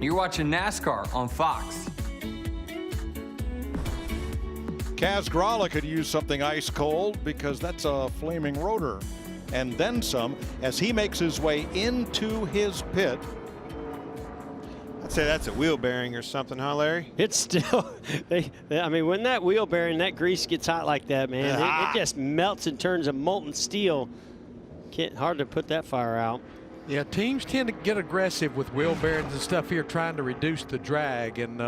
You're watching NASCAR on Fox. Kaz Grala could use something ice cold because that's a flaming rotor. And then some as he makes his way into his pit. I'd say that's a wheel bearing or something, huh, Larry? It's still, I mean, when that wheel bearing, that grease gets hot like that, man, it just melts and turns a molten steel. Hard to put that fire out. Yeah, teams tend to get aggressive with wheel bearings and stuff here, trying to reduce the drag. And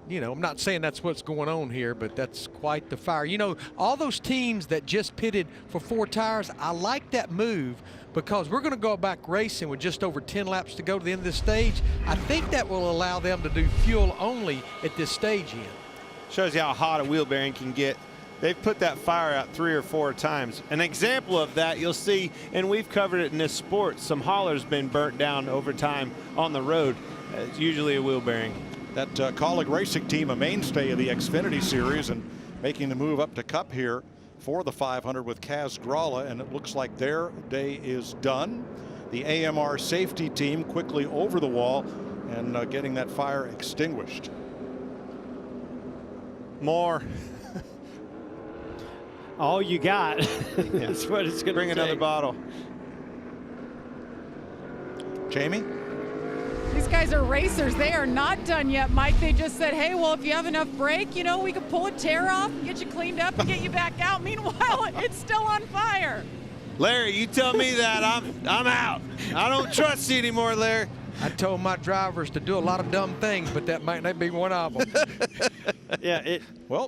you know, I'm not saying that's what's going on here, but that's quite the fire. You know, all those teams that just pitted for 4 tires, I like that move because we're going to go back racing with just over 10 laps to go to the end of this stage. I think that will allow them to do fuel only at this stage end. Shows you how hot a wheel bearing can get. They've put that fire out 3 or 4 times. An example of that you'll see, and we've covered it in this sport, some haulers been burnt down over time on the road. It's usually a wheel bearing. That Kaulig Racing team, a mainstay of the Xfinity Series, and making the move up to Cup here for the 500 with Kaz Grala, and it looks like their day is done. The AMR safety team quickly over the wall and getting that fire extinguished. More. All you got. That's what it's going to bring another bottle. Jamie? These guys are racers. They are not done yet, Mike. They just said, hey, well, if you have enough brake, you know, we can pull a tear off, get you cleaned up, and get you back out. Meanwhile, it's still on fire. Larry, you tell me that, I'm out. I don't trust you anymore, Larry. I told my drivers to do a lot of dumb things, but that might not be one of them. Yeah,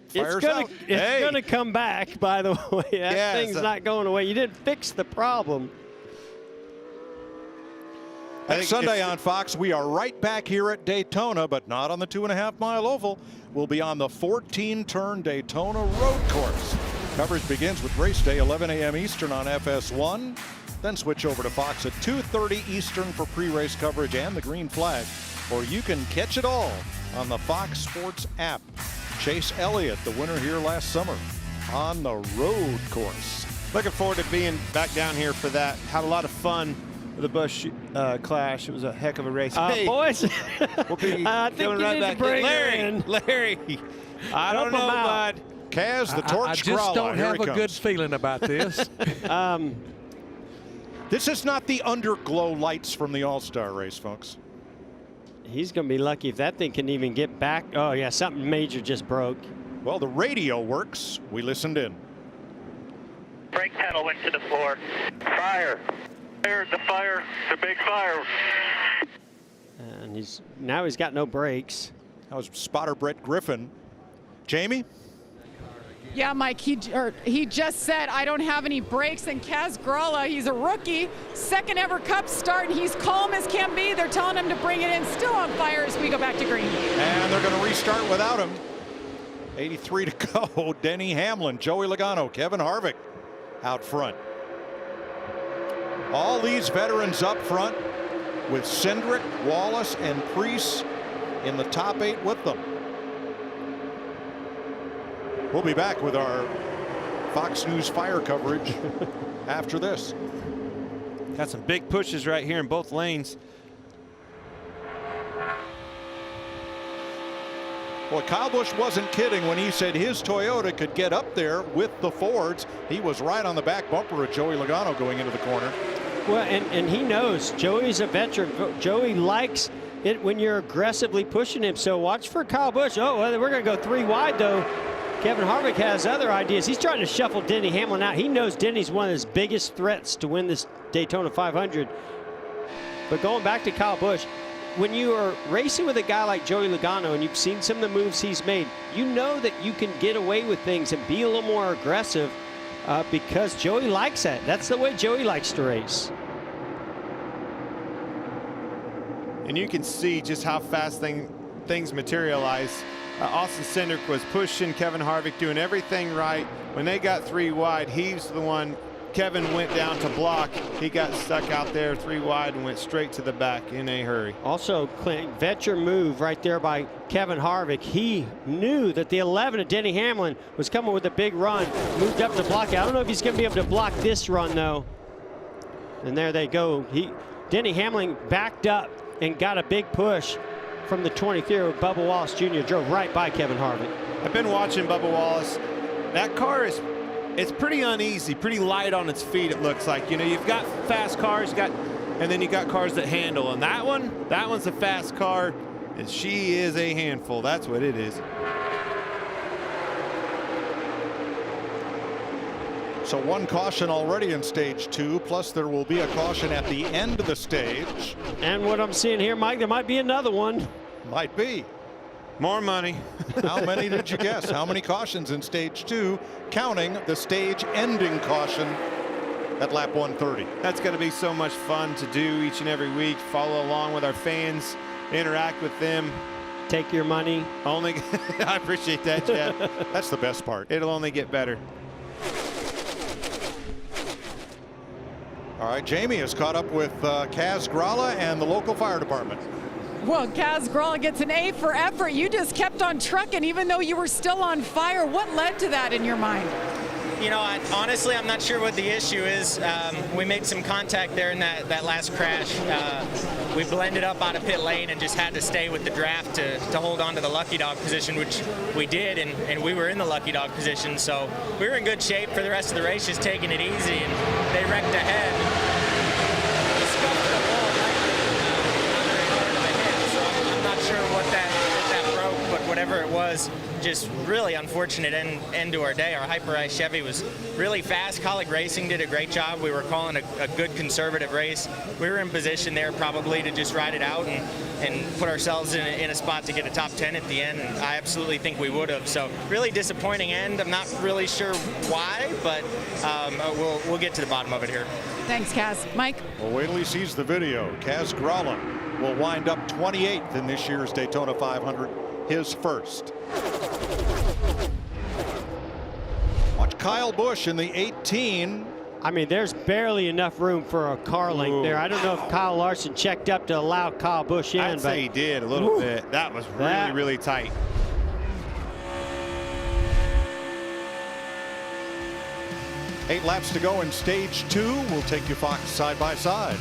fire's out. It's gonna come back, by the way. That thing's not going away. You didn't fix the problem. Next Sunday on Fox, we are right back here at Daytona, but not on the 2.5-mile oval. We'll be on the 14-turn Daytona road course. Coverage begins with race day, 11 a.m. Eastern on FS1. Then switch over to Fox at 2:30 Eastern for pre-race coverage and the green flag. Or you can catch it all on the Fox Sports app. Chase Elliott, the winner here last summer, on the road course. Looking forward to being back down here for that. Had a lot of fun with the Busch Clash. It was a heck of a race. Hey, boys, we'll be I think you right need back to bring Larry, I don't know, bud. Kaz, the torch I just don't have a good feeling about this. This is not the underglow lights from the All-Star race, folks. He's going to be lucky if that thing can even get back. Oh, yeah, something major just broke. Well, the radio works. We listened in. Brake pedal went to the floor. Fire. The fire. The big fire. And now he's got no brakes. That was spotter Brett Griffin. Jamie? Yeah, Mike, he just said, I don't have any brakes. And Kaz Grala, he's a rookie, second ever Cup start, and he's calm as can be. They're telling him to bring it in, still on fire as we go back to green. And they're going to restart without him. 83 to go. Denny Hamlin, Joey Logano, Kevin Harvick out front. All these veterans up front with Cindric, Wallace, and Preece in the top 8 with them. We'll be back with our Fox News fire coverage after this. Got some big pushes right here in both lanes. Well, Kyle Busch wasn't kidding when he said his Toyota could get up there with the Fords. He was right on the back bumper of Joey Logano going into the corner. Well, and he knows Joey's a veteran. Joey likes it when you're aggressively pushing him. So watch for Kyle Busch. Oh, well, we're going to go 3 wide, though. Kevin Harvick has other ideas. He's trying to shuffle Denny Hamlin out. He knows Denny's one of his biggest threats to win this Daytona 500. But going back to Kyle Busch, when you are racing with a guy like Joey Logano and you've seen some of the moves he's made, you know that you can get away with things and be a little more aggressive because Joey likes that. That's the way Joey likes to race. And you can see just how fast things materialize. Austin Cindric was pushing Kevin Harvick, doing everything right. When they got 3 wide, he's the one. Kevin went down to block. He got stuck out there 3 wide and went straight to the back in a hurry. Also, Clint, veteran move right there by Kevin Harvick. He knew that the 11 of Denny Hamlin was coming with a big run. Moved up to block it. I don't know if he's going to be able to block this run, though. And there they go. Denny Hamlin backed up and got a big push from the 23rd, Bubba Wallace Jr. drove right by Kevin Harvick. I've been watching Bubba Wallace. That car is, it's pretty uneasy, pretty light on its feet, it looks like. You know, you've got fast cars, and then you got cars that handle. And that one's a fast car, and she is a handful. That's what it is. So one caution already in stage 2, plus there will be a caution at the end of the stage. And what I'm seeing here, Mike, there might be another one. Might be. More money. How many did you guess? How many cautions in stage 2, counting the stage ending caution at lap 130? That's going to be so much fun to do each and every week. Follow along with our fans, interact with them. Take your money. Only, I appreciate that, Chad. That's the best part. It'll only get better. All right, Jamie is caught up with Kaz Gralla and the local fire department. Well, Kaz Gralla gets an A for effort. You just kept on trucking even though you were still on fire. What led to that in your mind? You know, honestly, I'm not sure what the issue is. We made some contact there in that last crash. We blended up out of pit lane and just had to stay with the draft to hold on to the lucky dog position, which we did, and we were in the lucky dog position. So we were in good shape for the rest of the race, just taking it easy, and they wrecked ahead. We scuffed the wall right ahead, so I'm not sure what that broke, but whatever it was, just really unfortunate end to our day. Our Hyper-Ice Chevy was really fast. Colleague Racing did a great job. We were calling a good conservative race. We were in position there probably to just ride it out and put ourselves in a spot to get a top 10 at the end, and I absolutely think we would have. So really disappointing end. I'm not really sure why, but we'll get to the bottom of it here. Thanks, Kaz. Mike? Well, wait till he sees the video. Kaz Gralla will wind up 28th in this year's Daytona 500, his first. Watch Kyle Busch in the 18. I mean, there's barely enough room for a car length there. I don't know if Kyle Larson checked up to allow Kyle Busch in. I'd say he did a little bit. That was really tight. Eight laps to go in stage 2. We'll take you Fox side by side.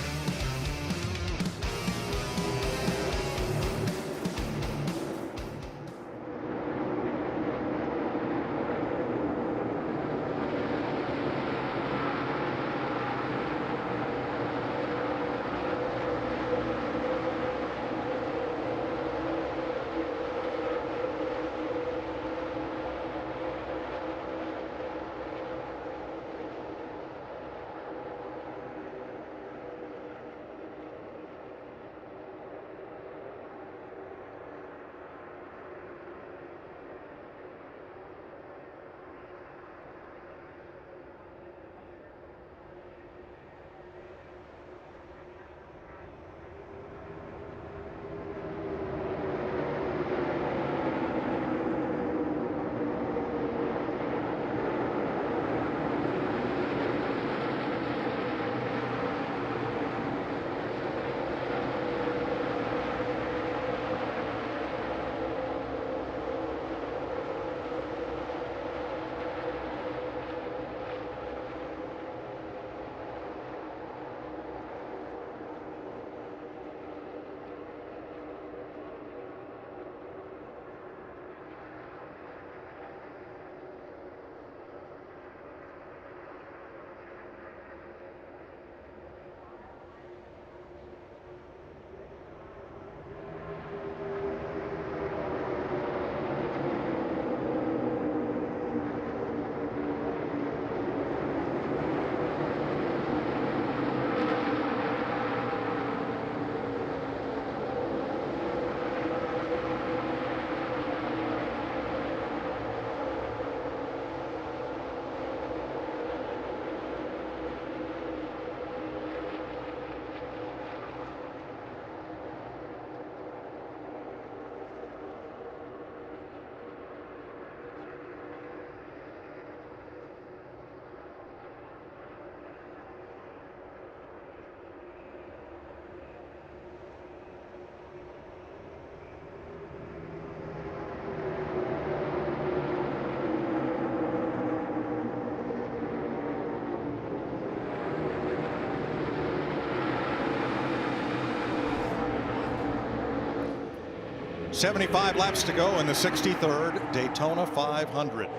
75 laps to go in the 63rd Daytona 500.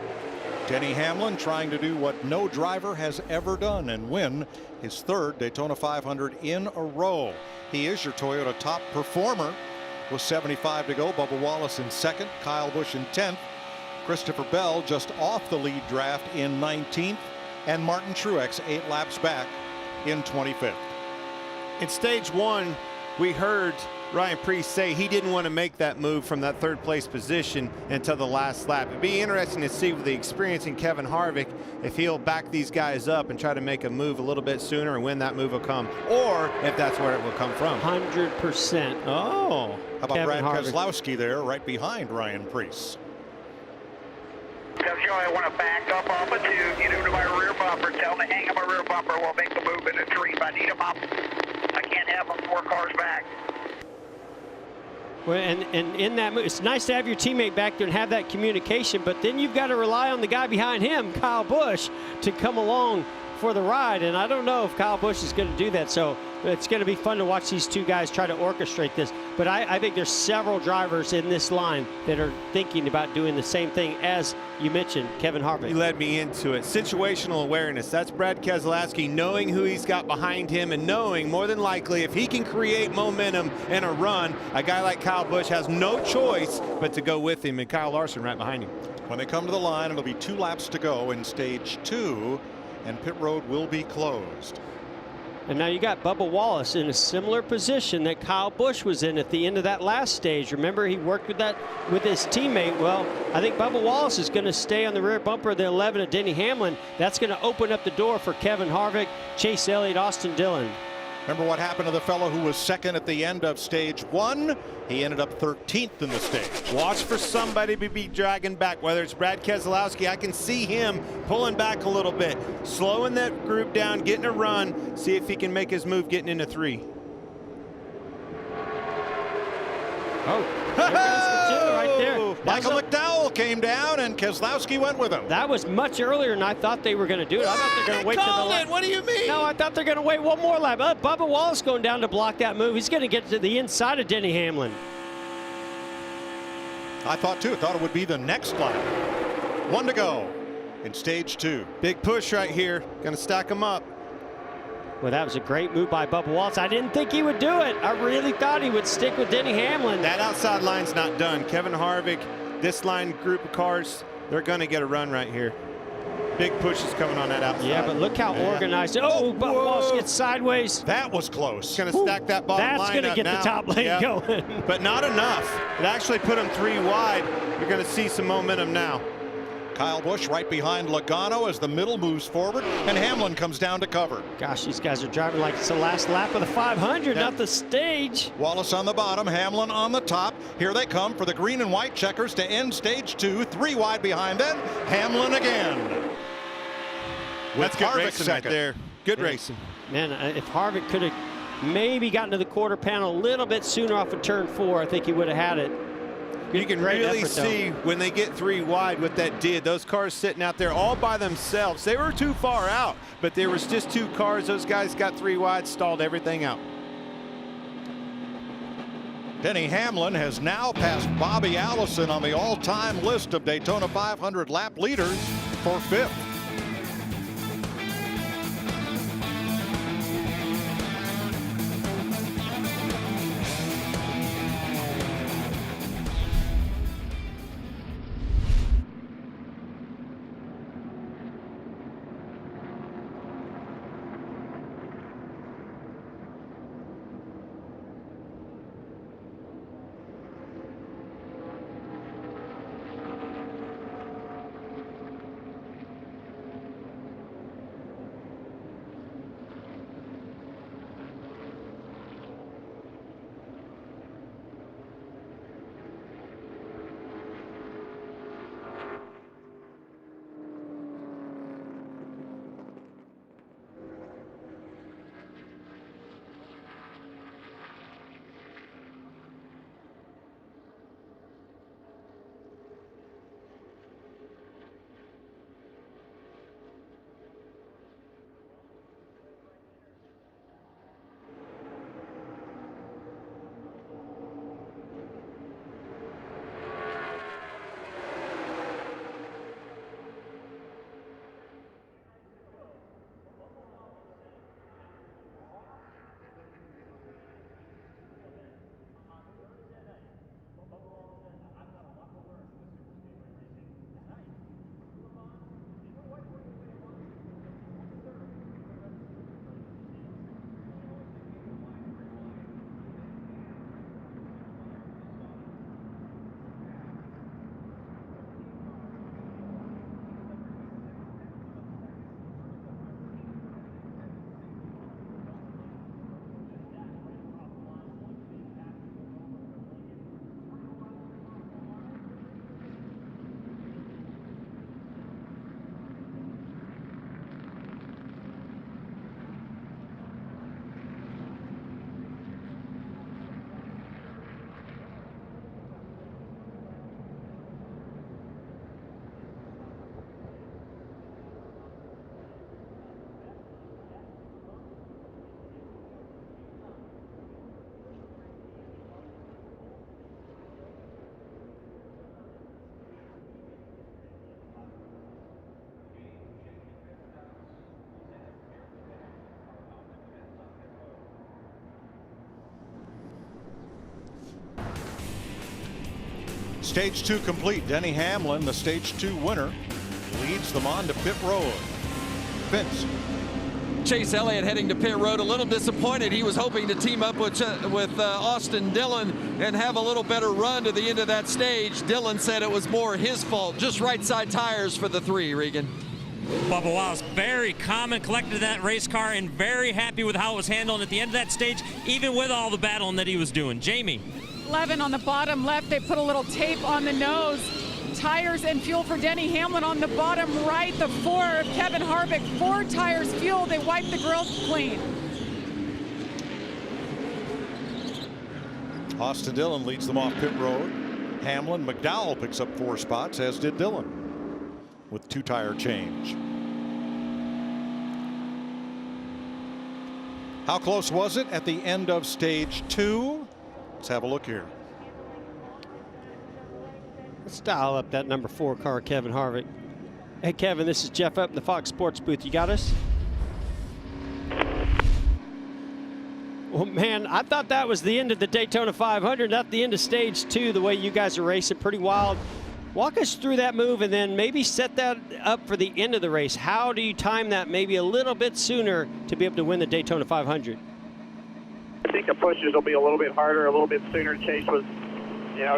Denny Hamlin trying to do what no driver has ever done and win his third Daytona 500 in a row. He is your Toyota top performer with 75 to go. Bubba Wallace in second, Kyle Busch in 10th, Christopher Bell just off the lead draft in 19th, and Martin Truex 8 laps back in 25th. In stage one, we heard Ryan Preece say he didn't want to make that move from that third place position until the last lap. It'd be interesting to see with the experience in Kevin Harvick if he'll back these guys up and try to make a move a little bit sooner and when that move will come, or if that's where it will come from. 100%. Oh. How about Kevin Brad Harvick. Keselowski there right behind Ryan Preece? Tell Joe I want to back up off a 2, get into my rear bumper, tell him to hang on my rear bumper, we'll make the move in the 3. If I need him up, I can't have him 4 cars back. Well, and in that move, it's nice to have your teammate back there and have that communication, but then you've got to rely on the guy behind him, Kyle Busch, to come along for the ride. And I don't know if Kyle Busch is going to do that. So it's going to be fun to watch these two guys try to orchestrate this. But I think there's several drivers in this line that are thinking about doing the same thing as you mentioned, Kevin Harvick. He led me into it. Situational awareness. That's Brad Keselowski, knowing who he's got behind him and knowing more than likely if he can create momentum in a run, a guy like Kyle Busch has no choice but to go with him, and Kyle Larson right behind him. When they come to the line, it'll be 2 laps to go in stage 2, and pit road will be closed. And now you got Bubba Wallace in a similar position that Kyle Busch was in at the end of that last stage. Remember, he worked with his teammate. Well, I think Bubba Wallace is going to stay on the rear bumper of the 11 of Denny Hamlin. That's going to open up the door for Kevin Harvick, Chase Elliott, Austin Dillon. Remember what happened to the fellow who was second at the end of stage 1? He ended up 13th in the stage. Watch for somebody to be dragging back, whether it's Brad Keselowski. I can see him pulling back a little bit, slowing that group down, getting a run, see if he can make his move getting into 3. Oh, there goes the two right there. Michael McDowell came down and Keselowski went with him. That was much earlier than I thought they were going to do it. I thought they were going to wait to the lap. What do you mean? No, I thought they're going to wait one more lap. Bubba Wallace going down to block that move. He's going to get to the inside of Denny Hamlin. I thought too. Thought it would be the next lap. 1 to go in stage 2. Big push right here. Going to stack them up. Well, that was a great move by Bubba Wallace. I didn't think he would do it. I really thought he would stick with Denny Hamlin. That outside line's not done. Kevin Harvick, this line group of cars, they're going to get a run right here. Big push is coming on that outside. Yeah, but look how organized. Oh, Bubba Wallace gets sideways. That was close. Going to stack that bottom line. That's going to get now. the top lane going. But not enough. It actually put them 3 wide. You're going to see some momentum now. Kyle Busch right behind Logano as the middle moves forward, and Hamlin comes down to cover. Gosh, these guys are driving like it's the last lap of the 500, not the stage. Wallace on the bottom, Hamlin on the top. Here they come for the green and white checkers to end stage 2. 3 wide behind them. Hamlin again. That's good Harvick racing right second. there. Good racing. Man, if Harvick could have maybe gotten to the quarter panel a little bit sooner off of turn 4, I think he would have had it. You can really see when they get 3 wide what that did. Those cars sitting out there all by themselves. They were too far out, but there was just 2 cars. Those guys got 3 wide, stalled everything out. Denny Hamlin has now passed Bobby Allison on the all-time list of Daytona 500 lap leaders for 5th. Stage 2 complete. Denny Hamlin, the Stage 2 winner, leads them on to pit road. Vince. Chase Elliott heading to pit road, a little disappointed. He was hoping to team up with Austin Dillon and have a little better run to the end of that stage. Dillon said it was more his fault. Just right side tires for the 3, Regan. Bubba Wallace, very calm and collected in that race car and very happy with how it was handled at the end of that stage, even with all the battling that he was doing. Jamie. 11 on the bottom left. They put a little tape on the nose. Tires and fuel for Denny Hamlin on the bottom right. The 4 of Kevin Harvick. 4 tires, fuel. They wiped the grills clean. Austin Dillon leads them off pit road. Hamlin, McDowell picks up 4 spots, as did Dillon, with 2 tire change. How close was it at the end of stage 2? Let's have a look here. Let's dial up that number 4 car, Kevin Harvick. Hey, Kevin, this is Jeff up in the Fox Sports booth. You got us? Well, man, I thought that was the end of the Daytona 500, not the end of stage 2, the way you guys are racing. Pretty wild. Walk us through that move and then maybe set that up for the end of the race. How do you time that maybe a little bit sooner to be able to win the Daytona 500? I think the pushes will be a little bit harder, a little bit sooner. Chase was,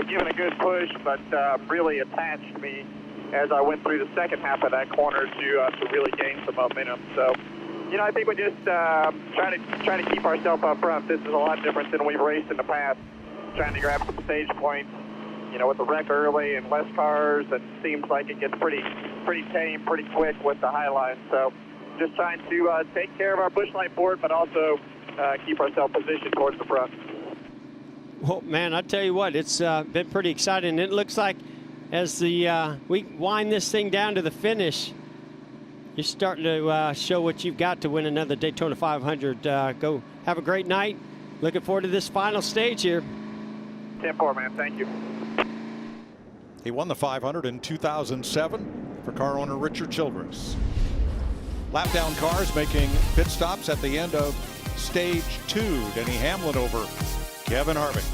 giving a good push, but really attached me as I went through the second half of that corner to really gain some momentum. So, I think we just try to keep ourselves up front. This is a lot different than we've raced in the past. Trying to grab some stage points, with the wreck early and less cars, and seems like it gets pretty tame, pretty quick with the high line. So, just trying to take care of our bush light board, but also keep ourselves positioned towards the front. Well, man, I tell you what, it's been pretty exciting. It looks like as we wind this thing down to the finish, you're starting to show what you've got to win another Daytona 500. Go have a great night. Looking forward to this final stage here. 10-4, man. Thank you. He won the 500 in 2007 for car owner Richard Childress. Lap down cars making pit stops at the end of stage 2. Denny Hamlin over Kevin Harvick.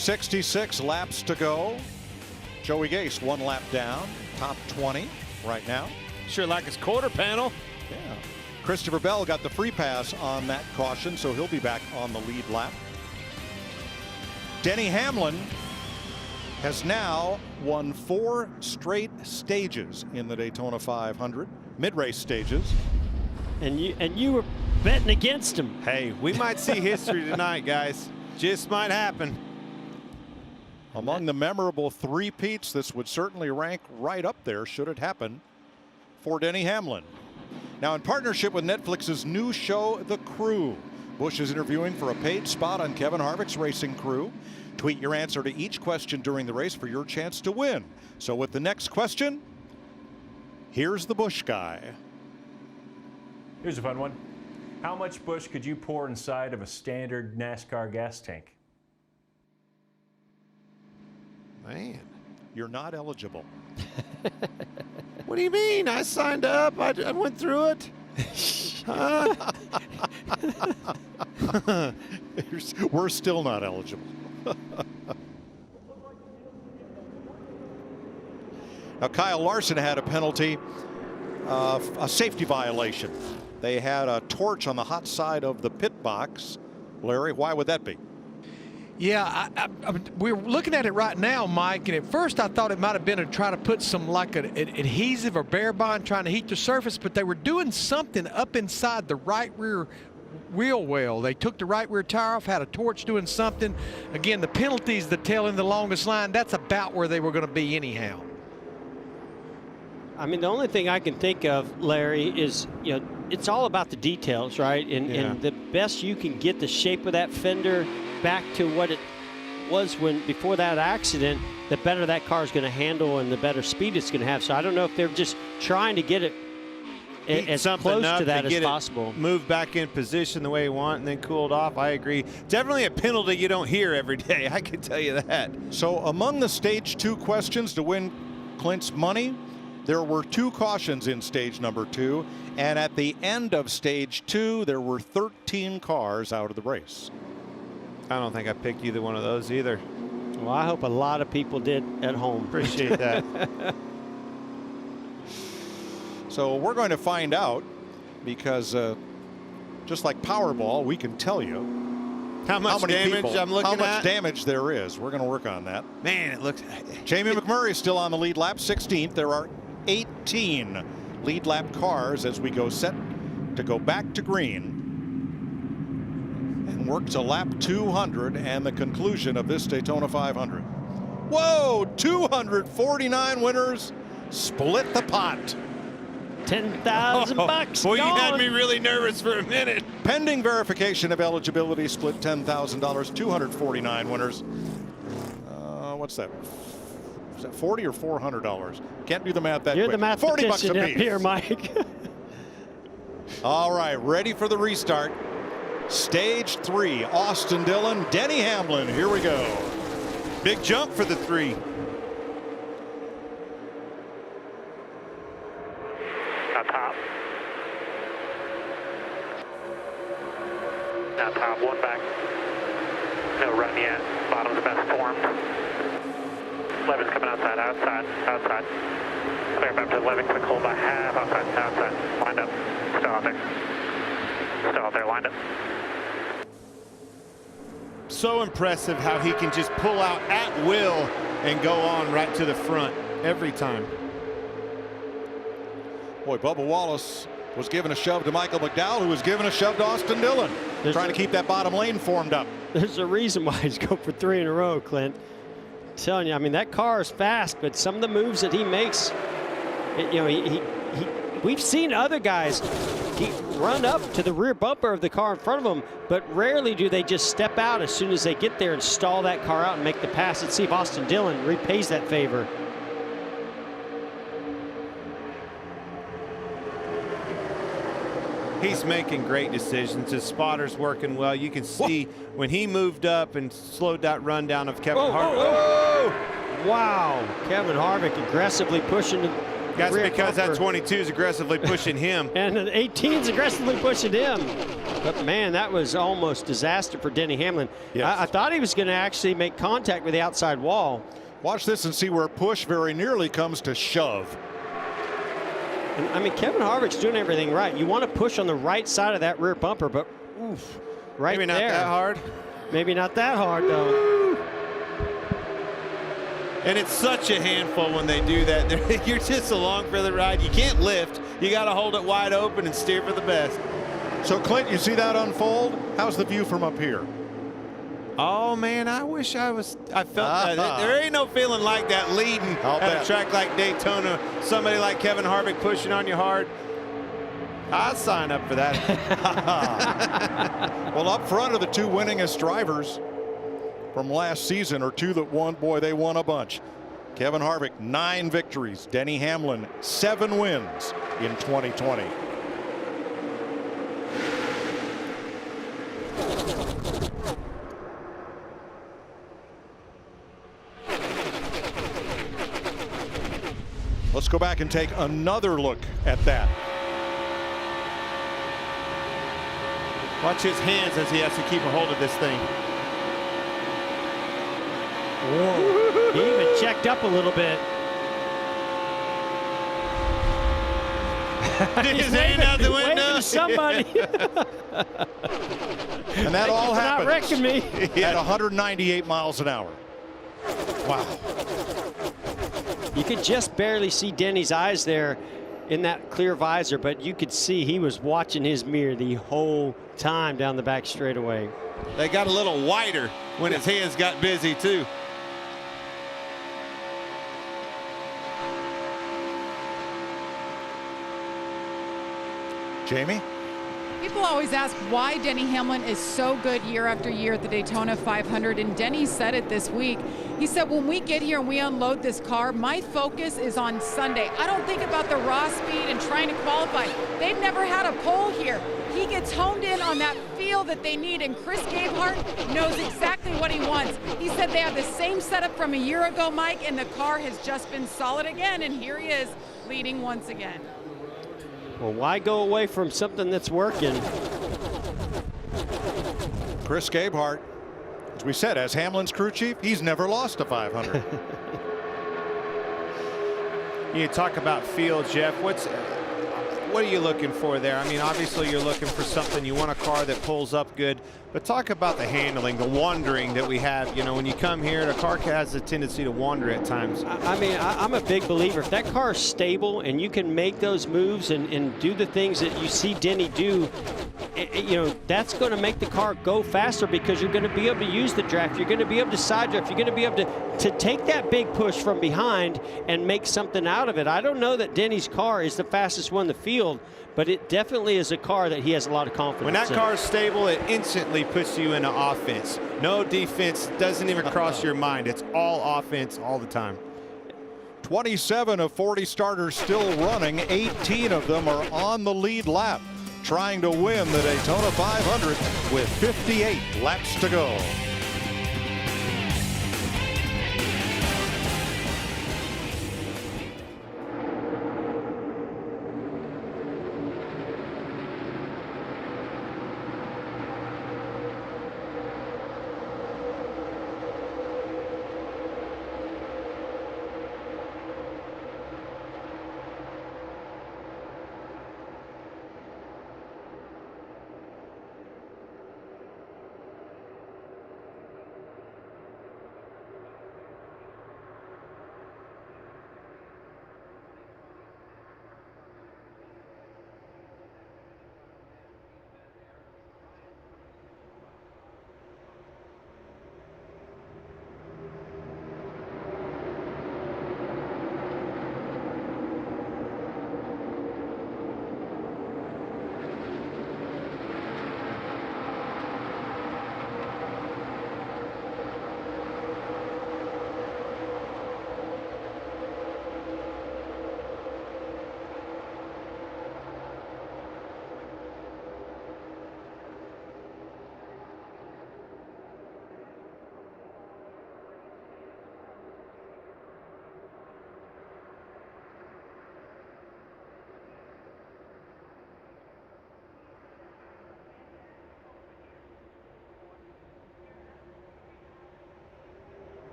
66 laps to go. Joey Gase 1 lap down, top 20 right now. Sure like his quarter panel. Yeah. Christopher Bell got the free pass on that caution, so he'll be back on the lead lap. Denny Hamlin has now won 4 straight stages in the Daytona 500, mid-race stages. And you were betting against him. Hey, we might see history tonight, guys. Just might happen. Among the memorable three-peats, this would certainly rank right up there should it happen for Denny Hamlin. Now, in partnership with Netflix's new show, The Crew, Busch is interviewing for a paid spot on Kevin Harvick's racing crew. Tweet your answer to each question during the race for your chance to win. So with the next question, here's the Busch guy. Here's a fun one. How much Busch could you pour inside of a standard NASCAR gas tank? Man, you're not eligible. What do you mean? I signed up. I went through it. We're still not eligible. Now, Kyle Larson had a penalty, a safety violation. They had a torch on the hot side of the pit box. Larry, why would that be? Yeah, we're looking at it right now, Mike, and at first I thought it might have been to try to put some like an adhesive or bare bond trying to heat the surface, but they were doing something up inside the right rear wheel well. They took the right rear tire off, had a torch doing something. Again, the penalties, the tail in the longest line, that's about where they were going to be anyhow. I mean, the only thing I can think of, Larry, is, you know, it's all about the details, right? And the best you can get the shape of that fender back to what it was before that accident, the better that car is going to handle and the better speed it's going to have. So I don't know if they're just trying to get it as close to that as possible. Move back in position the way you want and then cooled off. I agree. Definitely a penalty you don't hear every day. I can tell you that. So among the stage 2 questions to win Clint's money, there were 2 cautions in stage number 2. And at the end of stage 2, there were 13 cars out of the race. I don't think I picked either one of those either. Well, I hope a lot of people did at home. Appreciate that. So we're going to find out because just like Powerball, we can tell you how much damage there is. We're going to work on that. Man, it looks. Jamie McMurray is still on the lead lap, 16th. There are 18 lead lap cars as we go set to go back to green and work to lap 200 and the conclusion of this Daytona 500. Whoa, 249 winners split the pot. 10,000 bucks. Boy, you had me really nervous for a minute. Pending verification of eligibility, split $10,000, 249 winners. What's that? Is that $40 or $400? Can't do the math that You're quick. the mathematician $40 up apiece. here, Mike. All right, ready for the restart. Stage 3, Austin Dillon, Denny Hamlin. Here we go. Big jump for the 3. Now top. Now top, 1 back. No run yet. Bottom's best formed. 11's coming outside. Clear back to 11, quick hold by half, outside. Lined up. Still out there, lined up. So impressive how he can just pull out at will and go on right to the front every time. Boy, Bubba Wallace was giving a shove to Michael McDowell, who was giving a shove to Austin Dillon, trying to keep that bottom lane formed up. There's a reason why he's going for 3 in a row, Clint. I'm telling you, I mean, that car is fast, but some of the moves that he makes, we've seen other guys run up to the rear bumper of the car in front of them, but rarely do they just step out as soon as they get there and stall that car out and make the pass. Let's see if Austin Dillon repays that favor. He's making great decisions. His spotter's working well. You can see when he moved up and slowed that run down of Kevin Harvick. Wow, Kevin Harvick aggressively pushing That's rear because that bumper. 22 is aggressively pushing him. And the 18's aggressively pushing him. But man, that was almost disaster for Denny Hamlin. Yes. I thought he was going to actually make contact with the outside wall. Watch this and see where push very nearly comes to shove. And, I mean, Kevin Harvick's doing everything right. You want to push on the right side of that rear bumper, but oof, right Maybe there. not that hard. Maybe not that hard, though. And it's such a handful when they do that. You're just along for the ride. You can't lift. You got to hold it wide open and steer for the best. So, Clint, you see that unfold? How's the view from up here? Oh, man, I wish I felt that. There ain't no feeling like that leading at a track like Daytona. Somebody like Kevin Harvick pushing on you hard. I'd sign up for that. Well, up front are the two winningest drivers from last season, or two that won. Boy, they won a bunch. Kevin Harvick, 9 victories. Denny Hamlin, 7 wins in 2020. Let's go back and take another look at that. Watch his hands as he has to keep a hold of this thing. Whoa. He even checked up a little bit. His hand out the window. Waving to somebody. And that all Not wrecking happens me. at 198 miles an hour. Wow. You could just barely see Denny's eyes there in that clear visor, but you could see he was watching his mirror the whole time down the back straightaway. They got a little wider when his hands got busy, too. Jamie? People always ask why Denny Hamlin is so good year after year at the Daytona 500, and Denny said it this week. He said, when we get here and we unload this car, my focus is on Sunday. I don't think about the raw speed and trying to qualify. They've never had a pole here. He gets honed in on that feel that they need, and Chris Gabehart knows exactly what he wants. He said they have the same setup from a year ago, Mike, and the car has just been solid again, and here he is leading once again. Well, why go away from something that's working? Chris Gabehart, as we said, as Hamlin's crew chief, he's never lost a 500. You talk about feel, Jeff. What are you looking for there? I mean, obviously you're looking for something. You want a car that pulls up good. But talk about the handling, the wandering that we have. You know, when you come here, the car has a tendency to wander at times. I mean, I'm a big believer. If that car is stable and you can make those moves and do the things that you see Denny do, you know, that's going to make the car go faster because you're going to be able to use the draft. You're going to be able to side draft. You're going to be able to take that big push from behind and make something out of it. I don't know that Denny's car is the fastest one in the field, but it definitely is a car that he has a lot of confidence When that in. car is stable, it instantly puts you into offense. No defense, doesn't even cross your mind. It's all offense all the time. 27 of 40 starters still running. 18 of them are on the lead lap, trying to win the Daytona 500 with 58 laps to go.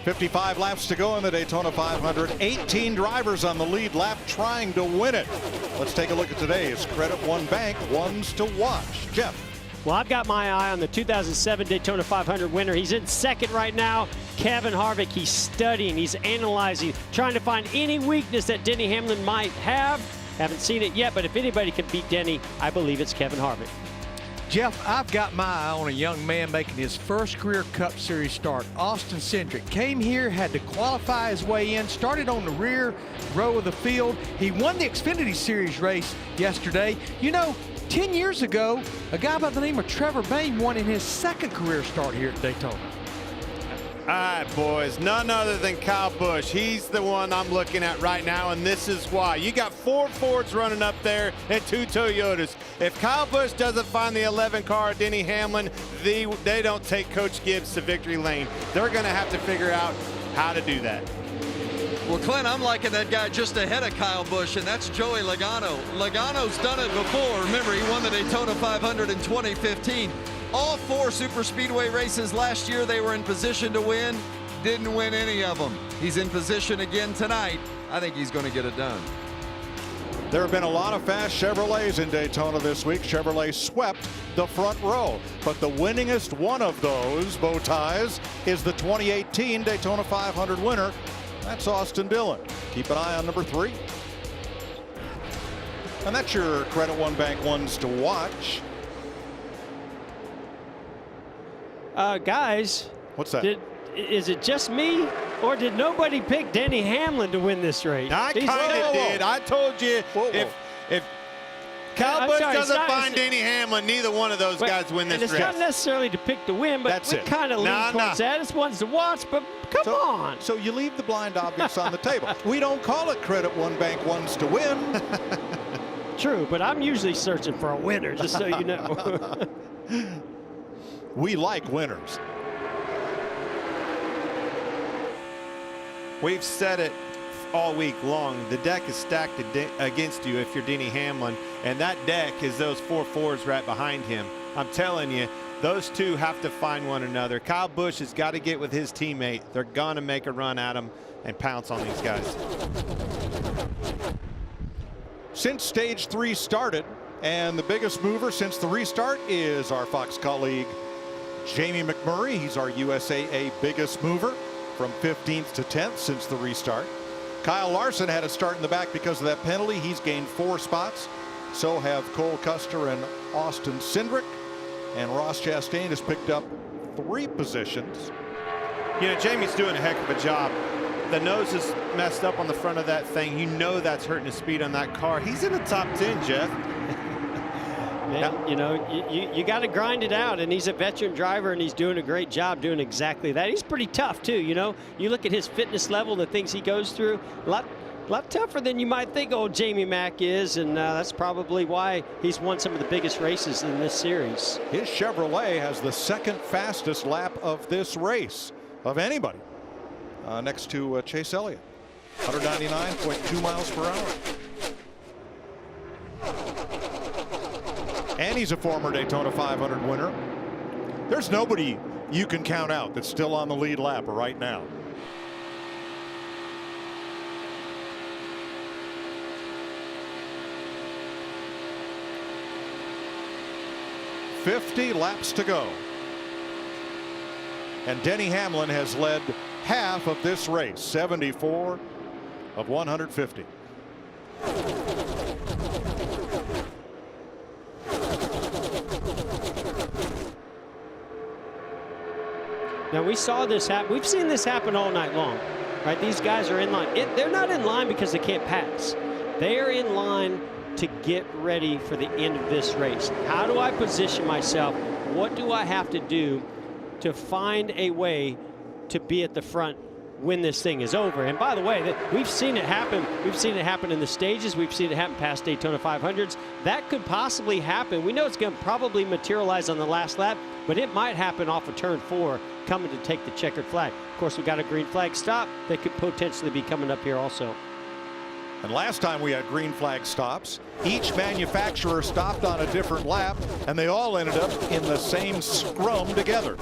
55 laps to go in the Daytona 500. 18 drivers on the lead lap trying to win it. Let's take a look at today's Credit One Bank ones to watch. Jeff. Well, I've got my eye on the 2007 Daytona 500 winner. He's in second right now, Kevin Harvick. He's studying, he's analyzing, trying to find any weakness that Denny Hamlin might have. Haven't seen it yet, but if anybody can beat Denny, I believe it's Kevin Harvick. Jeff, I've got my eye on a young man making his first career Cup Series start. Austin Cindric came here, had to qualify his way in, started on the rear row of the field. He won the Xfinity Series race yesterday. You know, 10 years ago, a guy by the name of Trevor Bayne won in his second career start here at Daytona. All right, boys, none other than Kyle Busch. He's the one I'm looking at right now, and this is why. You got 4 Fords running up there and 2 Toyotas. If Kyle Busch doesn't find the 11 car, Denny Hamlin, they don't take Coach Gibbs to victory lane. They're going to have to figure out how to do that. Well, Clint, I'm liking that guy just ahead of Kyle Busch, and that's Joey Logano. Logano's done it before. Remember, he won the Daytona 500 in 2015. All 4 super speedway races last year they were in position to win. Didn't win any of them. He's in position again tonight. I think he's going to get it done. There have been a lot of fast Chevrolets in Daytona this week. Chevrolet swept the front row, but the winningest one of those bow ties is the 2018 Daytona 500 winner. That's Austin Dillon. Keep an eye on number 3. And that's your Credit One Bank ones to watch. Guys, what's that? Is it just me, or did nobody pick Denny Hamlin to win this race? I kind of did. I told you if Kyle Busch doesn't find Denny Hamlin, neither one of those guys win this race. It's not necessarily to pick the win, but we kind of lean towards that. It's ones to watch, but come on. So you leave the blind obvious on the table. We don't call it Credit One Bank ones to win. True, but I'm usually searching for a winner, just so you know. We like winners. We've said it all week long. The deck is stacked against you if you're Denny Hamlin, and that deck is those 4 Fords right behind him. I'm telling you, those two have to find one another. Kyle Busch has got to get with his teammate. They're going to make a run at him and pounce on these guys. Since stage 3 started, and the biggest mover since the restart is our Fox colleague Jamie McMurray. He's our USAA biggest mover from 15th to 10th since the restart. Kyle Larson had a start in the back because of that penalty. He's gained 4 spots. So have Cole Custer and Austin Cindric. And Ross Chastain has picked up 3 positions. You know, Jamie's doing a heck of a job. The nose is messed up on the front of that thing. You know that's hurting the speed on that car. He's in the top 10, Jeff. Man, you know, you got to grind it out, and he's a veteran driver, and he's doing a great job doing exactly that. He's pretty tough, too, you know. You look at his fitness level, the things he goes through, a lot tougher than you might think old Jamie Mack is, and that's probably why he's won some of the biggest races in this series. His Chevrolet has the 2nd fastest lap of this race of anybody, next to Chase Elliott, 199.2 miles per hour. And he's a former Daytona 500 winner. There's nobody you can count out that's still on the lead lap right now. $50 laps to go. And Denny Hamlin has led half of this race, 74 of 150. Now, we saw this happen. We've seen this happen all night long, right? These guys are in line. They're not in line because they can't pass. They are in line to get ready for the end of this race. How do I position myself? What do I have to do to find a way to be at the front when this thing is over? And by the way, we've seen it happen. We've seen it happen in the stages. We've seen it happen past Daytona 500s. That could possibly happen. We know it's going to probably materialize on the last lap, but it might happen off of turn 4 coming to take the checkered flag. Of course, we got a green flag stop that could potentially be coming up here also. And last time we had green flag stops, each manufacturer stopped on a different lap, and they all ended up in the same scrum together.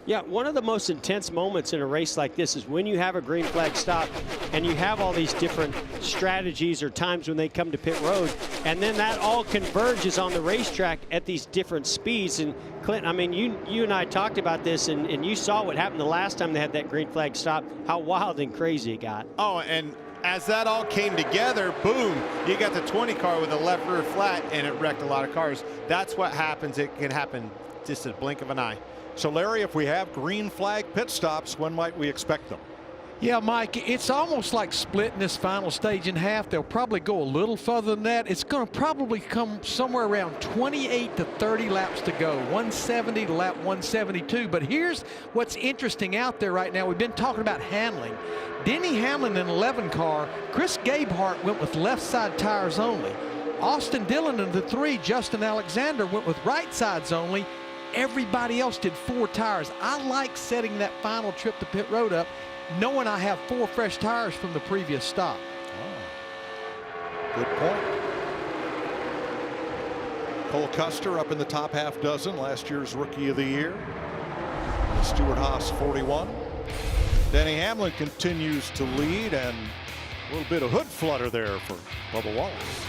Yeah, one of the most intense moments in a race like this is when you have a green flag stop and you have all these different strategies or times when they come to pit road, and then that all converges on the racetrack at these different speeds. And Clint, I mean, you and I talked about this, and you saw what happened the last time they had that green flag stop, how wild and crazy it got. Oh, and as that all came together, boom, you got the 20 car with a left rear flat, and it wrecked a lot of cars. That's what happens. It can happen just a blink of an eye. So, Larry, if we have green flag pit stops, when might we expect them? Yeah, Mike, it's almost like splitting this final stage in half. They'll probably go a little further than that. It's going to probably come somewhere around 28 to 30 laps to go, 170 to lap 172. But here's what's interesting out there right now. We've been talking about handling. Denny Hamlin in 11 car, Chris Gabehart went with left side tires only. Austin Dillon in the 3, Justin Alexander went with right sides only. Everybody else did 4 tires. I like setting that final trip to pit road up knowing I have 4 fresh tires from the previous stop. Oh. Good point. Cole Custer up in the top half dozen, last year's Rookie of the Year. Stewart-Haas 41. Denny Hamlin continues to lead, and a little bit of hood flutter there for Bubba Wallace.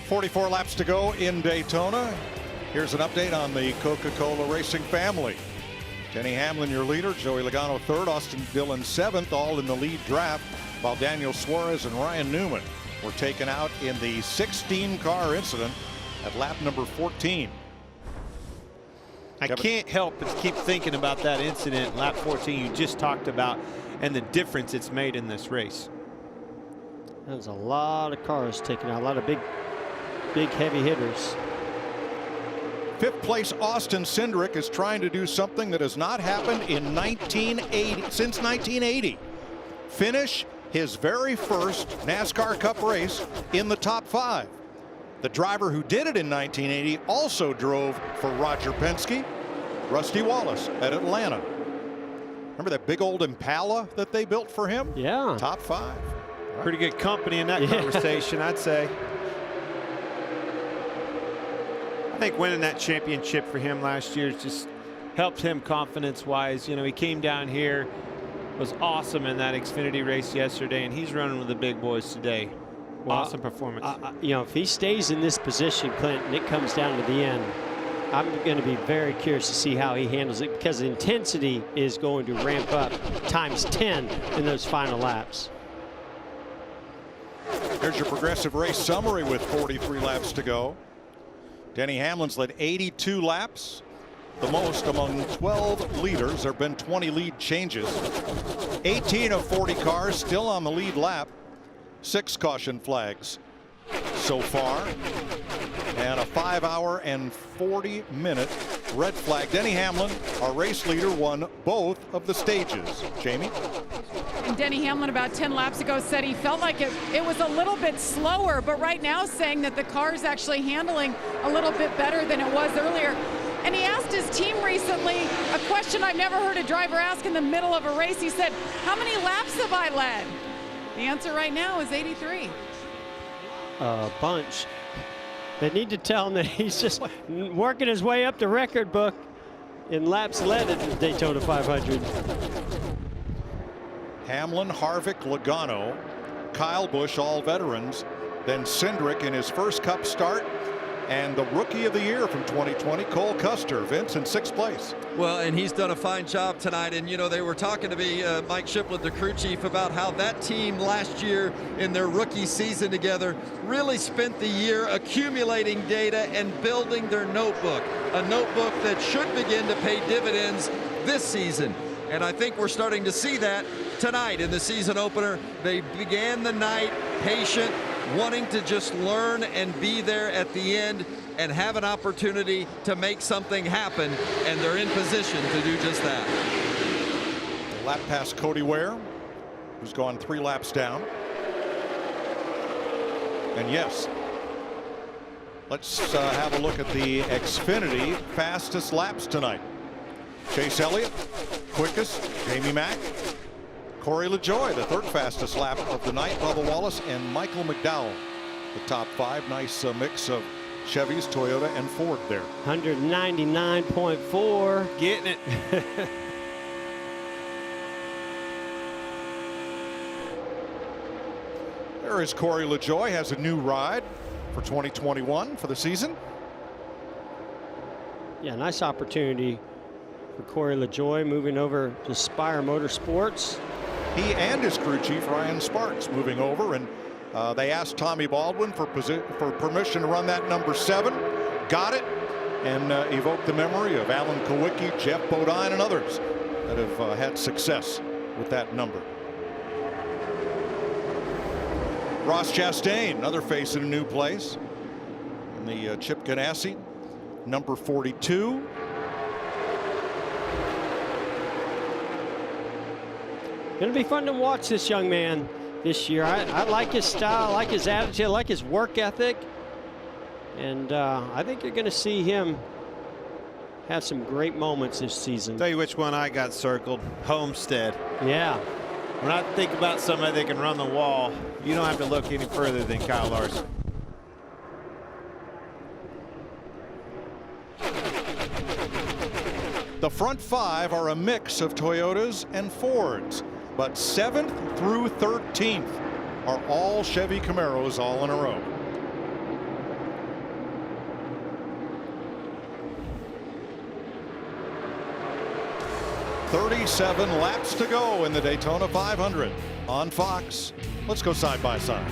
.44 laps to go in Daytona. Here's an update on the Coca-Cola Racing family. Denny Hamlin, your leader. Joey Logano, 3rd. Austin Dillon, 7th, all in the lead draft, while Daniel Suarez and Ryan Newman were taken out in the 16-car incident at lap number 14. I can't help but keep thinking about that incident, lap 14 you just talked about, and the difference it's made in this race. There's a lot of cars taken out, a lot of big heavy hitters. 5th place Austin Cindric is trying to do something that has not happened in since 1980. Finish his very first NASCAR Cup race in the top 5. The driver who did it in 1980 also drove for Roger Penske, Rusty Wallace at Atlanta. Remember that big old Impala that they built for him? Yeah. Top 5. Right. Pretty good company in that conversation, I'd say. I think winning that championship for him last year just helped him confidence-wise. You know, he came down here was awesome in that Xfinity race yesterday, and he's running with the big boys today. Awesome performance. You know, if he stays in this position, Clint, and it comes down to the end, I'm going to be very curious to see how he handles it, because the intensity is going to ramp up times 10 in those final laps. Here's your Progressive race summary with 43 laps to go. Denny Hamlin's led 82 laps, the most among 12 leaders. There have been 20 lead changes. 18 of 40 cars still on the lead lap. 6 caution flags so far, and a 5-hour and 40-minute red flag. Denny Hamlin, our race leader, won both of the stages. Jamie? And Denny Hamlin about 10 laps ago said he felt like it was a little bit slower, but right now saying that the car is actually handling a little bit better than it was earlier. And he asked his team recently a question I've never heard a driver ask in the middle of a race. He said, how many laps have I led? The answer right now is 83. A bunch. They need to tell him that he's just working his way up the record book in laps led at the Daytona 500. Hamlin, Harvick, Logano, Kyle Busch, all veterans. Then Cindric in his first Cup start. And the Rookie of the Year from 2020, Cole Custer, Vince, in 6th place. Well, and he's done a fine job tonight. And, you know, they were talking to me, Mike Shiplett, the crew chief, about how that team last year in their rookie season together really spent the year accumulating data and building their notebook, a notebook that should begin to pay dividends this season. And I think we're starting to see that tonight in the season opener. They began the night patient, wanting to just learn and be there at the end and have an opportunity to make something happen, and they're in position to do just that. The lap past Cody Ware, who's gone 3 laps down. And yes, let's have a look at the Xfinity fastest laps tonight. Chase Elliott, quickest. Jamie Mack. Corey LaJoie, the 3rd fastest lap of the night. Bubba Wallace and Michael McDowell, the top 5. Nice mix of Chevys, Toyota, and Ford there. 199.4. Getting it. There is Corey LaJoie, has a new ride for 2021 for the season. Yeah, nice opportunity for Corey LaJoie moving over to Spire Motorsports. He and his crew chief Ryan Sparks moving over, and they asked Tommy Baldwin for permission to run that number 7. Got it, and evoked the memory of Alan Kowicki, Jeff Bodine, and others that have had success with that number. Ross Chastain, another face in a new place, in the Chip Ganassi, number 42. Going to be fun to watch this young man this year. I like his style, I like his attitude, I like his work ethic. And I think you're going to see him have some great moments this season. Tell you which one I got circled. Homestead. Yeah. When I think about somebody that can run the wall, you don't have to look any further than Kyle Larson. The front 5 are a mix of Toyotas and Fords, but 7th through 13th are all Chevy Camaros all in a row. "37 laps to go in the Daytona 500 on Fox." Let's go side by side.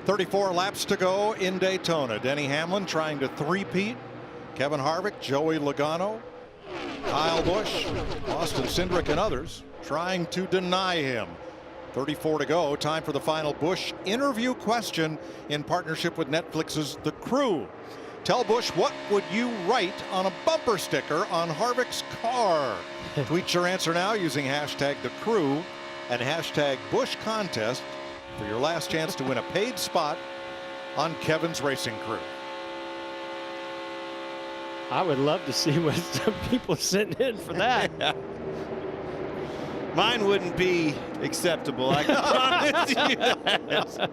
.34 laps to go in Daytona. Denny Hamlin trying to three-peat. Kevin Harvick, Joey Logano, Kyle Busch, Austin Cindric, and others trying to deny him. 34 to go. Time for the final Busch interview question in partnership with Netflix's The Crew. Tell Busch, what would you write on a bumper sticker on Harvick's car? Tweet your answer now using hashtag The Crew and hashtag Busch Contest for your last chance to win a paid spot on Kevin's Racing Crew. I would love to see what some people sitting in for that. Yeah. Mine wouldn't be acceptable, I can promise you that.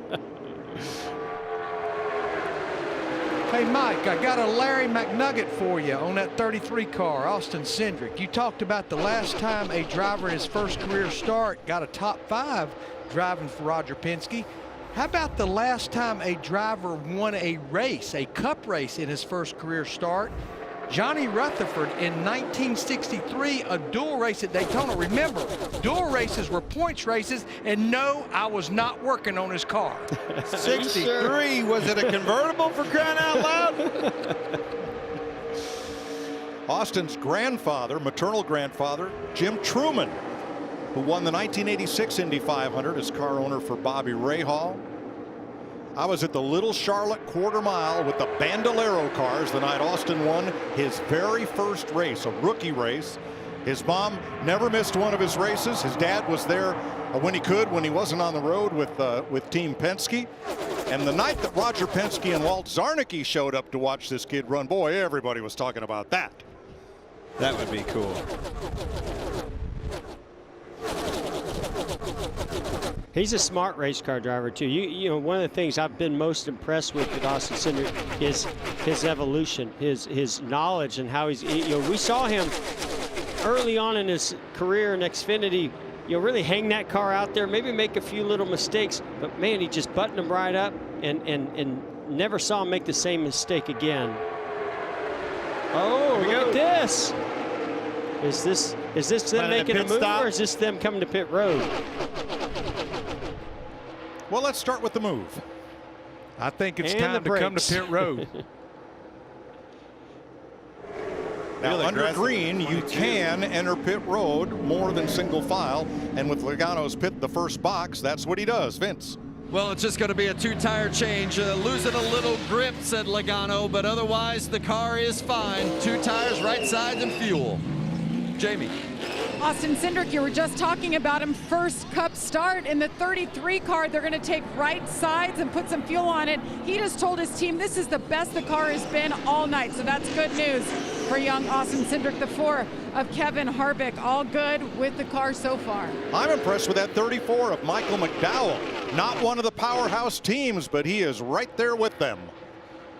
Hey, Mike, I got a Larry McNugget for you on that 33 car, Austin Cindric. You talked about the last time a driver in his first career start got a top 5 driving for Roger Penske. How about the last time a driver won a race, a cup race in his first career start? Johnny Rutherford in 1963, a dual race at Daytona. Remember, dual races were points races, and no, I was not working on his car. 63, was it a convertible for crying out loud? Austin's grandfather, maternal grandfather, Jim Truman, who won the 1986 Indy 500 as car owner for Bobby Rahal. I was at the Little Charlotte quarter mile with the Bandolero cars the night Austin won his very first race, a rookie race. His mom never missed one of his races. His dad was there when he could, when he wasn't on the road with Team Penske. And the night that Roger Penske and Walt Zarnicki showed up to watch this kid run, boy, everybody was talking about that. That would be cool. He's a smart race car driver too. You know, one of the things I've been most impressed with Austin Cindric is his evolution, his knowledge, and how he's. You know, we saw him early on in his career in Xfinity. You know, really hang that car out there, maybe make a few little mistakes, but man, he just buttoned them right up, and never saw him make the same mistake again. Oh, look at this! Is this them making a move, or is this them coming to pit road? Well, let's start with the move. I think it's time to come to pit road. Now, under green, you can enter pit road more than single file, and with Logano's pit the first box, that's what he does. Vince. Well, it's just going to be a 2-tire change. Losing a little grip, said Logano, but otherwise the car is fine. 2 tires, right sides, and fuel. Jamie. Austin Cindric, you were just talking about him. First cup start in the 33 car. They're going to take right sides and put some fuel on it. He just told his team this is the best the car has been all night. So that's good news for young Austin Cindric. The 4 of Kevin Harvick, all good with the car so far. I'm impressed with that 34 of Michael McDowell. Not one of the powerhouse teams, but he is right there with them.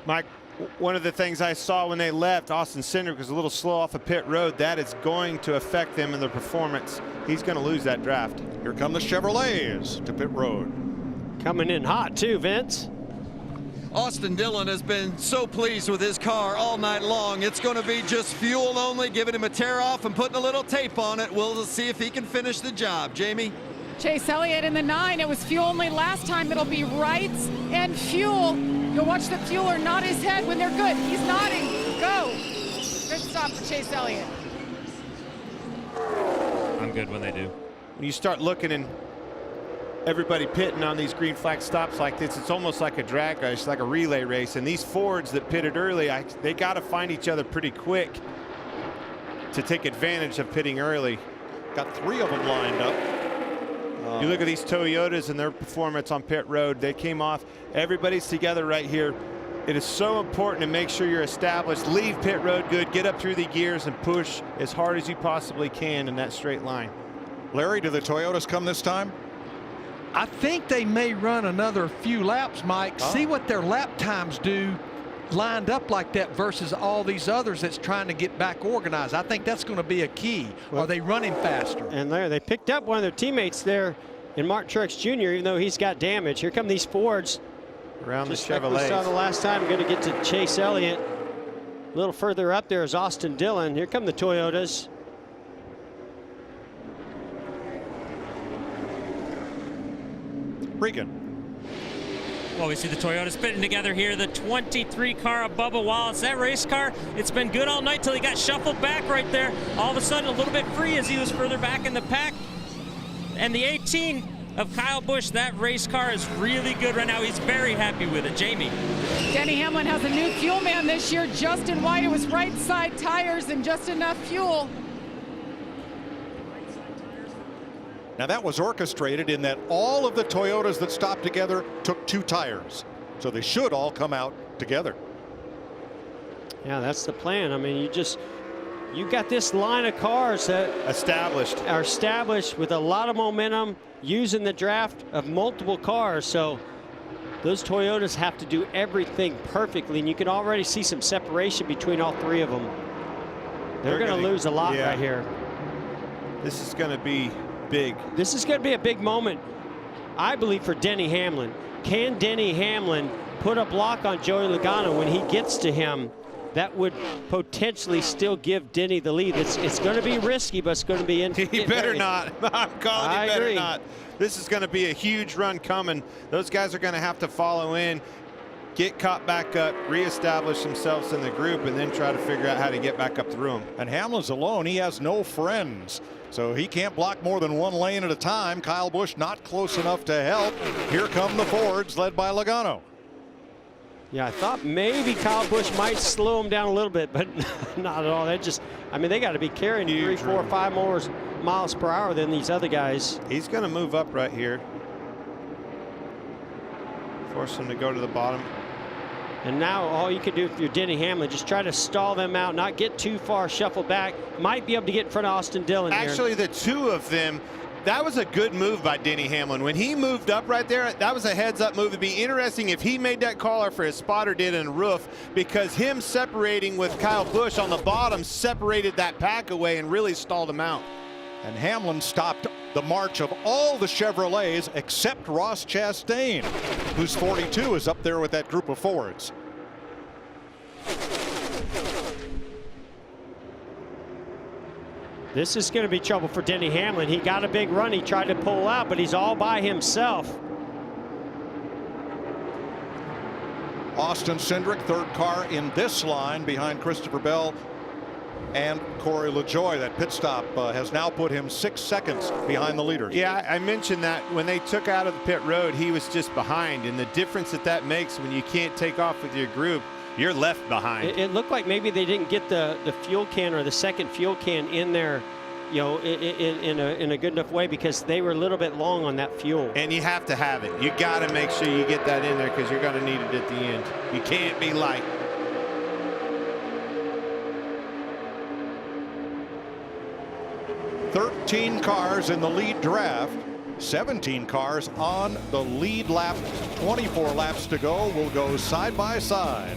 Mike, one of the things I saw when they left, Austin Cindric was a little slow off of pit road. That is going to affect them in their performance. He's going to lose that draft. Here come the Chevrolets to pit road. Coming in hot too, Vince. Austin Dillon has been so pleased with his car all night long. It's going to be just fuel only, giving him a tear off and putting a little tape on it. We'll see if he can finish the job. Jamie? Chase Elliott in the 9. It was fuel only last time. It'll be rights and fuel. You'll watch the fueler nod his head when they're good. He's nodding. Go. Good stop for Chase Elliott. I'm good when they do. When you start looking and everybody pitting on these green flag stops like this, it's almost like a drag race, like a relay race. And these Fords that pitted early, they got to find each other pretty quick to take advantage of pitting early. Got 3 of them lined up. You look at these Toyotas and their performance on pit road. They came off. Everybody's together right here. It is so important to make sure you're established. Leave pit road good. Get up through the gears and push as hard as you possibly can in that straight line. Larry, do the Toyotas come this time? I think they may run another few laps, Mike. Oh. See what their lap times do lined up like that versus all these others that's trying to get back organized. I think that's going to be a key. Are they running faster? And there, they picked up one of their teammates there in Mark Truex Jr., even though he's got damage. Here come these Fords. Around just the Chevrolet. Like we saw the last time. Going to get to Chase Elliott. A little further up there is Austin Dillon. Here come the Toyotas. Regan. Well, we see the Toyotas fitting together here. The 23 car of Bubba Wallace. That race car, it's been good all night till he got shuffled back right there. All of a sudden, a little bit free as he was further back in the pack. And the 18 of Kyle Busch, that race car is really good right now. He's very happy with it. Jamie. Denny Hamlin has a new fuel man this year. Justin White, it was right side tires and just enough fuel. Now that was orchestrated in that all of the Toyotas that stopped together took 2 tires. So they should all come out together. Yeah, that's the plan. I mean, you got this line of cars that are established with a lot of momentum, using the draft of multiple cars. So those Toyotas have to do everything perfectly, and you can already see some separation between all 3 of them. They're going to lose a lot right here. This is going to be big. This is going to be a big moment, I believe, for Denny Hamlin. Can Denny Hamlin put a block on Joey Logano when he gets to him? That would potentially still give Denny the lead. It's going to be risky, but it's going to be in. He better not. I'm calling he better not. This is going to be a huge run coming. Those guys are going to have to follow in, get caught back up, reestablish themselves in the group, and then try to figure out how to get back up through them. And Hamlin's alone. He has no friends. So he can't block more than 1 lane at a time. Kyle Busch not close enough to help. Here come the Fords led by Logano. Yeah, I thought maybe Kyle Busch might slow him down a little bit, but not at all. I mean, they got to be carrying 3, 4, 5 more miles per hour than these other guys. He's going to move up right here. Force him to go to the bottom. And now all you can do if you're Denny Hamlin, just try to stall them out, not get too far, shuffle back. Might be able to get in front of Austin Dillon here. Actually, the 2 of them, that was a good move by Denny Hamlin. When he moved up right there, that was a heads-up move. It'd be interesting if he made that call or if his spotter did in roof, because him separating with Kyle Busch on the bottom separated that pack away and really stalled him out. And Hamlin stopped the march of all the Chevrolets except Ross Chastain, who's 42, is up there with that group of Fords. This is going to be trouble for Denny Hamlin. He got a big run. He tried to pull out, but he's all by himself. Austin Cindric, 3rd car in this line behind Christopher Bell and Corey LaJoie. That pit stop has now put him 6 seconds behind the leaders. Yeah, I mentioned that when they took out of the pit road, he was just behind. And the difference that makes when you can't take off with your group, you're left behind. It looked like maybe they didn't get the fuel can or the second fuel can in there, you know, in a good enough way, because they were a little bit long on that fuel. And you have to have it. You got to make sure you get that in there, because you're going to need it at the end. You can't be light. "13 cars in the lead draft, 17 cars on the lead lap, 24 laps to go. Will go side by side.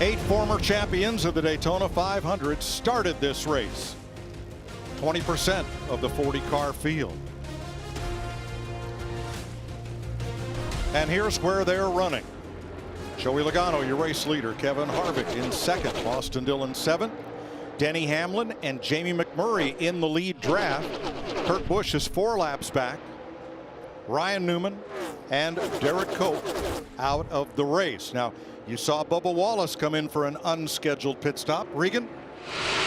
8 former champions of the Daytona 500 started this race. 20% of the 40-car field. And here's where they're running. Joey Logano, your race leader. Kevin Harvick in second. Austin Dillon 7th. Denny Hamlin and Jamie McMurray in the lead draft. Kurt Busch is 4 laps back. Ryan Newman and Derek Cope out of the race. Now, you saw Bubba Wallace come in for an unscheduled pit stop. Regan?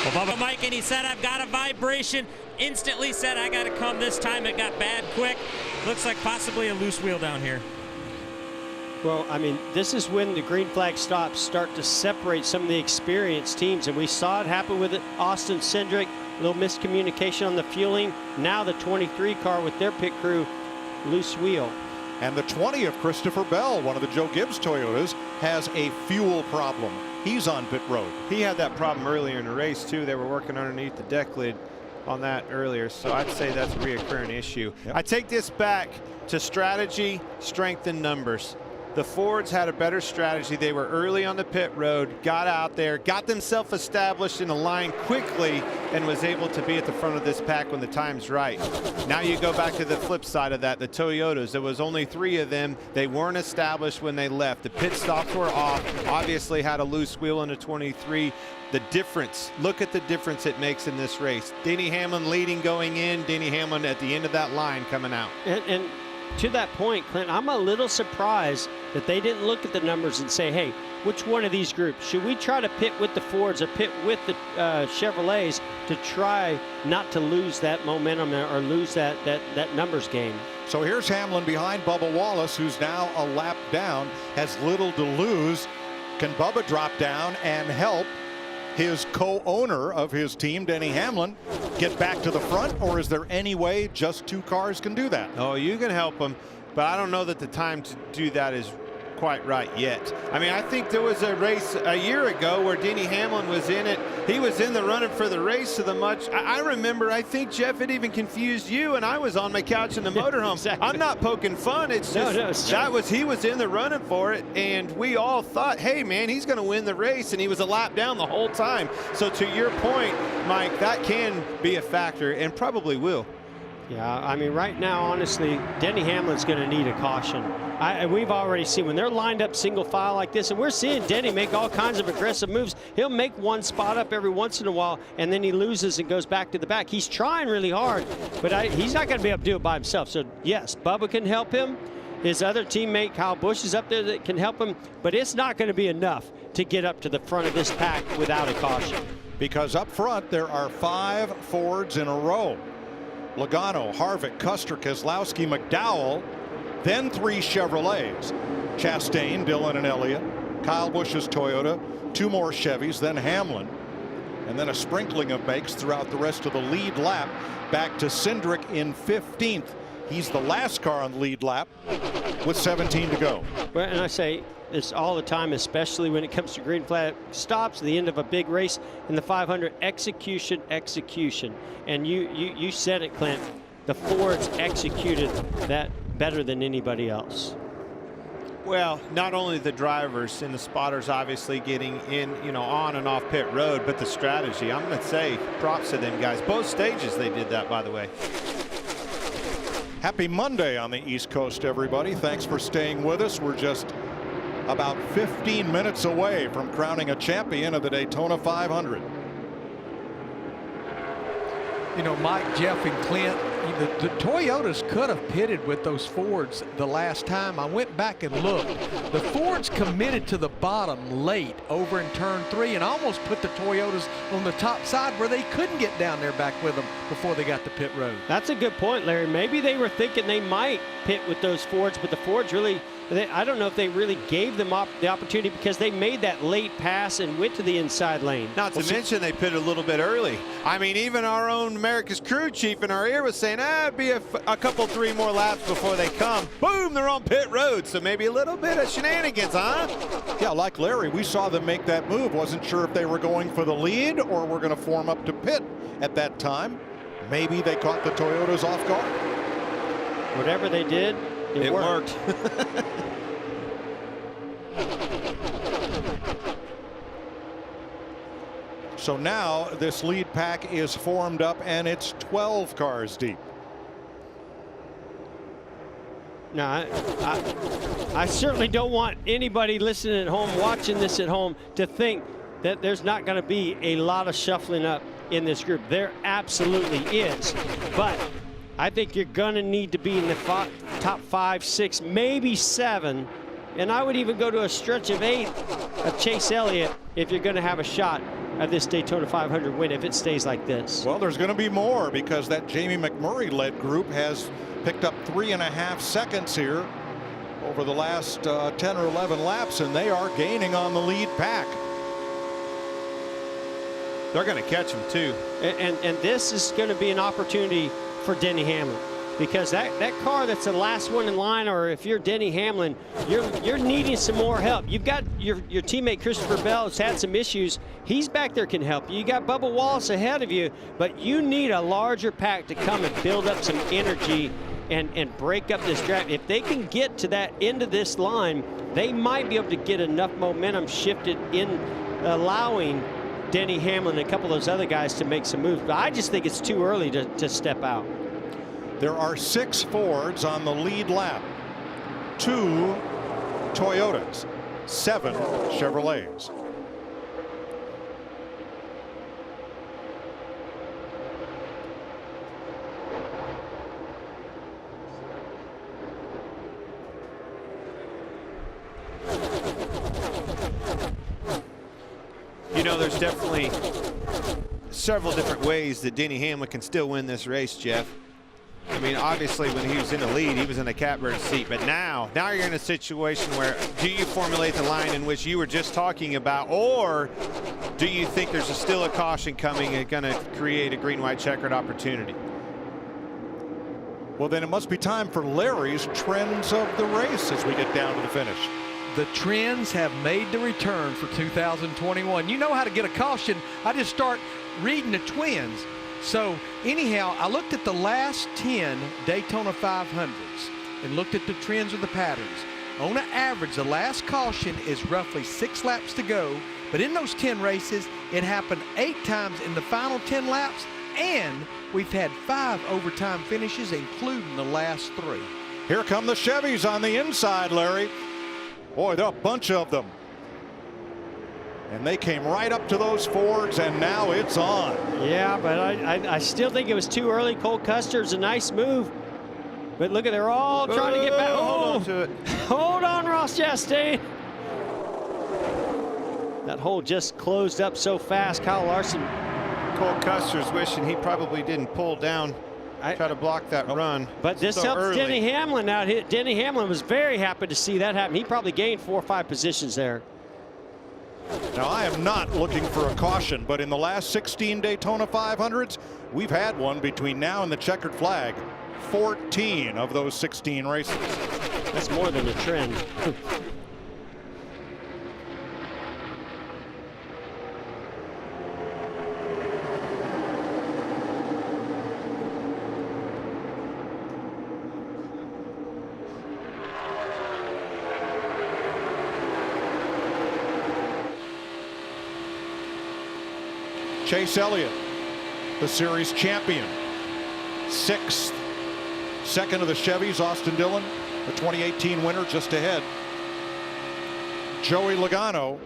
Well, Bubba Mike, and he said, I've got a vibration. Instantly said, I got to come this time. It got bad quick. Looks like possibly a loose wheel down here. Well, I mean, this is when the green flag stops start to separate some of the experienced teams, and we saw it happen with Austin Cindric, a little miscommunication on the fueling. Now the 23 car with their pit crew, loose wheel. And the 20 of Christopher Bell, one of the Joe Gibbs Toyotas, has a fuel problem. He's on pit road. He had that problem earlier in the race, too. They were working underneath the deck lid on that earlier, so I'd say that's a reoccurring issue. Yep. I take this back to strategy, strength, and numbers. The Fords had a better strategy. They were early on the pit road, got out there, got themselves established in a line quickly, and was able to be at the front of this pack when the time's right. Now you go back to the flip side of that, the Toyotas. There was only 3 of them. They weren't established when they left. The pit stops were off. Obviously had a loose wheel in the 23. The difference, look at the difference it makes in this race. Denny Hamlin leading going in, Denny Hamlin at the end of that line coming out. And to that point, Clint, I'm a little surprised that they didn't look at the numbers and say, hey, which one of these groups? Should we try to pit with the Fords or pit with the Chevrolets to try not to lose that momentum or lose that numbers game? So here's Hamlin behind Bubba Wallace, who's now a lap down, has little to lose. Can Bubba drop down and help his co-owner of his team, Denny Hamlin, get back to the front, or is there any way just 2 cars can do that? Oh, you can help them, but I don't know that the time to do that is quite right yet. I mean, I think there was a race a year ago where Denny Hamlin was in it. He was in the running for the race of the much. I remember, I think, Jeff, it even confused you, and I was on my couch in the motorhome. Exactly. I'm not poking fun. It's just he was in the running for it, and we all thought, hey, man, he's going to win the race, and he was a lap down the whole time. So to your point, Mike, that can be a factor and probably will. Yeah, I mean, right now, honestly, Denny Hamlin's going to need a caution. We've already seen when they're lined up single file like this, and we're seeing Denny make all kinds of aggressive moves. He'll make one spot up every once in a while, and then he loses and goes back to the back. He's trying really hard, but he's not going to be able to do it by himself. So, yes, Bubba can help him. His other teammate, Kyle Busch, is up there that can help him, but it's not going to be enough to get up to the front of this pack without a caution. Because up front, there are 5 Fords in a row. Logano, Harvick, Custer, Keselowski, McDowell, then 3 Chevrolets. Chastain, Dillon, and Elliott. Kyle Busch's Toyota, 2 more Chevys, then Hamlin. And then a sprinkling of makes throughout the rest of the lead lap. Back to Cindric in 15th. He's the last car on the lead lap with 17 to go. Well, and I say this all the time, especially when it comes to green flag stops, the end of a big race in the 500, execution, execution. And you said it, Clint. The Fords executed that better than anybody else. Well, not only the drivers and the spotters obviously getting in, on and off pit road, but the strategy. I'm going to say props to them guys. Both stages they did that, by the way. Happy Monday on the East Coast, everybody. Thanks for staying with us. We're just about 15 minutes away from crowning a champion of the Daytona 500. Mike, Jeff, and Clint, the Toyotas could have pitted with those Fords the last time. I went back and looked. The Fords committed to the bottom late over in turn 3 and almost put the Toyotas on the top side where they couldn't get down there back with them before they got to pit road. That's a good point, Larry. Maybe they were thinking they might pit with those Fords, but the Fords really, I don't know if they really gave them the opportunity because they made that late pass and went to the inside lane. Not to mention they pitted a little bit early. I mean, even our own America's crew chief in our ear was saying, it'd be a couple, 3 more laps before they come. Boom, they're on pit road. So maybe a little bit of shenanigans, huh? Yeah, like Larry, we saw them make that move. Wasn't sure if they were going for the lead or were going to form up to pit at that time. Maybe they caught the Toyotas off guard. Whatever they did, it worked. So now this lead pack is formed up and it's 12 cars deep. Now, I certainly don't want anybody listening at home, watching this at home, to think that there's not going to be a lot of shuffling up in this group. There absolutely is. But I think you're going to need to be in the top 5, 6, maybe 7. And I would even go to a stretch of 8 of Chase Elliott if you're going to have a shot at this Daytona 500 win if it stays like this. Well, there's going to be more because that Jamie McMurray-led group has picked up 3.5 seconds here over the last 10 or 11 laps, and they are gaining on the lead pack. They're going to catch him too. And this is going to be an opportunity for Denny Hamlin, because that car that's the last one in line, or if you're Denny Hamlin, you're needing some more help. You've got your teammate Christopher Bell has had some issues. He's back there, can help you. You got Bubba Wallace ahead of you, but you need a larger pack to come and build up some energy and break up this draft. If they can get to that end of this line, they might be able to get enough momentum shifted in, allowing Denny Hamlin and a couple of those other guys to make some moves. But I just think it's too early to step out. There are 6 Fords on the lead lap, 2 Toyotas, 7 Chevrolets. You know, there's definitely several different ways that Denny Hamlin can still win this race, Jeff. I mean, obviously, when he was in the lead, he was in a catbird seat. But now you're in a situation where, do you formulate the line in which you were just talking about, or do you think there's still a caution coming and going to create a green-white checkered opportunity? Well, then it must be time for Larry's trends of the race as we get down to the finish. The trends have made the return for 2021. You know how to get a caution. I just start reading the twins. So anyhow, I looked at the last 10 Daytona 500s and looked at the trends of the patterns. On an average, the last caution is roughly 6 laps to go. But in those 10 races, it happened 8 times in the final 10 laps. And we've had 5 overtime finishes, including the last 3. Here come the Chevys on the inside, Larry. Boy, there are a bunch of them. And they came right up to those Fords, and now it's on. Yeah, but I still think it was too early. Cole Custer's a nice move. But look at, they're all trying to get back. Hold on to it. Hold on, Ross Chastain. That hole just closed up so fast. Kyle Larson. Cole Custer's wishing he probably didn't pull down, try to block that run. But this helps early. Denny Hamlin out here. Denny Hamlin was very happy to see that happen. He probably gained 4 or 5 positions there. Now, I am not looking for a caution, but in the last 16 Daytona 500s, we've had one between now and the checkered flag. 14 of those 16 races. That's more than a trend. Chase Elliott, the series champion, 6th. Second of the Chevys, Austin Dillon, the 2018 winner, just ahead. Joey Logano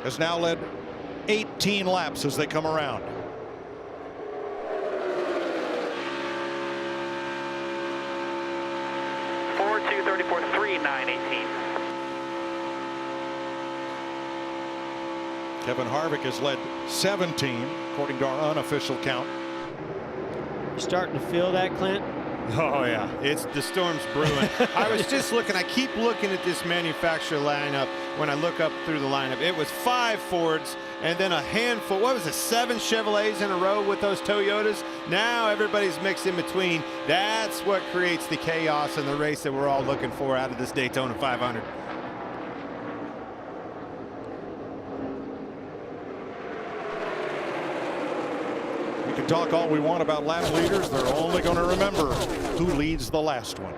has now led 18 laps as they come around. Kevin Harvick has led 17, according to our unofficial count. You starting to feel that, Clint? Oh, yeah. The storm's brewing. I was just looking. I keep looking at this manufacturer lineup when I look up through the lineup. It was 5 Fords and then a handful. What was it, 7 Chevrolets in a row with those Toyotas? Now everybody's mixed in between. That's what creates the chaos in the race that we're all looking for out of this Daytona 500. We can talk all we want about lap leaders. They're only going to remember who leads the last one.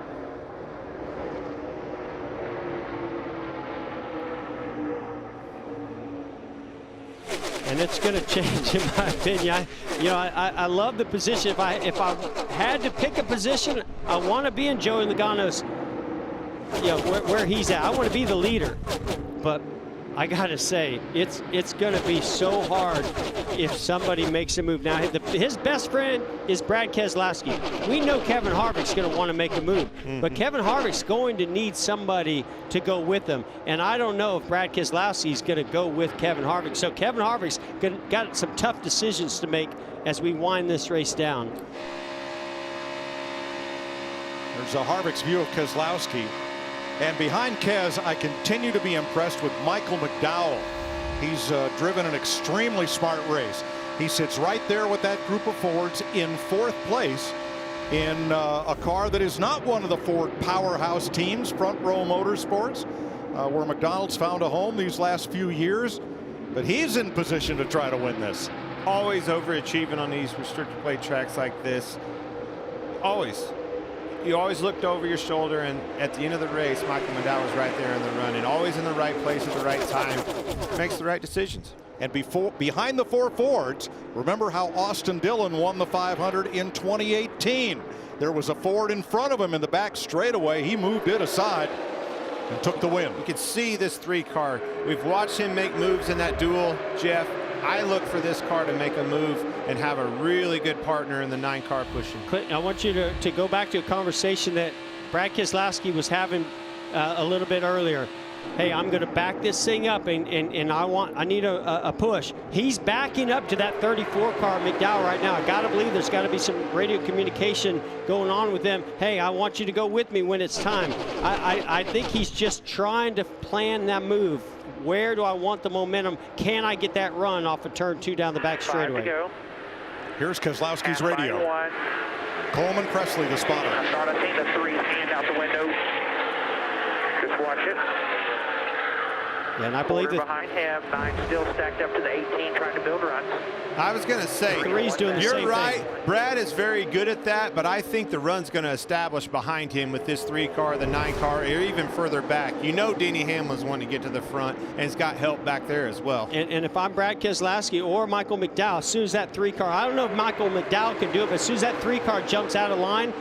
And it's going to change, in my opinion. I love the position. If I had to pick a position, I want to be in Joey Logano's, where he's at. I want to be the leader. But I got to say, it's going to be so hard if somebody makes a move. Now, his best friend is Brad Keselowski. We know Kevin Harvick's going to want to make a move. But Kevin Harvick's going to need somebody to go with him. And I don't know if Brad Keselowski's going to go with Kevin Harvick. So Kevin Harvick's got some tough decisions to make as we wind this race down. There's a Harvick's view of Keselowski. And behind Kez, I continue to be impressed with Michael McDowell. He's driven an extremely smart race. He sits right there with that group of Fords in 4th place in a car that is not one of the Ford powerhouse teams, Front Row Motorsports, where McDowell's found a home these last few years. But he's in position to try to win this. Always overachieving on these restricted plate tracks like this. Always. You always looked over your shoulder, and at the end of the race, Michael McDowell was right there in the run, and always in the right place at the right time. Makes the right decisions. And behind the 4 Fords, remember how Austin Dillon won the 500 in 2018. There was a Ford in front of him in the back straightaway. He moved it aside and took the win. You can see this 3 car. We've watched him make moves in that duel, Jeff. I look for this car to make a move and have a really good partner in the 9 car pushing. Clinton, I want you to go back to a conversation that Brad Keselowski was having a little bit earlier. Hey, I'm going to back this thing up, and I need a push. He's backing up to that 34 car McDowell right now. I got to believe there's got to be some radio communication going on with them. Hey, I want you to go with me when it's time. I think he's just trying to plan that move. Where do I want the momentum? Can I get that run off of turn 2 down the back straightaway? Here's Keselowski's radio. Coleman Presley, the spotter. I thought I seen the 3 stand out the window. Just watch it. Yeah, and I believe that behind him, 9 still stacked up to the 18, trying to build runs. I was going to say, 3's doing the you're same right. thing. Brad is very good at that, but I think the run's going to establish behind him with this 3 car, the 9 car, or even further back. You know Denny Hamlin's wanting to get to the front, and he's got help back there as well. And if I'm Brad Keselowski or Michael McDowell, as soon as that 3 car, I don't know if Michael McDowell can do it, but as soon as that 3 car jumps out of line,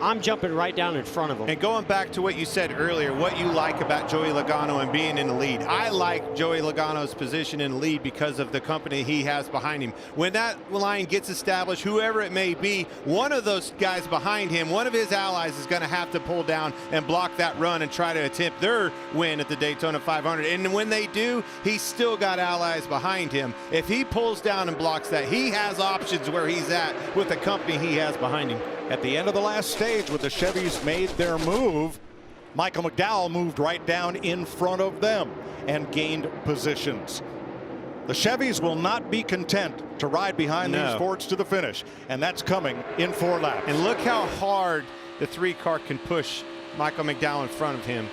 I'm jumping right down in front of him. And going back to what you said earlier, what you like about Joey Logano and being in the lead. I like Joey Logano's position in the lead because of the company he has behind him. When that line gets established, whoever it may be, one of those guys behind him, one of his allies is going to have to pull down and block that run and try to attempt their win at the Daytona 500. And when they do, he's still got allies behind him. If he pulls down and blocks that, he has options where he's at with the company he has behind him. At the end of the last stage, when the Chevys made their move, Michael McDowell moved right down in front of them and gained positions. The Chevys will not be content to ride behind these Fords to the finish, and that's coming in 4 laps. And look how hard the 3 car can push Michael McDowell in front of him.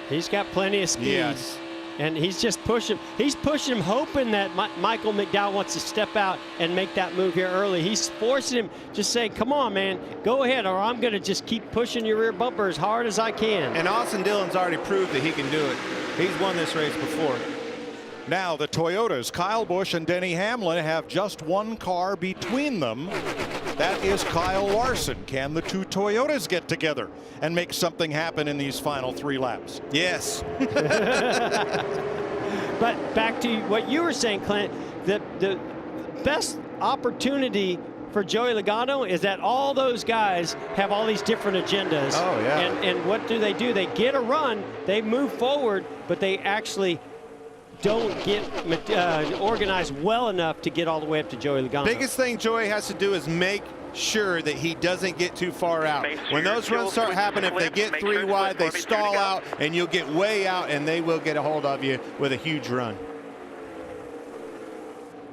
He's got plenty of speed. Yes. And he's just pushing. He's pushing him, hoping that Michael McDowell wants to step out and make that move here early. He's forcing him, just saying, come on, man, go ahead, or I'm going to just keep pushing your rear bumper as hard as I can. And Austin Dillon's already proved that he can do it. He's won this race before. Now the Toyotas, Kyle Busch and Denny Hamlin, have just 1 car between them. That is Kyle Larson. Can the 2 Toyotas get together and make something happen in these final 3 laps? Yes. But back to what you were saying, Clint, the best opportunity for Joey Logano is that all those guys have all these different agendas. Oh, yeah. And what do? They get a run, they move forward, but they actually don't get organized well enough to get all the way up to Joey Logano. Biggest thing Joey has to do is make sure that he doesn't get too far out. When those runs start happening, if they get 3 wide, they stall out, and you'll get way out, and they will get a hold of you with a huge run.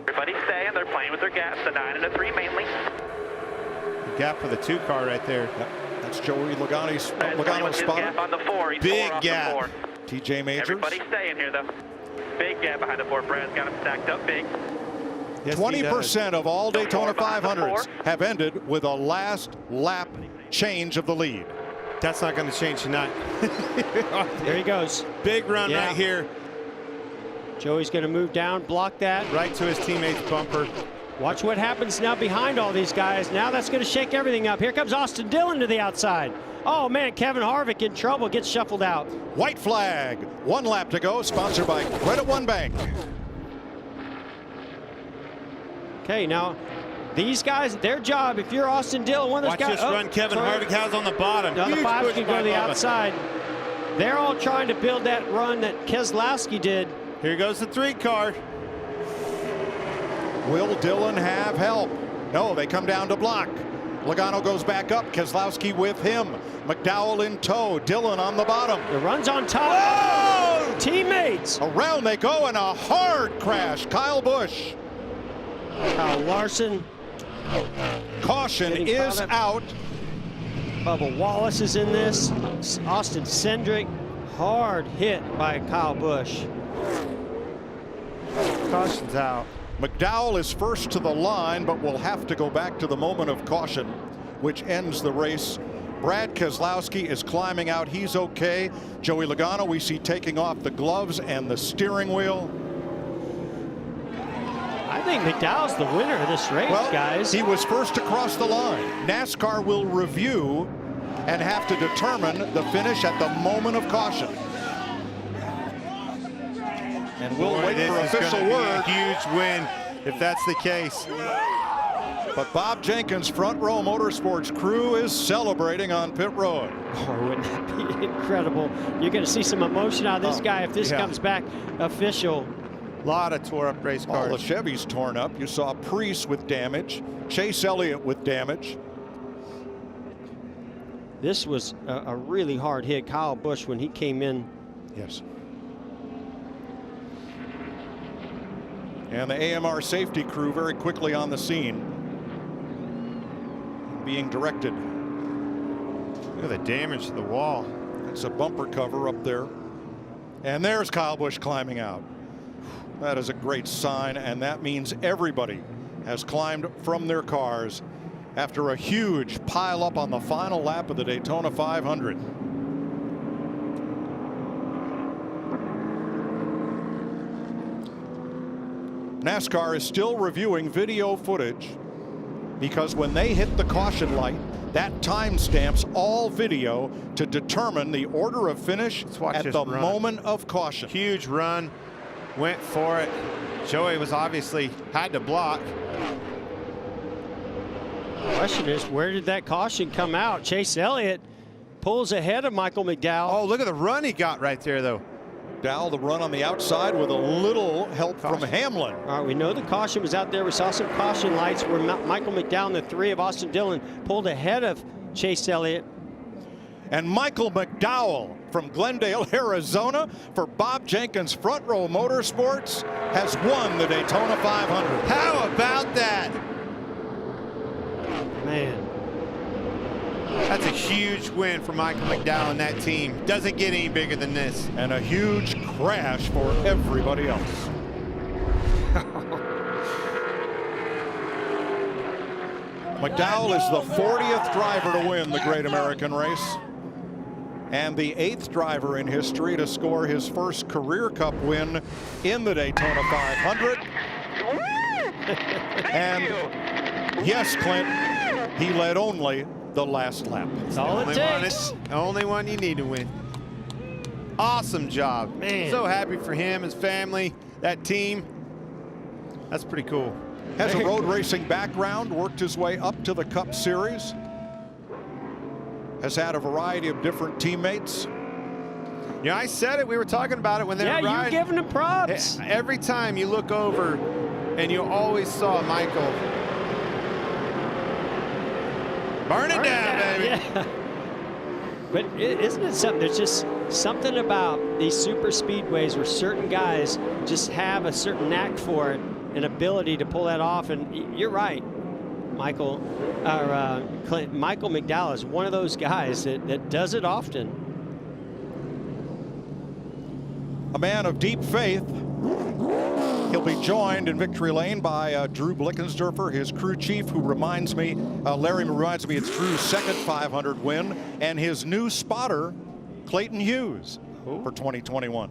Everybody staying. They're playing with their gaps, the 9 and the 3 mainly. The gap for the 2 car right there. Yep. That's Joey Logano's spotter. Gap on the 4. He's Big 4 off gap. the 4. TJ Majors. Everybody staying here, though. Big gap behind the 4. Brad's got him stacked up big. 20% of all Daytona 500s have ended with a last lap change of the lead. That's not going to change tonight. There he goes. Big run right here. Joey's going to move down, block that. Right to his teammate's bumper. Watch what happens now behind all these guys. Now that's going to shake everything up. Here comes Austin Dillon to the outside. Oh, man, Kevin Harvick in trouble, gets shuffled out. White flag. 1 lap to go, sponsored by Credit One Bank. Okay, now these guys, their job, if you're Austin Dillon, one of those guys. Watch this run Kevin Harvick has on the bottom. Now the Huge 5 push can go by to the Bubba. outside. They're all trying to build that run that Keselowski did. Here goes the 3 car. Will Dillon have help? No, they come down to block. Logano goes back up, Keselowski with him. McDowell in tow, Dillon on the bottom. The run's on top. Whoa! Teammates. Around they go in a hard crash. Kyle Busch. Kyle Larson. Caution is out. Bubba Wallace is in this. Austin Cindric, hard hit by Kyle Busch. Caution's out. McDowell is first to the line, but will have to go back to the moment of caution, which ends the race. Brad Keselowski is climbing out. He's okay. Joey Logano we see taking off the gloves and the steering wheel. I think McDowell's the winner of this race, guys. He was first across the line. NASCAR will review and have to determine the finish at the moment of caution. And we'll wait for official word. A huge win if that's the case. But Bob Jenkins' Front Row Motorsports crew is celebrating on pit road. Oh, wouldn't that be incredible? You're going to see some emotion out of this guy if this comes back official. A lot of tore up race cars. All the Chevys torn up. You saw Preece with damage. Chase Elliott with damage. This was a really hard hit. Kyle Busch when he came in. Yes. And the AMR safety crew very quickly on the scene, being directed. Look at the damage to the wall. It's a bumper cover up there. And there's Kyle Busch climbing out. That is a great sign, and that means everybody has climbed from their cars after a huge pile up on the final lap of the Daytona 500. NASCAR is still reviewing video footage because when they hit the caution light, that time stamps all video to determine the order of finish at the moment of caution. Huge run, went for it. Joey was obviously had to block. The question is, where did that caution come out? Chase Elliott pulls ahead of Michael McDowell. Oh, look at the run he got right there, though. McDowell, the run on the outside with a little help from Hamlin. All right, we know the caution was out there. We saw some caution lights where Michael McDowell and the 3 of Austin Dillon pulled ahead of Chase Elliott. And Michael McDowell from Glendale, Arizona, for Bob Jenkins' Front Row Motorsports, has won the Daytona 500. How about that? Man. That's a huge win for Michael McDowell and that team. Doesn't get any bigger than this. And a huge crash for everybody else. McDowell is the 40th driver to win the Great American Race and the 8th driver in history to score his first career cup win in the Daytona 500. And yes, Clint, he led only the last lap. That's all it takes. The only one you need to win. Awesome job. Man. So happy for him, his family, that team. That's pretty cool. Has a road racing background, worked his way up to the Cup Series. Has had a variety of different teammates. Yeah, I said it. We were talking about it when they were riding. Yeah, you're giving him props. Every time you look over, and you always saw Michael. Burn it down, baby. Yeah. But isn't it something? There's just something about these super speedways where certain guys just have a certain knack for it, an ability to pull that off. And you're right, Michael McDowell is one of those guys that does it often. A man of deep faith. He'll be joined in victory lane by Drew Blickensderfer, his crew chief, who reminds me, Larry reminds me it's Drew's second 500 win, and his new spotter, Clayton Hughes, for 2021.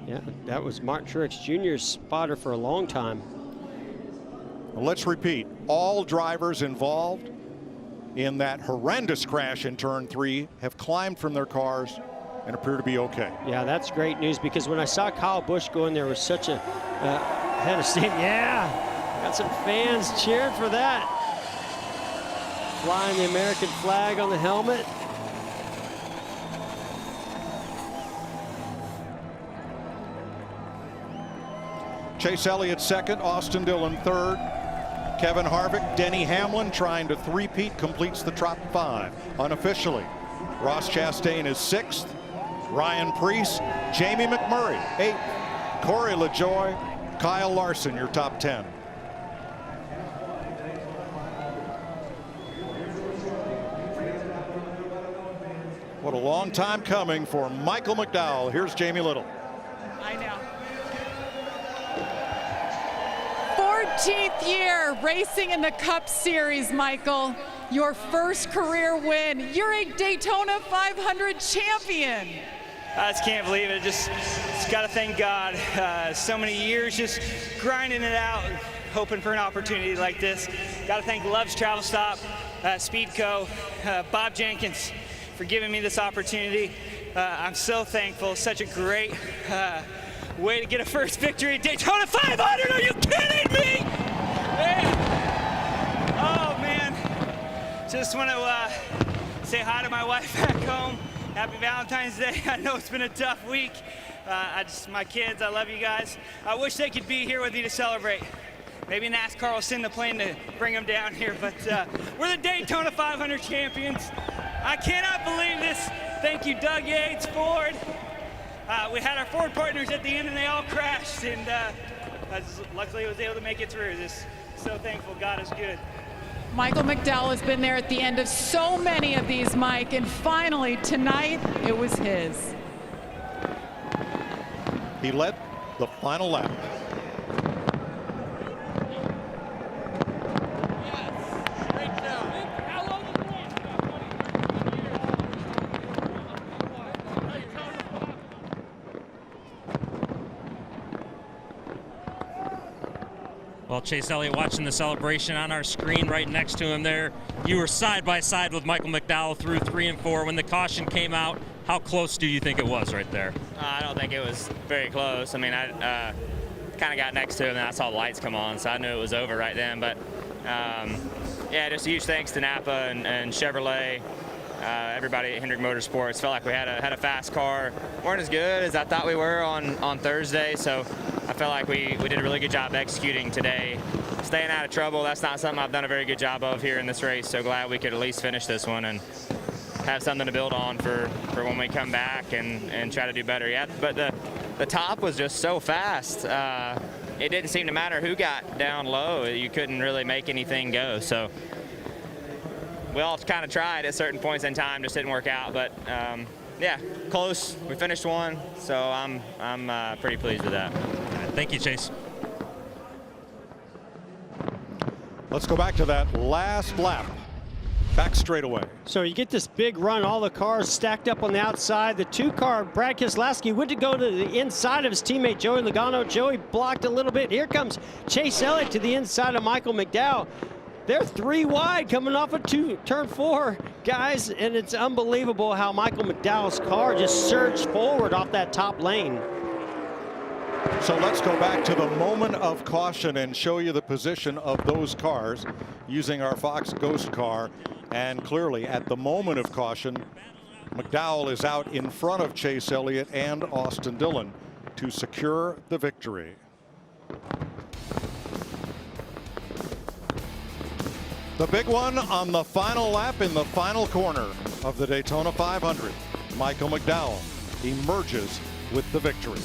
Yeah, that was Martin Truex Jr.'s spotter for a long time. Let's repeat, all drivers involved in that horrendous crash in turn 3 have climbed from their cars and appear to be okay. Yeah, that's great news, because when I saw Kyle Busch go in there was such a head of steam. Yeah, got some fans cheering for that. Flying the American flag on the helmet. Chase Elliott second, Austin Dillon third. Kevin Harvick, Denny Hamlin trying to three-peat, completes the top 5 unofficially. Ross Chastain is 6th. Ryan Preece, Jamie McMurray 8th. Corey LaJoie, Kyle Larson, your top 10. What a long time coming for Michael McDowell. Here's Jamie Little. I know. 14th year racing in the Cup Series, Michael. Your first career win. You're a Daytona 500 champion. I just can't believe it. Just got to thank God. So many years just grinding it out, hoping for an opportunity like this. Got to thank Love's Travel Stop, Speedco, Bob Jenkins for giving me this opportunity. I'm so thankful. Such a great way to get a first victory at Daytona 500. Are you kidding me? Man. Oh, man. Just want to say hi to my wife back home. Happy Valentine's Day. I know it's been a tough week. My kids, I love you guys. I wish they could be here with me to celebrate. Maybe NASCAR will send the plane to bring them down here, but we're the Daytona 500 champions. I cannot believe this. Thank you, Doug Yates, Ford. We had our Ford partners at the end, and they all crashed, and luckily I was able to make it through. Just so thankful. God is good. Michael McDowell has been there at the end of so many of these, Mike, and finally tonight it was his. He led the final lap. Well, Chase Elliott watching the celebration on our screen right next to him there. You were side by side with Michael McDowell through 3 and 4. When the caution came out, how close do you think it was right there? I don't think it was very close. I mean, I kind of got next to him and I saw the lights come on, so I knew it was over right then. But yeah, just a huge thanks to Napa and Chevrolet, everybody at Hendrick Motorsports. Felt like we had a fast car. Weren't as good as I thought we were on Thursday, so I felt like we did a really good job executing today. Staying out of trouble, that's not something I've done a very good job of here in this race, so glad we could at least finish this one and have something to build on for when we come back and try to do better. Yeah, but the top was just so fast. It didn't seem to matter who got down low. You couldn't really make anything go, so we all kind of tried at certain points in time, just didn't work out, but yeah, close. We finished one, so I'm pretty pleased with that. Thank you, Chase. Let's go back to that last lap. Back straightaway. So you get this big run, all the cars stacked up on the outside. The 2-car, Brad Keselowski, went to go to the inside of his teammate, Joey Logano. Joey blocked a little bit. Here comes Chase Elliott to the inside of Michael McDowell. They're 3 wide coming off of turn 4, guys, and it's unbelievable how Michael McDowell's car just surged forward off that top lane. So let's go back to the moment of caution and show you the position of those cars using our Fox Ghost car. And clearly, at the moment of caution, McDowell is out in front of Chase Elliott and Austin Dillon to secure the victory. The big one on the final lap in the final corner of the Daytona 500. Michael McDowell emerges with the victory.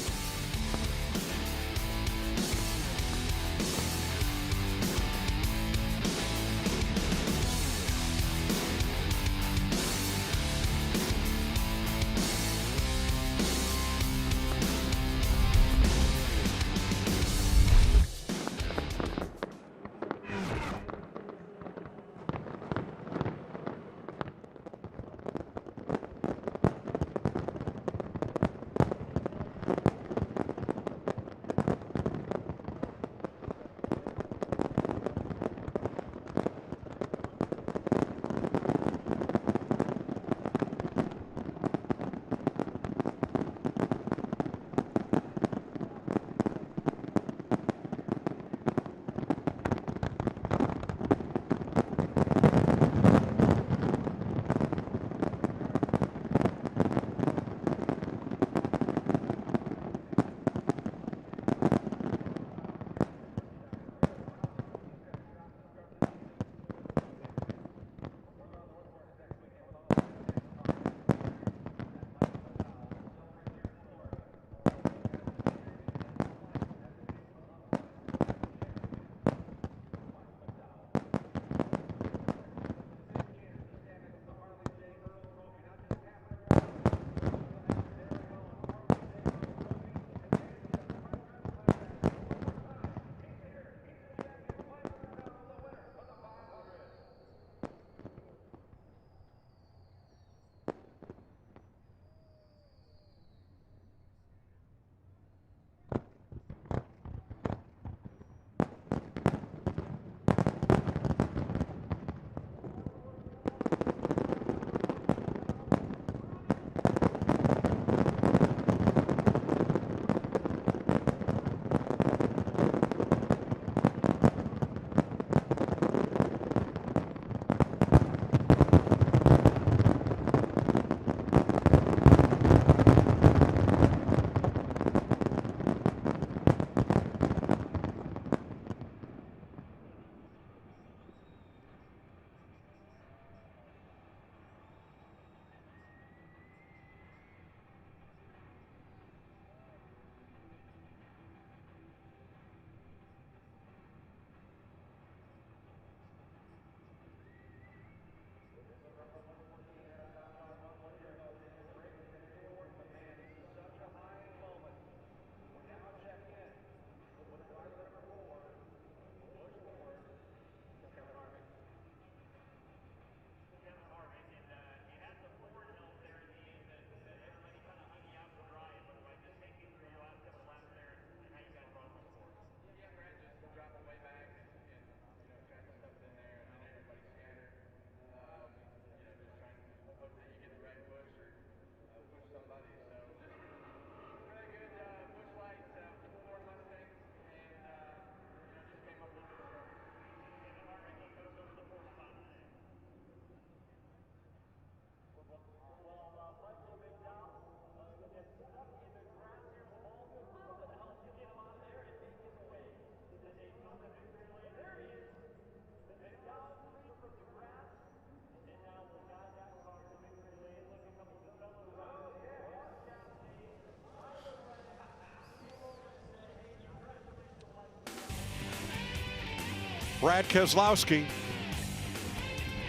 Brad Keselowski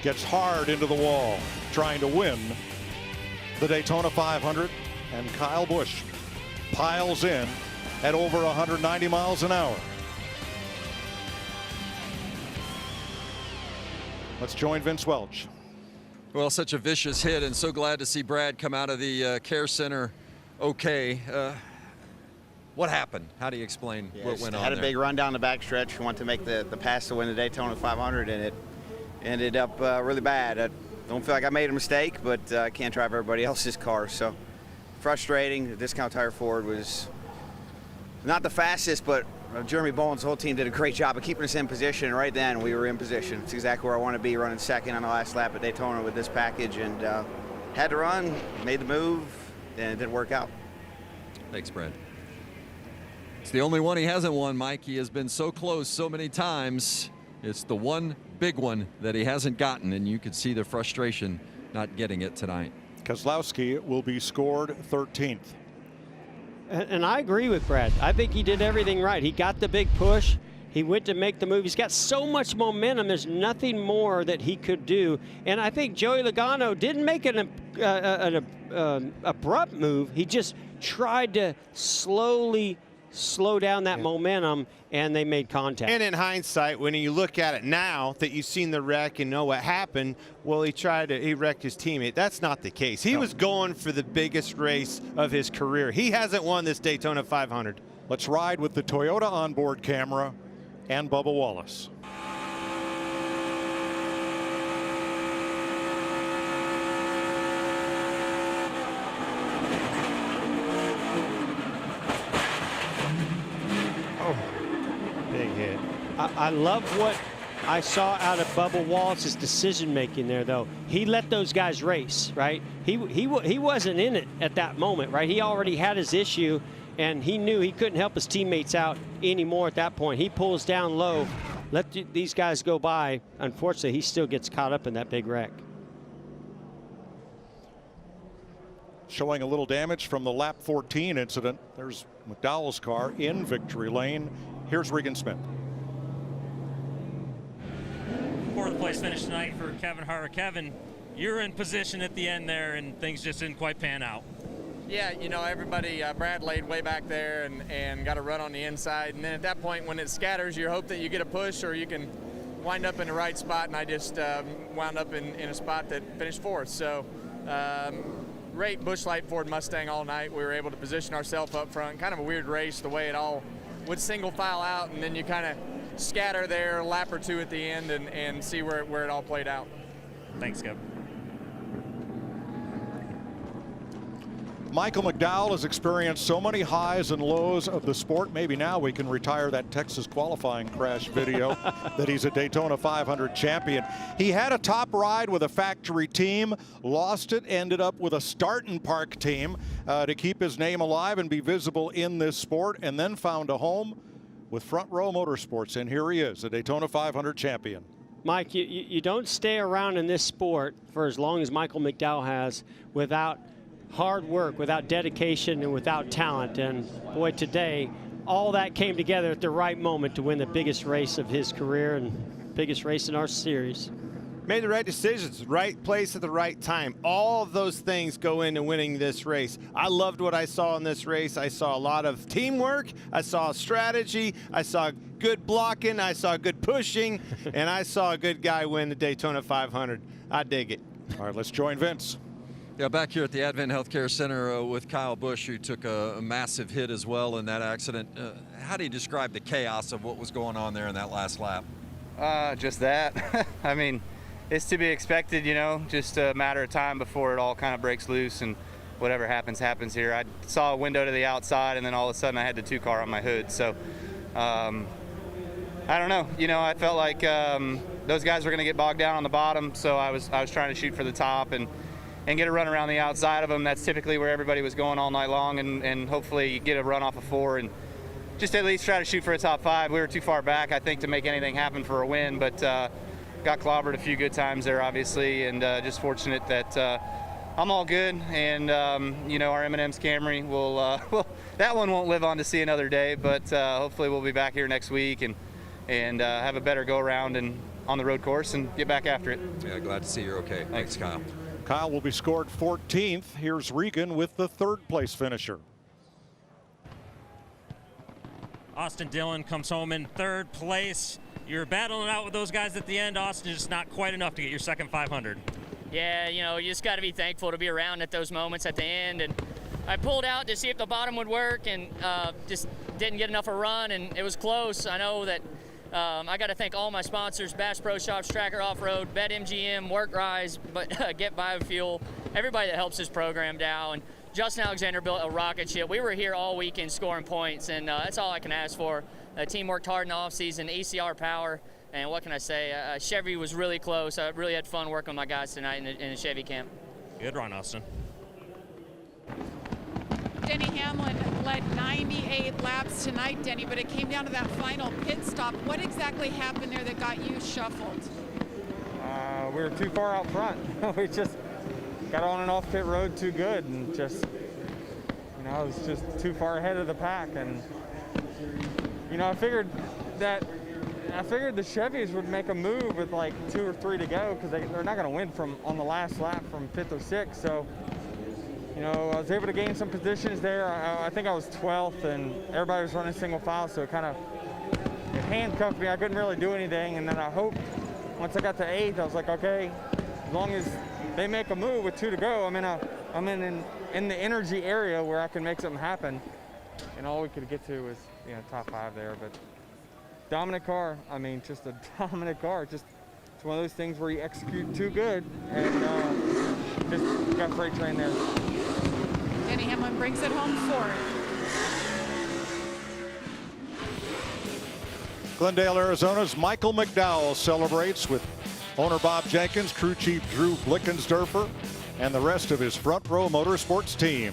gets hard into the wall trying to win the Daytona 500, and Kyle Busch piles in at over 190 miles an hour. Let's join Vince Welch. Well, such a vicious hit, and so glad to see Brad come out of the care center okay. What happened? How do you explain what went on Had a there? big run down the backstretch. Want to make the pass to win the Daytona 500, and it ended up really bad. I don't feel like I made a mistake, but I can't drive everybody else's car, so frustrating. The discount tire Ford was not the fastest, but Jeremy Bowen's whole team did a great job of keeping us in position. And right then, we were in position. It's exactly where I want to be, running second on the last lap at Daytona with this package, and had to run, made the move, and it didn't work out. Thanks, Brad. It's the only one he hasn't won, Mike. He has been so close so many times. It's the one big one that he hasn't gotten, and you could see the frustration not getting it tonight. Keselowski will be scored 13th. And I agree with Brad. I think he did everything right. He got the big push. He went to make the move. He's got so much momentum. There's nothing more that he could do. And I think Joey Logano didn't make an abrupt move. He just tried to slowly slow down that momentum, and they made contact. And in hindsight, when you look at it now that you've seen the wreck and know what happened, well, he wrecked his teammate. That's not the case. He was going for the biggest race of his career. He hasn't won this Daytona 500. Let's ride with the Toyota onboard camera and Bubba Wallace. Big hit. I love what I saw out of Bubba Wallace's decision making there, though. He let those guys race, right? He wasn't in it at that moment, right? He already had his issue, and he knew he couldn't help his teammates out anymore at that point. He pulls down low, let these guys go by. Unfortunately, he still gets caught up in that big wreck. Showing a little damage from the lap 14 incident. There's McDowell's car in victory lane. Here's Regan Smith. Fourth place finish tonight for Kevin Harvick. Kevin, you're in position at the end there, and things just didn't quite pan out. Yeah, you know, everybody, Brad laid way back there and got a run on the inside. And then at that point, when it scatters, you hope that you get a push or you can wind up in the right spot. And I just wound up in a spot that finished fourth. So, great Busch Light Ford Mustang all night. We were able to position ourselves up front. Kind of a weird race, the way it all would single file out, and then you kind of scatter there a lap or two at the end and see where it all played out. Thanks, Kevin. Michael McDowell has experienced so many highs and lows of the sport. Maybe now we can retire that Texas qualifying crash video that he's a Daytona 500 champion. He had a top ride with a factory team, lost it, ended up with a start and park team to keep his name alive and be visible in this sport, and then found a home with Front Row Motorsports. And here he is, a Daytona 500 champion. Mike, you don't stay around in this sport for as long as Michael McDowell has without hard work, without dedication, and without talent. And boy, today, all that came together at the right moment to win the biggest race of his career and biggest race in our series. Made the right decisions, right place at the right time. All of those things go into winning this race. I loved what I saw in this race. I saw a lot of teamwork. I saw strategy. I saw good blocking. I saw good pushing. And I saw a good guy win the Daytona 500. I dig it. All right, let's join Vince. Yeah, back here at the Advent Healthcare Center with Kyle Busch, who took a massive hit as well in that accident. How do you describe the chaos of what was going on there in that last lap? Just that. I mean, it's to be expected, you know, just a matter of time before it all kind of breaks loose and whatever happens, happens here. I saw a window to the outside, and then all of a sudden I had the 2-car on my hood. So, I don't know. You know, I felt like those guys were going to get bogged down on the bottom, so I was trying to shoot for the top and get a run around the outside of them. That's typically where everybody was going all night long, and hopefully get a run off of 4 and just at least try to shoot for a top 5. We were too far back, I think, to make anything happen for a win, but got clobbered a few good times there, obviously, and just fortunate that I'm all good. And, you know, our M&M's Camry will, well, that one won't live on to see another day, but hopefully we'll be back here next week and and have a better go around and on the road course and get back after it. Yeah, glad to see you're okay. Thanks, Kyle. Kyle will be scored 14th. Here's Regan with the 3rd place finisher. Austin Dillon comes home in 3rd place. You're battling it out with those guys at the end. Austin, just not quite enough to get your second 500. Yeah, you know, you just got to be thankful to be around at those moments at the end. And I pulled out to see if the bottom would work, and just didn't get enough of a run, and it was close. I know that I got to thank all my sponsors: Bass Pro Shops, Tracker Off-Road, BetMGM, Workrise, but Get Biofuel, everybody that helps this program now. And Justin Alexander built a rocket ship. We were here all weekend scoring points, and that's all I can ask for. The team worked hard in the offseason, ECR power, and what can I say? Chevy was really close. I really had fun working with my guys tonight in the Chevy camp. Good run, Austin. Denny Hamlin led 98 laps tonight, Denny, but it came down to that final pit stop. What exactly happened there that got you shuffled? We were too far out front. We just got on and off pit road too good, and just, you know, I was just too far ahead of the pack. And, you know, I figured the Chevys would make a move with like 2 or 3 to go, because they're not going to win from on the last lap from 5th or 6th. So, you know, I was able to gain some positions there. I think I was 12th, and everybody was running single file, so it kind of handcuffed me. I couldn't really do anything, and then I hoped once I got to 8th, I was like, okay, as long as they make a move with 2 to go, I'm in the energy area where I can make something happen. And all we could get to was, you know, top 5 there. But dominant car. I mean, just a dominant car. Just it's one of those things where you execute too good, and just got freight train there. Denny Hamlin brings it home 4th. Glendale, Arizona's Michael McDowell celebrates with owner Bob Jenkins, crew chief Drew Blickensderfer, and the rest of his Front Row Motorsports team.